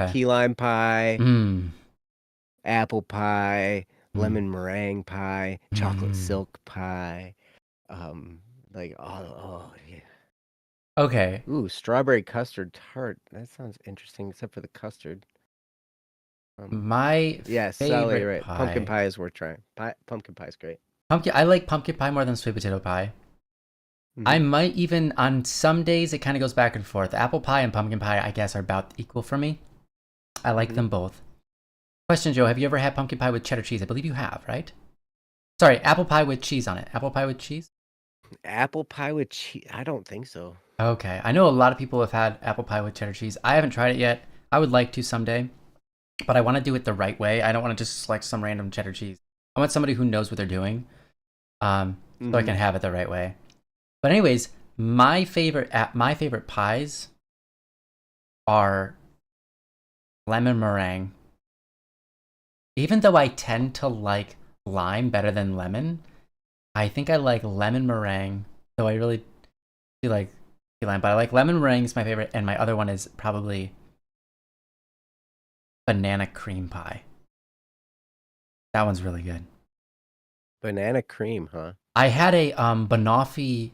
Okay. Key lime pie, apple pie, lemon meringue pie, chocolate silk pie. Yeah. Okay. Ooh, strawberry custard tart. That sounds interesting, except for the custard. My favorite right. pie. Pumpkin pie is worth trying. Pumpkin pie is great. I like pumpkin pie more than sweet potato pie. I might even, on some days, it kind of goes back and forth. Apple pie and pumpkin pie, I guess, are about equal for me. I like them both. Question, Joe, have you ever had pumpkin pie with cheddar cheese? I believe you have, right? Sorry, apple pie with cheese on it. Apple pie with cheese? Apple pie with cheese? I don't think so. Okay. I know a lot of people have had apple pie with cheddar cheese. I haven't tried it yet. I would like to someday, but I want to do it the right way. I don't want to just select some random cheddar cheese. I want somebody who knows what they're doing, so I can have it the right way. But anyways, my favorite pies are lemon meringue. Even though I tend to like lime better than lemon, I think I like lemon meringue. Though I really do like lime, but I like lemon meringue is my favorite, and my other one is probably banana cream pie. That one's really good. Banana cream, huh? I had a banoffee.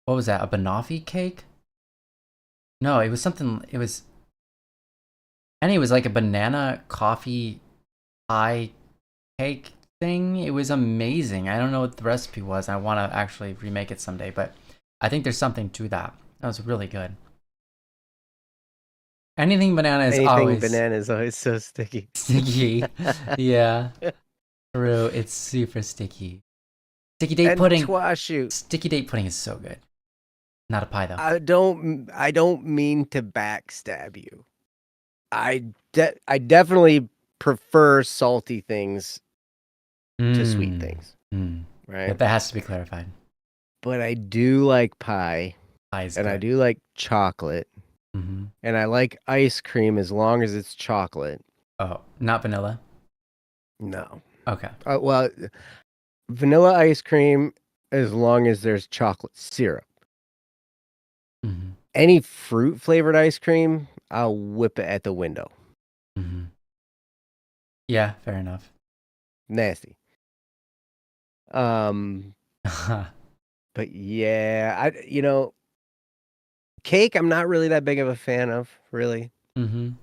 What was that? A banoffee cake? No, it was something. It was like a banana coffee pie cake thing. It was amazing. I don't know what the recipe was. I want to actually remake it someday, but I think there's something to that. That was really good. Anything banana is always so sticky. Sticky. Yeah. True. It's super sticky. Sticky date pudding. Sticky date pudding is so good. Not a pie though. I don't mean to backstab you. I definitely prefer salty things to sweet things. Right? But that has to be clarified. But I do like pie. Pie's and good. I do like chocolate. And I like ice cream as long as it's chocolate. Oh, not vanilla? No. Okay. Well, vanilla ice cream as long as there's chocolate syrup. Mm-hmm. Any fruit flavored ice cream, I'll whip it at the window. Mm-hmm. Yeah, fair enough. Nasty. But yeah, cake I'm not really that big of a fan of, really. Mm-hmm. You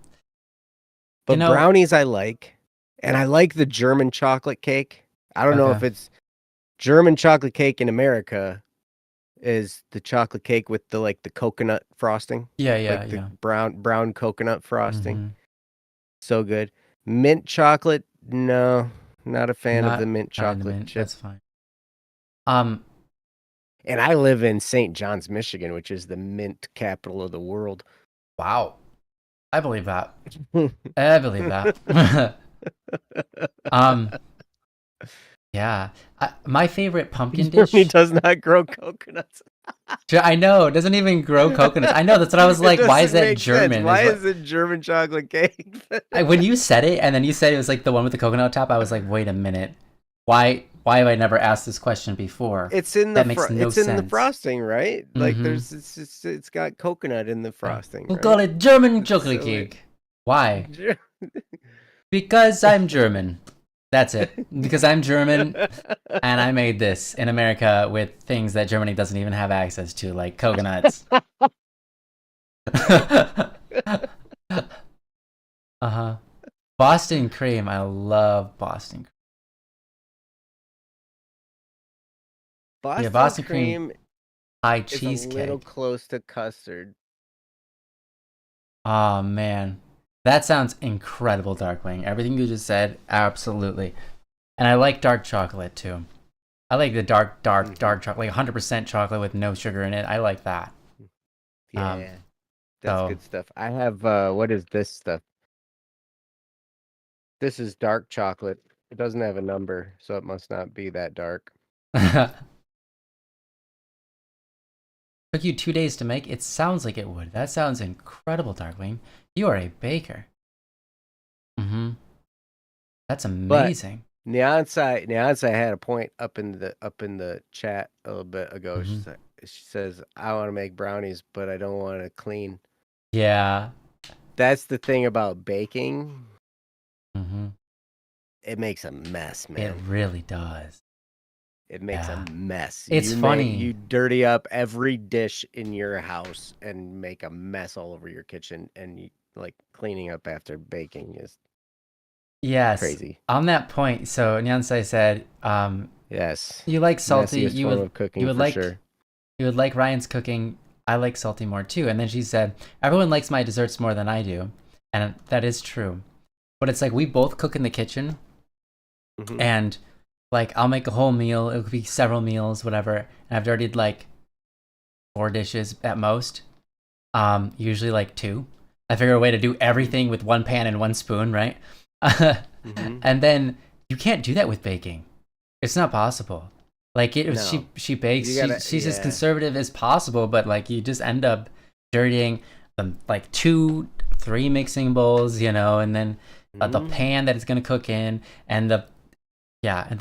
But know, brownies I like. And I like the German chocolate cake. I don't know okay. if it's German chocolate cake in America is the chocolate cake with the coconut frosting, Yeah, like yeah, the yeah. brown coconut frosting. Mm-hmm. So good. Mint chocolate, no, not a fan of the Not mint not into chocolate mint. chip. That's fine. Um, And I live in St. John's, Michigan, which is the mint capital of the world. wow. I believe that. I believe that. um, yeah. My favorite pumpkin Germany dish. does not grow coconuts. I know it doesn't even grow coconuts. I know that's what I was It like. Why is doesn't that make sense. German? Is Why what is it German chocolate cake? when you said it, and then you said it was like the one with the coconut top. I was like, wait a minute. Why have I never asked this question before? It's in That makes no it's in the sense. frosting, right? Like Mm-hmm. it's got coconut in the Yeah. frosting, We'll call right? it German It's chocolate so weird. cake. Why? Because I'm German. That's it. Because I'm German and I made this in America with things that Germany doesn't even have access to, like coconuts. Uh-huh. Boston cream. I love Boston cream. Yeah, Boston Boston cream cream pie is a little cheesecake. close to custard. Oh man. That sounds incredible, Darkwing. Everything you just said, absolutely. And I like dark chocolate too. I like the dark chocolate, like 100% chocolate with no sugar in it. I like that. Um, Yeah, that's so, good stuff. I have what is this stuff? This is dark chocolate. It doesn't have a number, so it must not be that dark. took you 2 days to make? It sounds like it would. That sounds incredible, Darkwing. You are a baker. Mm-hmm. That's But amazing. Neonsci had a point up in the chat a little bit ago. Mm-hmm. She says I want to make brownies, but I don't want to clean. Yeah. That's the thing about baking. Mm-hmm. It makes a mess, It man. really does. It makes a Yeah. mess. It's You funny. dirty up every dish in your house and make a mess all over your kitchen, and you like cleaning up after baking is Yes. crazy. On that point, so Nyansai said, Yes. you like salty. Messiest form of You cooking would for like sure. you would like Ryan's cooking. I like salty more too. And then she said, everyone likes my desserts more than I do, and that is true. But it's like we both cook in the kitchen, Hmm. and like I'll make a whole meal. It could be several meals, whatever. And I've already did like 4 dishes at most. Usually like two. I figure a way to do everything with one pan and one spoon, right? Hmm. And then you can't do that with baking. It's not possible. Like No, she bakes. you gotta. She's as Yeah. conservative as possible, but like you just end up dirtying the like 2, 3 mixing bowls, and then the Hmm. pan that it's gonna cook in, and the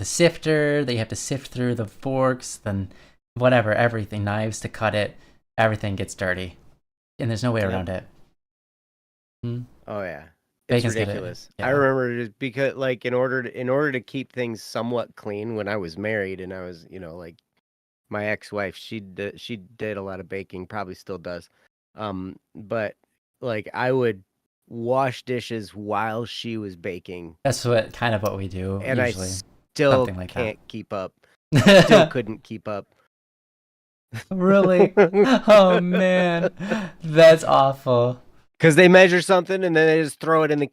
sifter that you have to sift through the forks, then whatever, everything, knives to cut it, everything gets dirty, and there's no way Yep. around it. Mm. Oh yeah. It's Bacon's good. ridiculous. I Yeah. remember just because like in order to keep things somewhat clean when I was married and I was, like my ex-wife, she did a lot of baking, probably still does. But like I would wash dishes while she was baking That's what we do and I usually. still Something like that. can't keep up. Still couldn't keep up. Really? Oh man, that's awful. Because they measure something and then they just throw it in the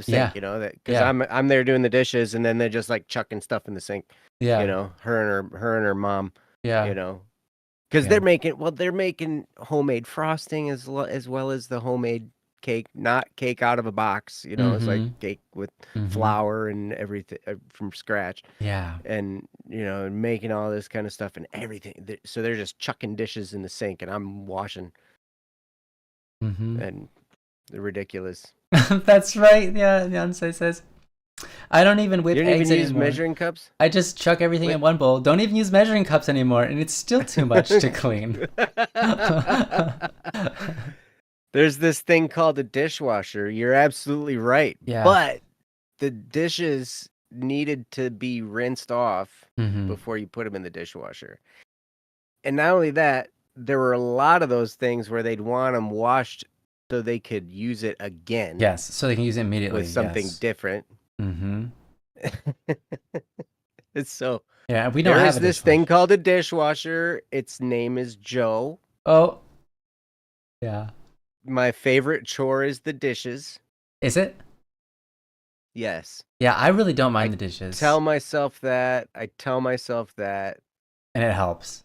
Yeah, sink, that because yeah, I'm there doing the dishes and then they're just like chucking stuff in the sink, yeah, her and her mom, you yeah, know, because yeah. they're making homemade frosting as well as the homemade cake, not cake out of a box, it's like Mm-hmm. cake with Mm-hmm. flour and everything from scratch, Yeah. and making all this kind of stuff and everything. So they're just chucking dishes in the sink and I'm washing Mm-hmm. and ridiculous. That's right. Yeah, Beyonce says. I don't even whip You don't eggs even use anymore. measuring cups? I just chuck everything in one bowl. Don't even use measuring cups anymore, and it's still too much to clean. There's this thing called a dishwasher. You're absolutely right. Yeah. But the dishes needed to be rinsed off before you put them in the dishwasher. And not only that, there were a lot of those things where they'd want them washed so they could use it again. Yes, so they can use it immediately. With something different. Mm-hmm. It's so. Yeah, we don't have There's this thing called a dishwasher. Its name is Joe. Oh. Yeah. My favorite chore is the dishes. Is it? Yes. Yeah, I really don't mind the dishes. I tell myself that. And it helps.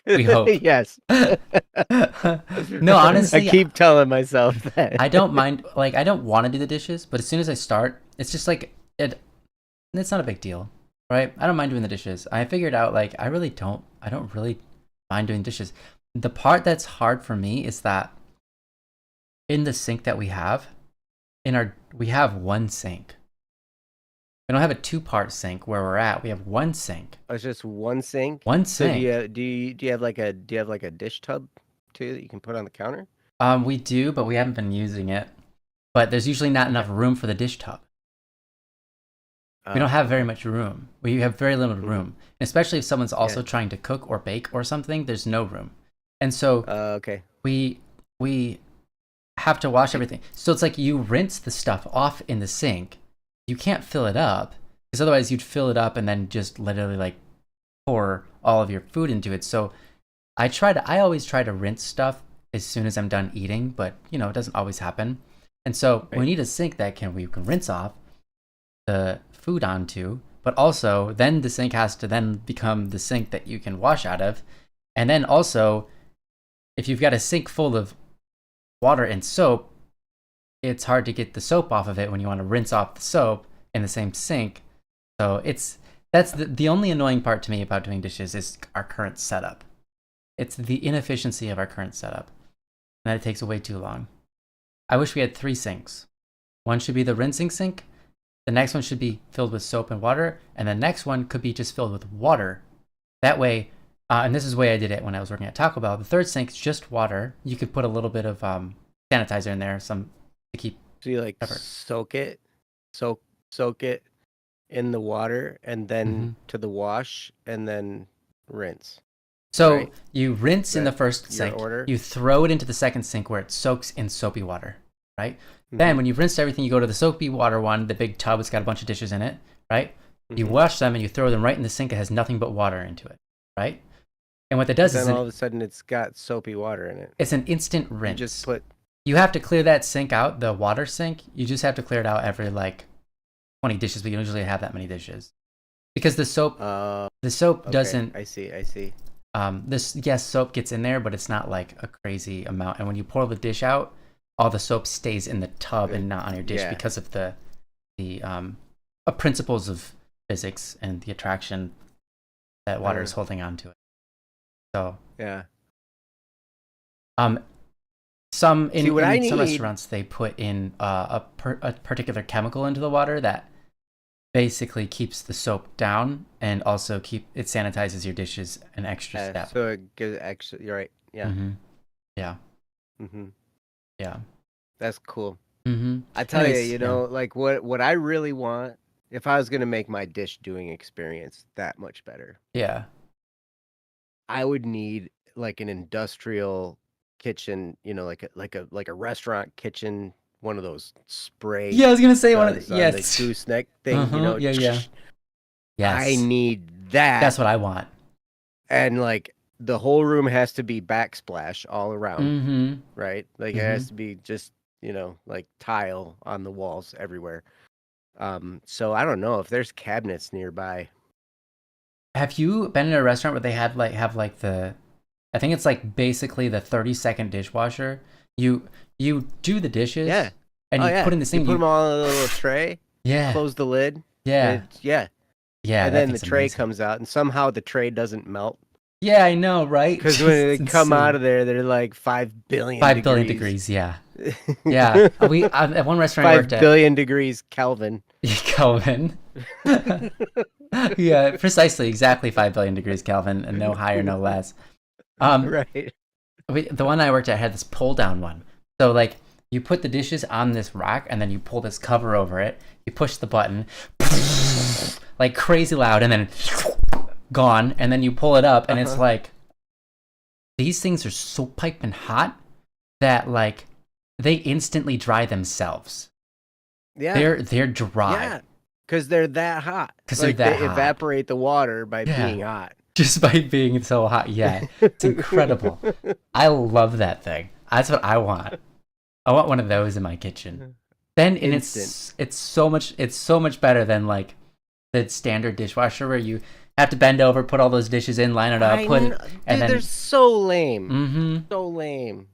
We hope. Yes. No, honestly, I keep telling myself that. I don't mind. Like, I don't want to do the dishes, but as soon as I start, it's just like it's not a big deal, right? I don't mind doing the dishes. I figured out like I don't really mind doing dishes. The part that's hard for me is that in the sink that we have, we have one sink. We don't have a 2-part sink where we're at. We have one sink. Oh, it's just one sink. One sink. So do you have like a dish tub too that you can put on the counter? We do, but we haven't been using it. But there's usually not enough room for the dish tub. We don't have very much room. We have very limited room, and especially if someone's also trying to cook or bake or something. There's no room, and so we have to wash everything. So it's like you rinse the stuff off in the sink. You can't fill it up because otherwise you'd fill it up and then just literally like pour all of your food into it. So I always try to rinse stuff as soon as I'm done eating, but it doesn't always happen. And so we need a sink that we can rinse off the food onto, but also then the sink has to then become the sink that you can wash out of. And then also, if you've got a sink full of water and soap, it's hard to get the soap off of it when you want to rinse off the soap in the same sink. So that's the only annoying part to me about doing dishes is our current setup. It's the inefficiency of our current setup, and that it takes way too long. I wish we had 3 sinks. One should be the rinsing sink. The next one should be filled with soap and water, and the next one could be just filled with water. That way, and this is the way I did it when I was working at Taco Bell. The third sink's just water. You could put a little bit of sanitizer in there, some to keep. So you like soak it in the water, and then to the wash, and then rinse. So you rinse in the first sink. Order? You throw it into the second sink where it soaks in soapy water, right? Then when you've rinsed everything, you go to the soapy water one, the big tub. It's got a bunch of dishes in it, right? You wash them and you throw them right in the sink. It has nothing but water into it, right? And what that does is all of a sudden it's got soapy water in it. It's an instant rinse. You just put. You have to clear that sink out, the water sink. You just have to clear it out every 20 dishes, but you don't usually have that many dishes because the soap doesn't. I see. Soap gets in there, but it's not like a crazy amount. And when you pour the dish out, all the soap stays in the tub and not on your dish because of the principles of physics and the attraction that water is holding on to it. So some restaurants they put in a particular chemical into the water that basically keeps the soap down and also it sanitizes your dishes an extra step. So it gives extra. You're right. Yeah. Yeah. Yeah. That's cool. Mm-hmm. I tell you, what I really want, if I was gonna make my dish doing experience that much better, I would need like an industrial kitchen, like a restaurant kitchen, one of those spray. Yeah, I was gonna say one of the gooseneck thing. Yes. I need that. That's what I want. And the whole room has to be backsplash all around, right? Like it has to be just tile on the walls everywhere. So I don't know if there's cabinets nearby. Have you been in a restaurant where they have I think it's basically the 30-second dishwasher. You do the dishes, and you put in the sink. You put them all in a little tray. Close the lid. Yeah. And then the tray comes out, and somehow the tray doesn't melt. Yeah, I know, right? Because when It's they come out insane. of there, they're like 5 billion 5 billion degrees. degrees. Yeah. Yeah. We at one restaurant I worked Five at, billion degrees Kelvin. Kelvin. Yeah, precisely, exactly 5 billion degrees Kelvin, and no higher, no less. Um, Right. the one I worked at had this pull down one. So like you put the dishes on this rack, and then you pull this cover over it. You push the button, like crazy loud, and then gone. And then you pull it up, and it's like these things are so piping hot that like they instantly dry themselves. Yeah. They're dry. Yeah. Because they're that hot. Because Like they're that they hot. evaporate the water by Yeah. being hot. Just by being so hot. Yeah. It's incredible. I love that thing. That's what I want. I want one of those in my kitchen. Then and it's so much better than like the standard dishwasher where you have to bend over, put all those dishes in, line it up, Dude, and then they're so lame. Mm-hmm. So lame.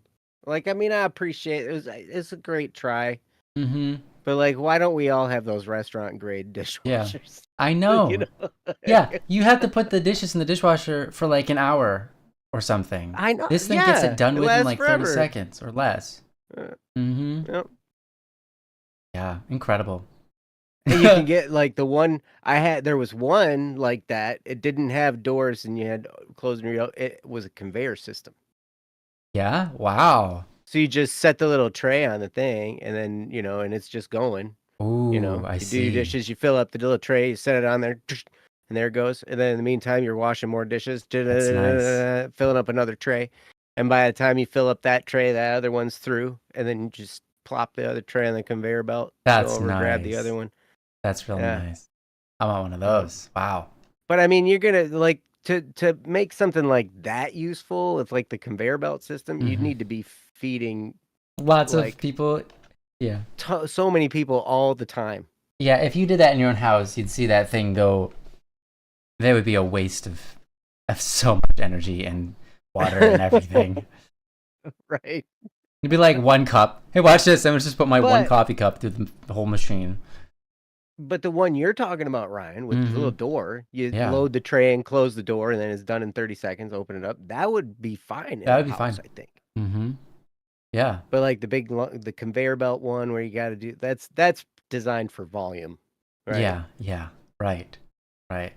Like, I mean, I appreciate it. It's a great try. Mm-hmm. But like, why don't we all have those restaurant grade dishwashers? Yeah. I know. You know? Yeah, you have to put the dishes in the dishwasher for like an hour or something. I know. This thing gets it done within like forever. 30 seconds or less. Mm-hmm. Yep. Yeah, incredible. And you can get like the one I had. There was one like that. It didn't have doors, and you had closing. It was a conveyor system. Yeah. Wow. So you just set the little tray on the thing, and then and it's just going. Ooh, I You see. do your dishes, you fill up the little tray, you set it on there, and there it goes. And then in the meantime, you're washing more dishes, That's nice. filling up another tray. And by the time you fill up that tray, that other one's through, and then you just plop the other tray on the conveyor belt. That's Go over, grab the other nice. one. That's really Yeah. nice. I want one of those. Wow. But I mean, you're gonna like to make something like that useful with like the conveyor belt system, you'd need to be feeding Lots of like people. Yeah. so many people all the time. Yeah, if you did that in your own house, you'd see that thing go. There would be a waste of so much energy and water and everything. Right. It'd be like one cup. Hey, watch this. I'm just put my one But- coffee cup through the whole machine. But the one you're talking about, Ryan, with the little door, you Yeah. load the tray and close the door, and then it's done in 30 seconds. Open it up. That would be fine. That would be fine. I think. Mm-hmm. Yeah. But like the conveyor belt one, where you got to do that's designed for volume, right? Yeah. Yeah. Right. Right.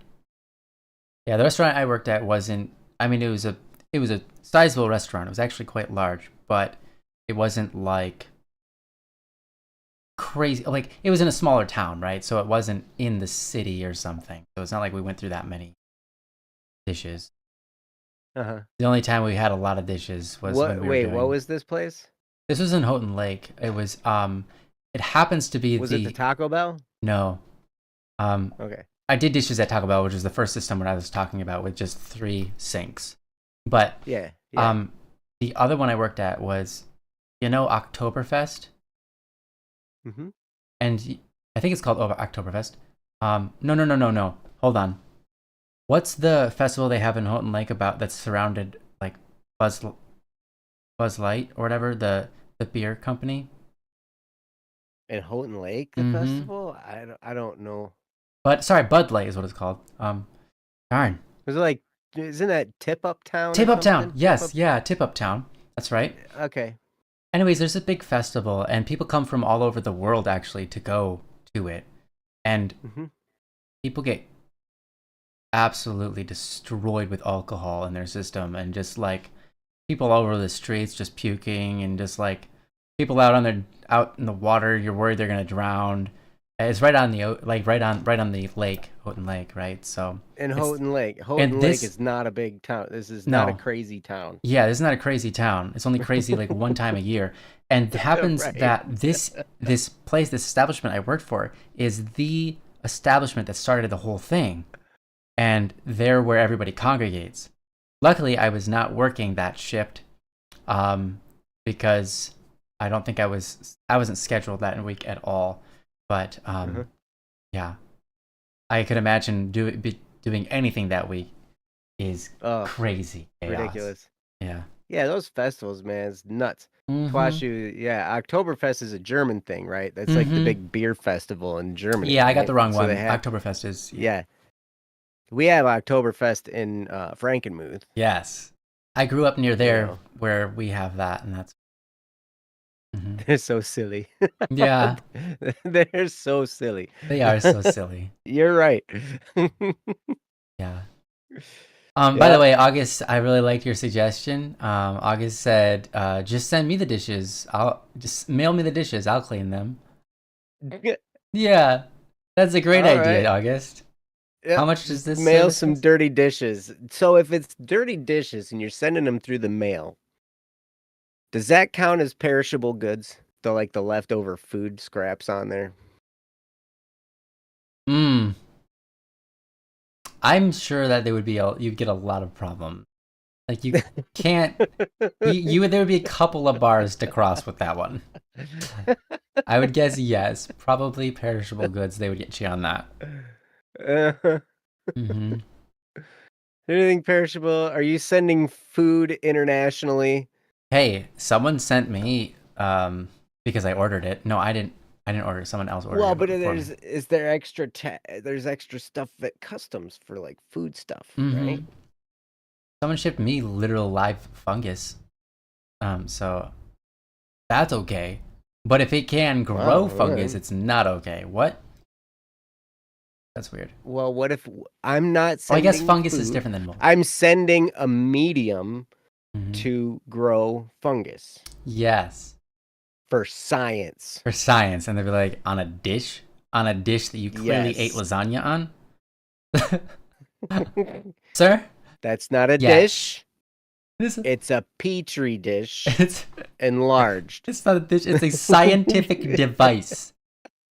Yeah. The restaurant I worked at wasn't. I mean, it was a sizable restaurant. It was actually quite large, but it wasn't like crazy. Like it was in a smaller town, right? So it wasn't in the city or something. So it's not like we went through that many dishes. Uh-huh. The only time we had a lot of dishes was when we were doing... what was this place? This was in Houghton Lake. It was it happens to be Was it the Taco Bell? No. Okay. I did dishes at Taco Bell, which was the first system when I was talking about with just 3 sinks. But Yeah. the other one I worked at was Oktoberfest? Mm-hmm. And I think it's called Oktoberfest. No. Hold on. What's the festival they have in Houghton Lake about that's surrounded like Buzz Light or whatever, the beer company? In Houghton Lake, the festival? I don't know. But sorry, Bud Light is what it's called. Darn. Was it like, isn't that Tip Up Town? Tip Up Town. Yes, yeah, Tip Up Town. That's right. Okay. Anyways, there's a big festival, and people come from all over the world actually to go to it, and people get absolutely destroyed with alcohol in their system, and just like people all over the streets just puking, and just like people out in the water. You're worried they're gonna drown. It's right on the right on the lake, Houghton Lake, right? So in Houghton Lake, Lake is not a big town. This is not a crazy town. Yeah, this is not a crazy town. It's only crazy like one time a year, and it happens that this place, this establishment I worked for, is the establishment that started the whole thing, and they're where everybody congregates. Luckily, I was not working that shift, because I don't think I wasn't scheduled that week at all. But yeah, I could imagine doing anything that week is crazy chaos. Ridiculous. Yeah. Yeah, those festivals, man, it's nuts. Oktoberfest is a German thing, right? That's like the big beer festival in Germany. Yeah, I got right? the wrong one. Oktoberfest is... Yeah. We have Oktoberfest in Frankenmuth. Yes. I grew up near You there know, where we have that, and that's. Mhm. they're so silly. Yeah, They're so silly. they are so silly. You're right. Yeah. By the Yeah. way, August, I really liked your suggestion. August said, just send me the dishes. I'll just mail me the dishes. I'll clean them. Yeah, that's a great All idea, right. August. How Yep. much does Just this mail service some cost? dirty dishes. So if it's dirty dishes and you're sending them through the mail, does that count as perishable goods? The leftover food scraps on there. Mm, I'm sure that there would be you'd get a lot of problems. Like you can't, there would be a couple of bars to cross with that one. I would guess yes, probably perishable goods. They would get you on that. Uh, Hmm. anything perishable? Are you sending food internationally? Hey, someone sent me because I ordered it. No, I didn't. I didn't order it. Someone else ordered Well, it but for me. is there extra there's extra stuff at customs for like food stuff, Hmm. right? Someone shipped me literal live fungus. So that's okay. But if it can grow Wow. fungus, it's not okay. What? That's weird. Well, what if I'm not Oh, I guess sending fungus is food? different than mold. I'm sending a medium Hmm. to grow fungus Yes, for science. for science, and they'd be like on a dish that you clearly ate Yes. lasagna on, sir. That's not a Yes. dish. This It's a petri dish it's enlarged. it's not a dish. It's a scientific device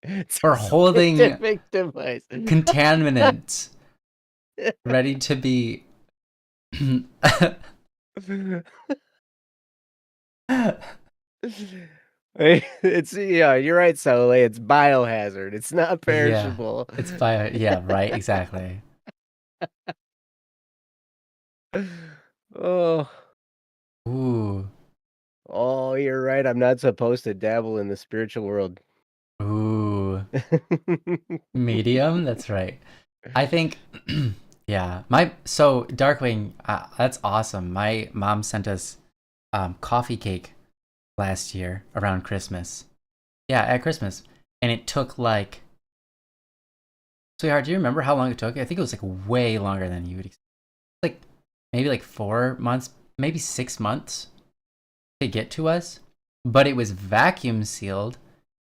It's for a holding scientific device. contaminants ready to be. It's yeah, you're right, Sole. It's biohazard. It's not Yeah, perishable. it's bio. Yeah, right. Exactly. Oh, Ooh, oh, you're right. I'm not supposed to dabble in the spiritual world. ooh. Medium. That's right. I think. Yeah. So Darkwing. That's awesome. My mom sent us coffee cake last year around Christmas. Yeah, at Christmas, and it took like. Sweetheart, do you remember how long it took? I think it was like way longer than you would expect. Like maybe like 4 months, maybe 6 months to get to us. But it was vacuum sealed,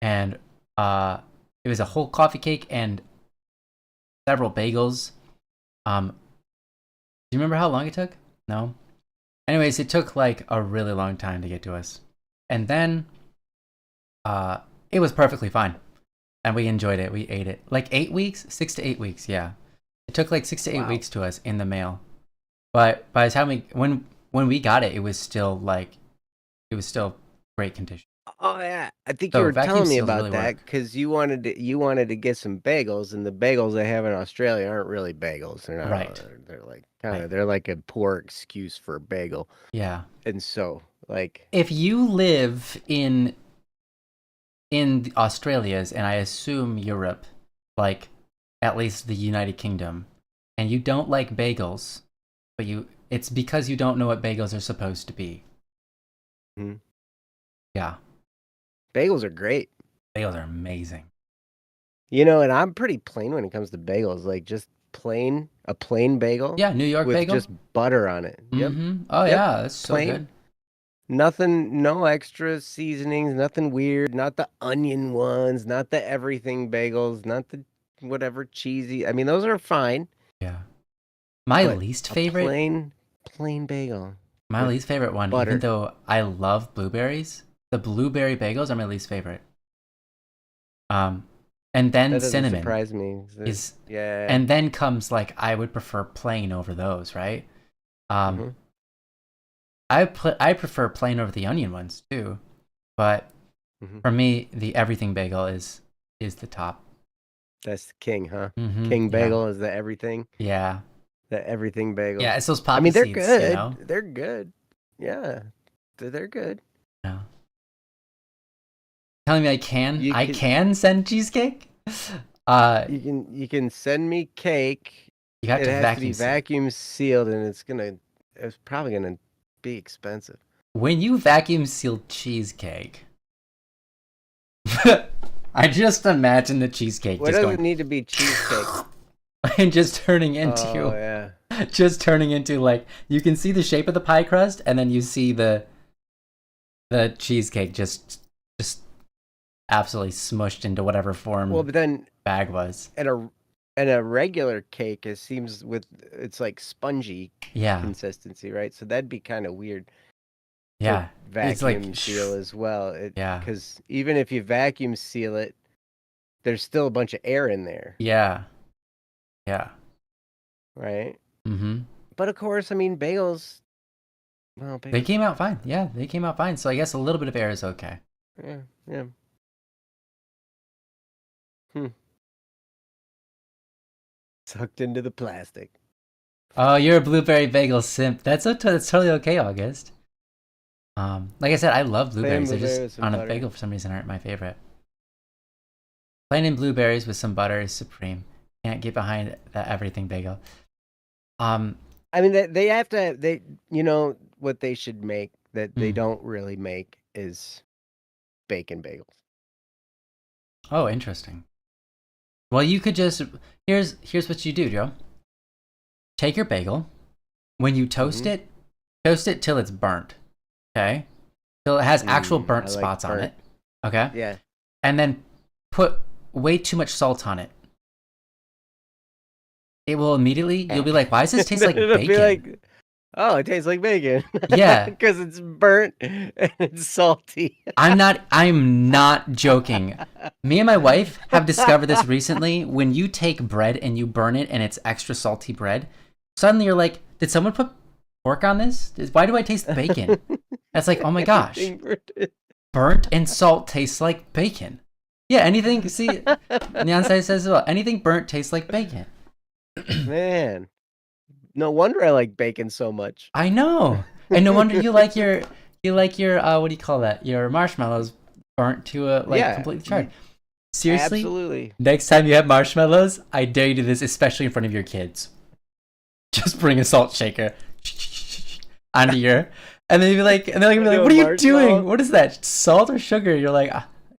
and it was a whole coffee cake and several bagels. Do you remember how long it took? No. Anyways, it took like a really long time to get to us, and then uh, it was perfectly fine, and we enjoyed it. We ate it like 8 weeks, 6 to 8 weeks. Yeah, it took like 6 to 8 weeks Wow. to us in the mail. But by the time when we got it, it was still great condition. Oh yeah, I think you So were vacuum telling me seals about really that work. because you wanted to get some bagels, and the bagels they have in Australia aren't really bagels. They're not. Right. They're like Right. they're like a poor excuse for a bagel. Yeah. And so like If you live in the Australia's and I assume Europe, like at least the United Kingdom, and you don't like bagels, but it's because you don't know what bagels are supposed to be. mhm. Yeah. Bagels are great. Bagels are amazing. And I'm pretty plain when it comes to bagels. Like just a plain bagel Yeah, New York with bagel. just butter on it. Yep. Mm-hmm. Oh Yep. yeah, that's so Plain. good. Nothing, no extra seasonings, nothing weird, not the onion ones, not the everything bagels, not the whatever cheesy. I mean, those are fine, Yeah. My but least a favorite plain bagel My with least favorite one, even butter. though I love blueberries, the blueberry bagels are my least favorite. Um, and then That doesn't cinnamon surprise me. is, Yeah. and then comes like I would prefer plain over those, right? Um, Hmm. I prefer plain over the onion ones too, but Hmm. for me, the everything bagel is the top. That's the king, huh? Mm-hmm. King Yeah, bagel is the everything. yeah, The everything bagel. yeah. It's those I poppy mean, they're seeds, you good. know. They're good. Yeah, they're good. Yeah. Telling me You I can can send cheesecake. Uh, you can send me cake You got It to has to be vacuum seal. vacuum sealed, and it's probably gonna be expensive. When you vacuum seal cheesecake, I just imagine the cheesecake What just does going it need to be cheesecake? and just turning Oh into yeah. just turning into like you can see the shape of the pie crust and then you see the cheesecake just absolutely smushed into whatever form Well, but then bag was. and a regular cake it's like spongy Yeah. consistency, right? So that'd be kind of weird to Yeah. It's like vacuum seal as well. yeah. Because even if you vacuum seal it, there's still a bunch of air in there, Yeah. Yeah. right? Mhm. But of course, I mean, They bagels, came out fine. Yeah, they came out fine. So I guess a little bit of air is okay. yeah, yeah. Hmm. Sucked into the plastic. Oh, you're a blueberry bagel simp. That's totally okay, August. Like I said, I love Plain blueberries. They're blueberry just with some on a butter. bagel for some reason aren't my favorite. Plain and blueberries with some butter is supreme. Can't get behind that everything bagel. I mean, they have to. What they should make that they Mm. don't really make is bacon bagels. Oh, interesting. Well, you could just here's what you do, Joe. Take your bagel. When you Mm-hmm. toast it till it's burnt. Okay? Till it has actual I burnt like spots on burnt. it. Okay? Yeah. And then put way too much salt on it. It will immediately you'll be like, why does this taste like It'll be bacon? like, oh, it tastes like bacon. Yeah. Because it's burnt and it's salty. I'm not joking. Me and my wife have discovered this recently. When you take bread and you burn it and it's extra salty bread, suddenly you're like, did someone put pork on this? Why do I taste bacon? That's like, oh my gosh. Anything burnt. Burnt and salt tastes like bacon. Yeah, anything, see, on the outside it says as well, anything burnt tastes like bacon. Man, no wonder I like bacon so much. I know. And no wonder you like your what do you call that? Your marshmallows burnt to a Yeah, completely charred. Seriously? absolutely. Next time you have marshmallows, I dare you to do this, especially in front of your kids. Just bring a salt shaker onto your, and then you'd be like, and they're gonna be like, "What are you doing? What is that? Salt or sugar?" You're like,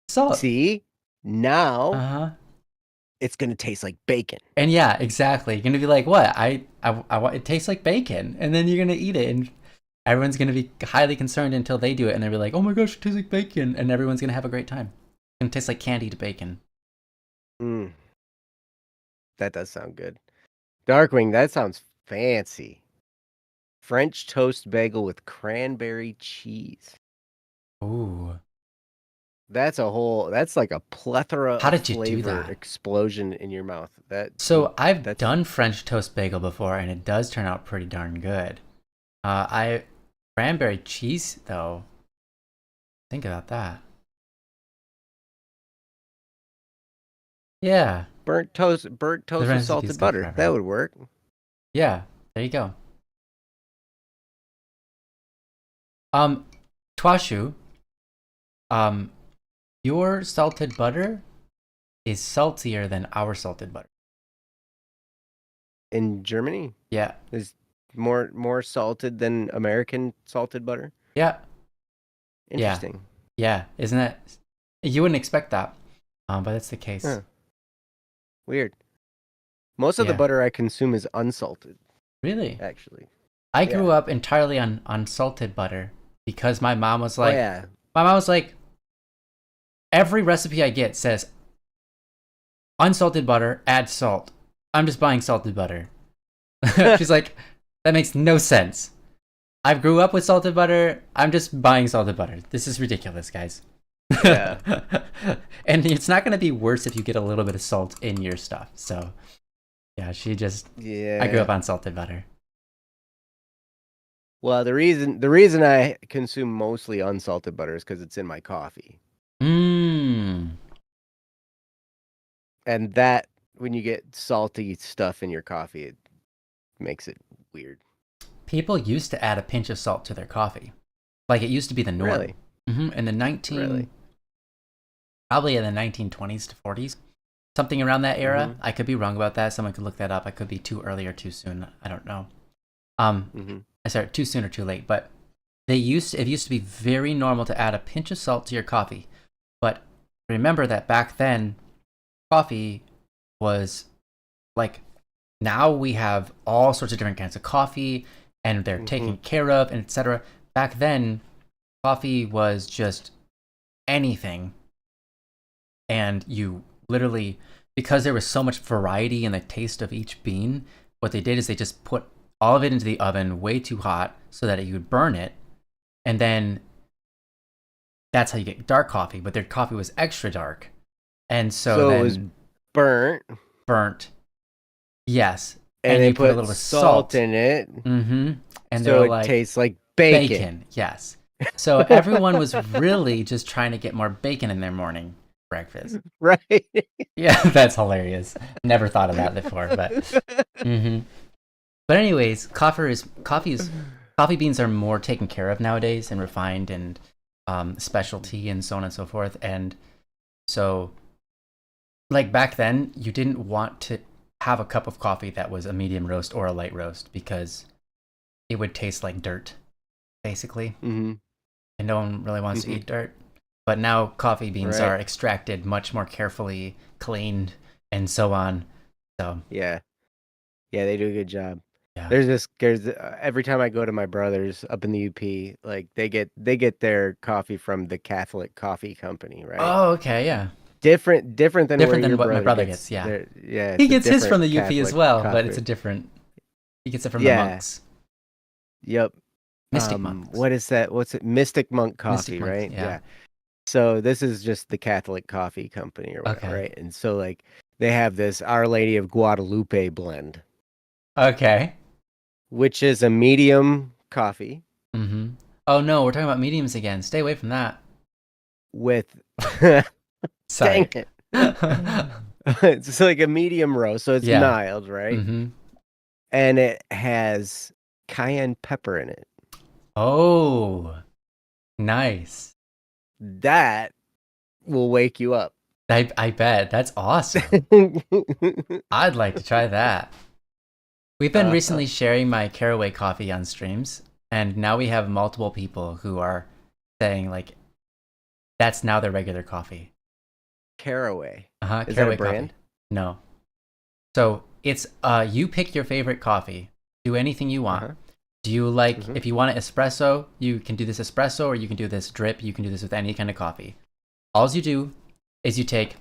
"Salt." See, now Uh-huh. it's gonna taste like bacon. And yeah, exactly. You're gonna be like, "What? I want it tastes like bacon," and then you're gonna eat it, and everyone's gonna be highly concerned until they do it, and they'll be like, "Oh my gosh, it tastes like bacon," and everyone's gonna have a great time. It's gonna taste like candied bacon. Mm, that does sound good. Darkwing, that sounds fancy. French toast bagel with cranberry cheese. Ooh. That's like a plethora How of did you do flavor that? explosion in your mouth. So I've done French toast bagel before, and it does turn out pretty darn good. Cranberry cheese though. Think about that. Yeah. burnt toast with recipes salted go butter. forever. That would work. Yeah. There you go. Twashu, your salted butter is saltier than our salted butter. In Germany, Yeah. is more salted than American salted butter. Yeah. Interesting. Yeah. Isn't that? You wouldn't expect that, but that's the case. Huh. Weird. Most of the butter I consume is unsalted. Really? Actually, I grew up entirely on salted butter because my mom was like, my mom was like, every recipe I get says unsalted butter, add salt. I'm just buying salted butter. She's like, that makes no sense. I grew up with salted butter. I'm just buying salted butter. This is ridiculous, guys. Yeah. And it's not going to be worse if you get a little bit of salt in your stuff. So, yeah, I grew up on salted butter. Well, the reason I consume mostly unsalted butter is because it's in my coffee. Mmm. And that, when you get salty stuff in your coffee, it makes it weird. People used to add a pinch of salt to their coffee. Like it used to be the norm. Really? In the probably in the 1920s to 40s. something around that era. Mm-hmm. I could be wrong about that. Someone could look that up. I could be too early or too soon. I don't know. Mm-hmm. Sorry, too soon or too late. But it used to be very normal to add a pinch of salt to your coffee. But remember that back then, coffee was like, now we have all sorts of different kinds of coffee, and they're taken care of, and etc. Back then, coffee was just anything, and you literally, because there was so much variety in the taste of each bean, what they did is they just put all of it into the oven way too hot so that you would burn it, and then that's how you get dark coffee. But their coffee was extra dark, and so then it was burnt. Yes, and they you put a little bit of salt in it. Mm-hmm. And so they're it like, tastes like bacon. Yes. So everyone was really just trying to get more bacon in their morning breakfast. Right. Yeah, that's hilarious. Never thought of that before, but. Mm-hmm. But anyways, coffee beans are more taken care of nowadays and refined and specialty and so on and so forth. And so, like back then, you didn't want to have a cup of coffee that was a medium roast or a light roast because it would taste like dirt, basically. Mm-hmm. And no one really wants to eat dirt. But now coffee beans are extracted much more carefully, cleaned, and so on. So yeah, they do a good job. Yeah. There's every time I go to my brother's up in the UP, like they get their coffee from the Catholic Coffee Company, right? Oh, okay, yeah. Different than what my brother gets. Yeah, yeah. He gets his from the UP Catholic as well, coffee. but it's a different. He gets it from the monks. Yep. Mystic monks. What is that? What's it? Mystic Monk Coffee, Mystic monks, right? yeah. So this is just the Catholic Coffee Company or whatever, right? And so like they have this Our Lady of Guadalupe blend. Okay. Which is a medium coffee. Mm-hmm. Oh no, we're talking about mediums again. Stay away from that. With Sorry. Dang it. It's like a medium roast, so it's mild, right? Mm-hmm. And it has cayenne pepper in it. Oh, nice. That will wake you up. I bet. That's awesome. I'd like to try that. We've been recently sharing my Caraway coffee on streams, and now we have multiple people who are saying like that's now their regular coffee. Caraway. Is Caraway that a brand? Coffee. No. So it's you pick your favorite coffee. Do anything you want. Do you like if you want an espresso, you can do this espresso, or you can do this drip. You can do this with any kind of coffee. All you do is you take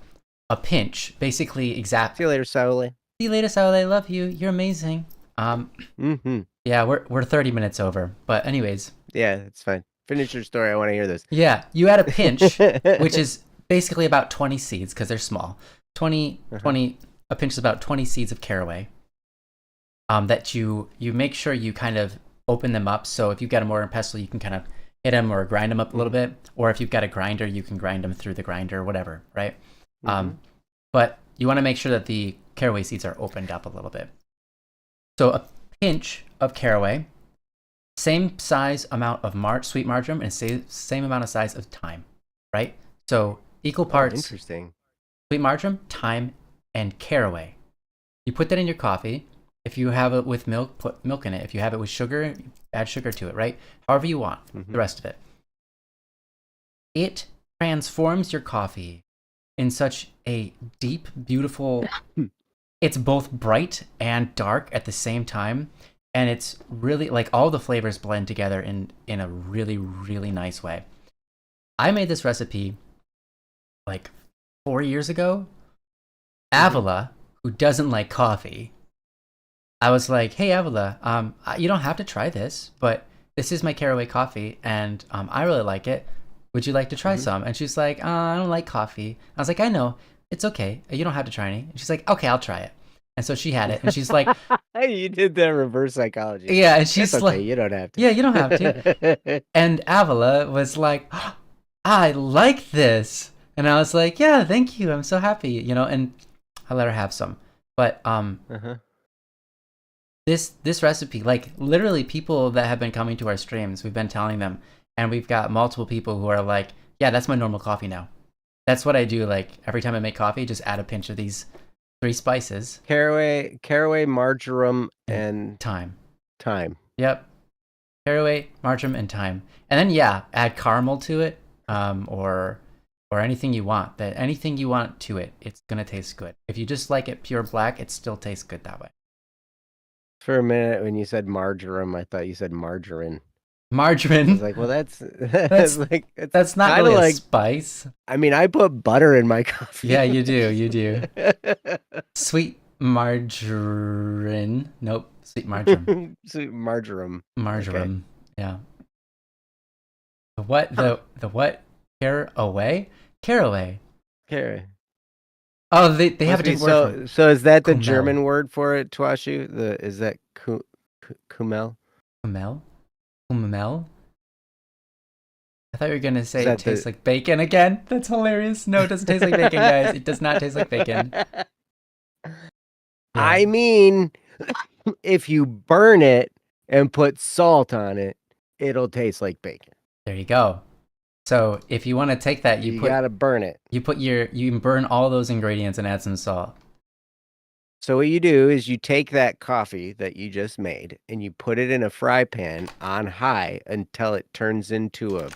a pinch, basically exact. See you later, Saule. See you later, Saule. I love you. You're amazing. Yeah, we're 30 minutes over, but anyways. Yeah, it's fine. Finish your story. I want to hear this. Yeah, you add a pinch, which is basically about 20 seeds because they're small. 20. A pinch is about 20 seeds of caraway. That you make sure you kind of open them up. So if you've got a mortar and pestle, you can kind of hit them or grind them up a little bit. Or if you've got a grinder, you can grind them through the grinder or whatever, right? But you want to make sure that the caraway seeds are opened up a little bit. So a pinch of caraway, same size amount of sweet marjoram, and same amount of size of thyme, right? So equal parts. Interesting. Sweet marjoram, thyme, and caraway. You put that in your coffee. If you have it with milk, put milk in it. If you have it with sugar, add sugar to it, right? However you want, the rest of it. It transforms your coffee in such a deep, beautiful... It's both bright and dark at the same time. And it's really, like, all the flavors blend together in a really, really nice way. I made this recipe, like, 4 years ago. Avila, who doesn't like coffee... I was like, hey, Avila, you don't have to try this, but this is my caraway coffee, and I really like it. Would you like to try some? And she's like, I don't like coffee. I was like, I know. It's okay. You don't have to try any. And she's like, okay, I'll try it. And so she had it, and she's like... You did the reverse psychology. Yeah, and she's okay, like... you don't have to. Yeah, you don't have to. And Avila was like, I like this. And I was like, yeah, thank you. I'm so happy, and I let her have some. But... This recipe, like literally people that have been coming to our streams, we've been telling them, and we've got multiple people who are like, yeah, that's my normal coffee now. That's what I do. Like every time I make coffee, just add a pinch of these 3 spices. Caraway, marjoram, and thyme. thyme. Yep. Caraway, marjoram, and thyme. And then yeah, add caramel to it, or anything you want. Anything you want to it, it's gonna taste good. If you just like it pure black, it still tastes good that way. For a minute, when you said marjoram, I thought you said margarine. I Margarine. was like, well, that's like That's not kinda really a like spice. I mean, I put butter in my coffee. Yeah, you do. You do. Sweet margarine. Nope. Sweet marjoram. Sweet marjoram. Marjoram. Yeah. The what? The what? Caraway? Caraway. Caraway. Oh, they have a different word for So is that the Kumel. German word for it, Twashu? Is that kumel? Kumel? Kumel? I thought you were gonna say it that tastes like bacon again. That's hilarious. No, it doesn't taste like bacon, guys. It does not taste like bacon. I mean, if you burn it and put salt on it, it'll taste like bacon. There you go. So if you want to take that, you gotta burn it. You burn all those ingredients and add some salt. So what you do is you take that coffee that you just made and you put it in a fry pan on high until it turns into a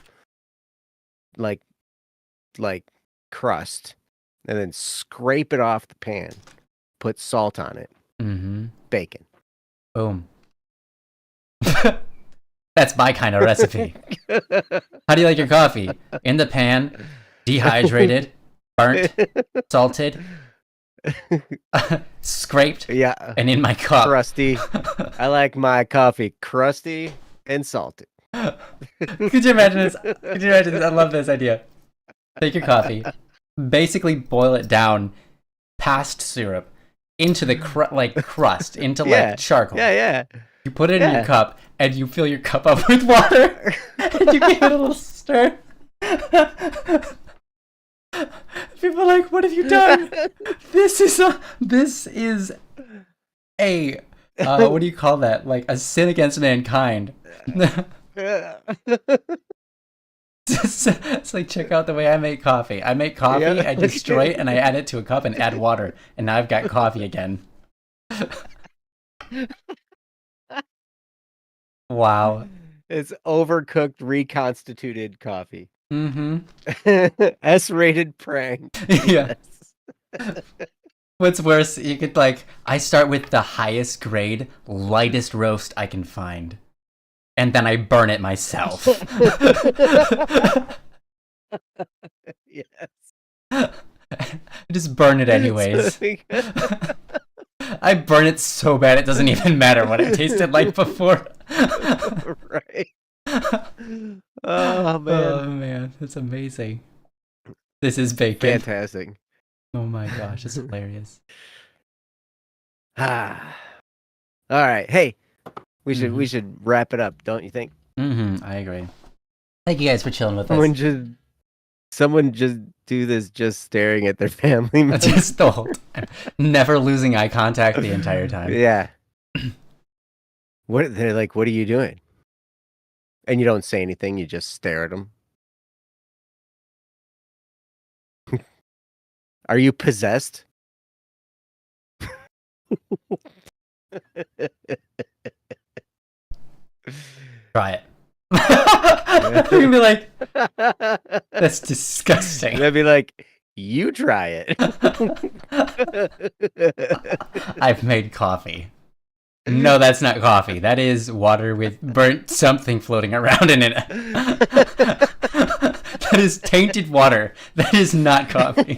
like crust, and then scrape it off the pan. Put salt on it. Mm-hmm. Bacon. Boom. That's my kind of recipe. How do you like your coffee? In the pan, dehydrated, burnt, salted, scraped, yeah, and in my cup. Crusty. I like my coffee crusty and salted. Could you imagine this? Could you imagine this? I love this idea. Take your coffee, basically boil it down past syrup into the crust, into like charcoal. Yeah. You put it in your cup, and you fill your cup up with water, and you give it a little stir. People are like, "What have you done? This is a what do you call that? Like a sin against mankind." It's like, check out the way I make coffee. I make coffee, I destroy it, and I add it to a cup and add water, and now I've got coffee again. Wow. It's overcooked, reconstituted coffee. Mm-hmm. S-rated prank. Yeah. What's worse, you could I start with the highest grade, lightest roast I can find. And then I burn it myself. Yes. Just burn it anyways. I burn it so bad it doesn't even matter what it tasted like before. Right. Oh man. Oh man, that's amazing. This is bacon. Fantastic. Oh my gosh, it's hilarious. Ah. All right. Hey, we should wrap it up, don't you think? Mm-hmm. I agree. Thank you guys for chilling with us. Someone just do this just staring at their family members. Just the whole time. Never losing eye contact the entire time. Yeah. They're like, what are you doing? And you don't say anything, you just stare at them. Are you possessed? Try it. You're gonna be like, that's disgusting. They'd be like, you try it. I've made coffee. No, that's not coffee. That is water with burnt something floating around in it. That is tainted water. That is not coffee.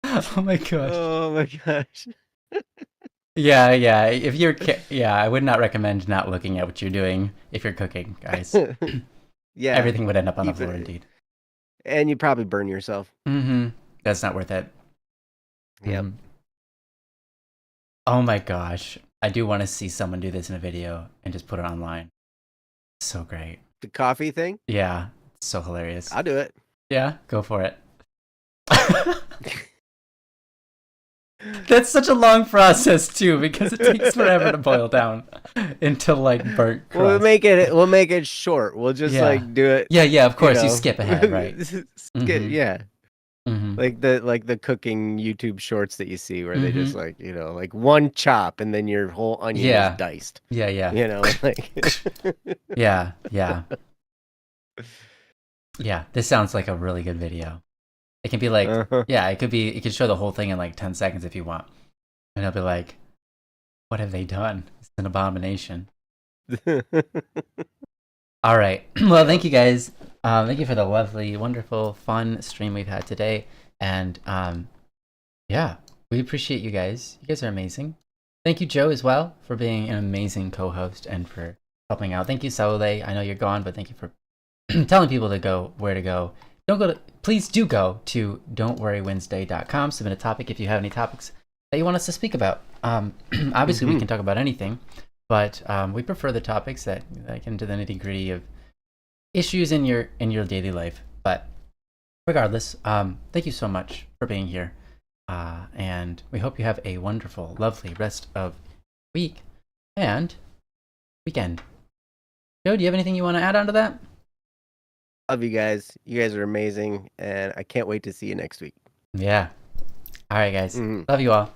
Oh my gosh. Oh my gosh. Yeah. If you're, I would not recommend not looking at what you're doing if you're cooking, guys. Yeah. Everything would end up on the floor, indeed. And you probably burn yourself. Mm-hmm. That's not worth it. Yep. Oh my gosh. I do want to see someone do this in a video and just put it online. So great. The coffee thing? Yeah. It's so hilarious. I'll do it. Yeah, go for it. That's such a long process too, because it takes forever to boil down into like burnt Well, we'll crust. make it short. We'll just Yeah. like do it, Yeah, of you course. You know. skip ahead, right? Mm-hmm. Yeah. Mm-hmm. Like the cooking YouTube shorts that you see where they Mm-hmm. just like, like one chop and then your whole onion is Yeah. diced. Yeah. Like Yeah. Yeah. This sounds like a really good video. It can be like, uh-huh. yeah, it could be, you can show the whole thing in like 10 seconds if you want. And it'll be like, what have they done? It's an abomination. All right. Well, thank you guys. Thank you for the lovely, wonderful, fun stream we've had today. And yeah, we appreciate you guys. You guys are amazing. Thank you, Joe, as well, for being an amazing co-host and for helping out. Thank you, Saule. I know you're gone, but thank you for telling people to go where to go. Please do go to don'tworrywednesday.com. Submit a topic if you have any topics that you want us to speak about. Obviously, we can talk about anything, but we prefer the topics that get into the nitty gritty of issues in your daily life. But regardless, thank you so much for being here, and we hope you have a wonderful, lovely rest of week and weekend. Joe, do you have anything you want to add on to that? Love you guys. You guys are amazing, and I can't wait to see you next week. Yeah. All right, guys. Love you all.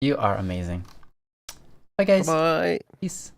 You are amazing. Bye, guys. Bye. Peace.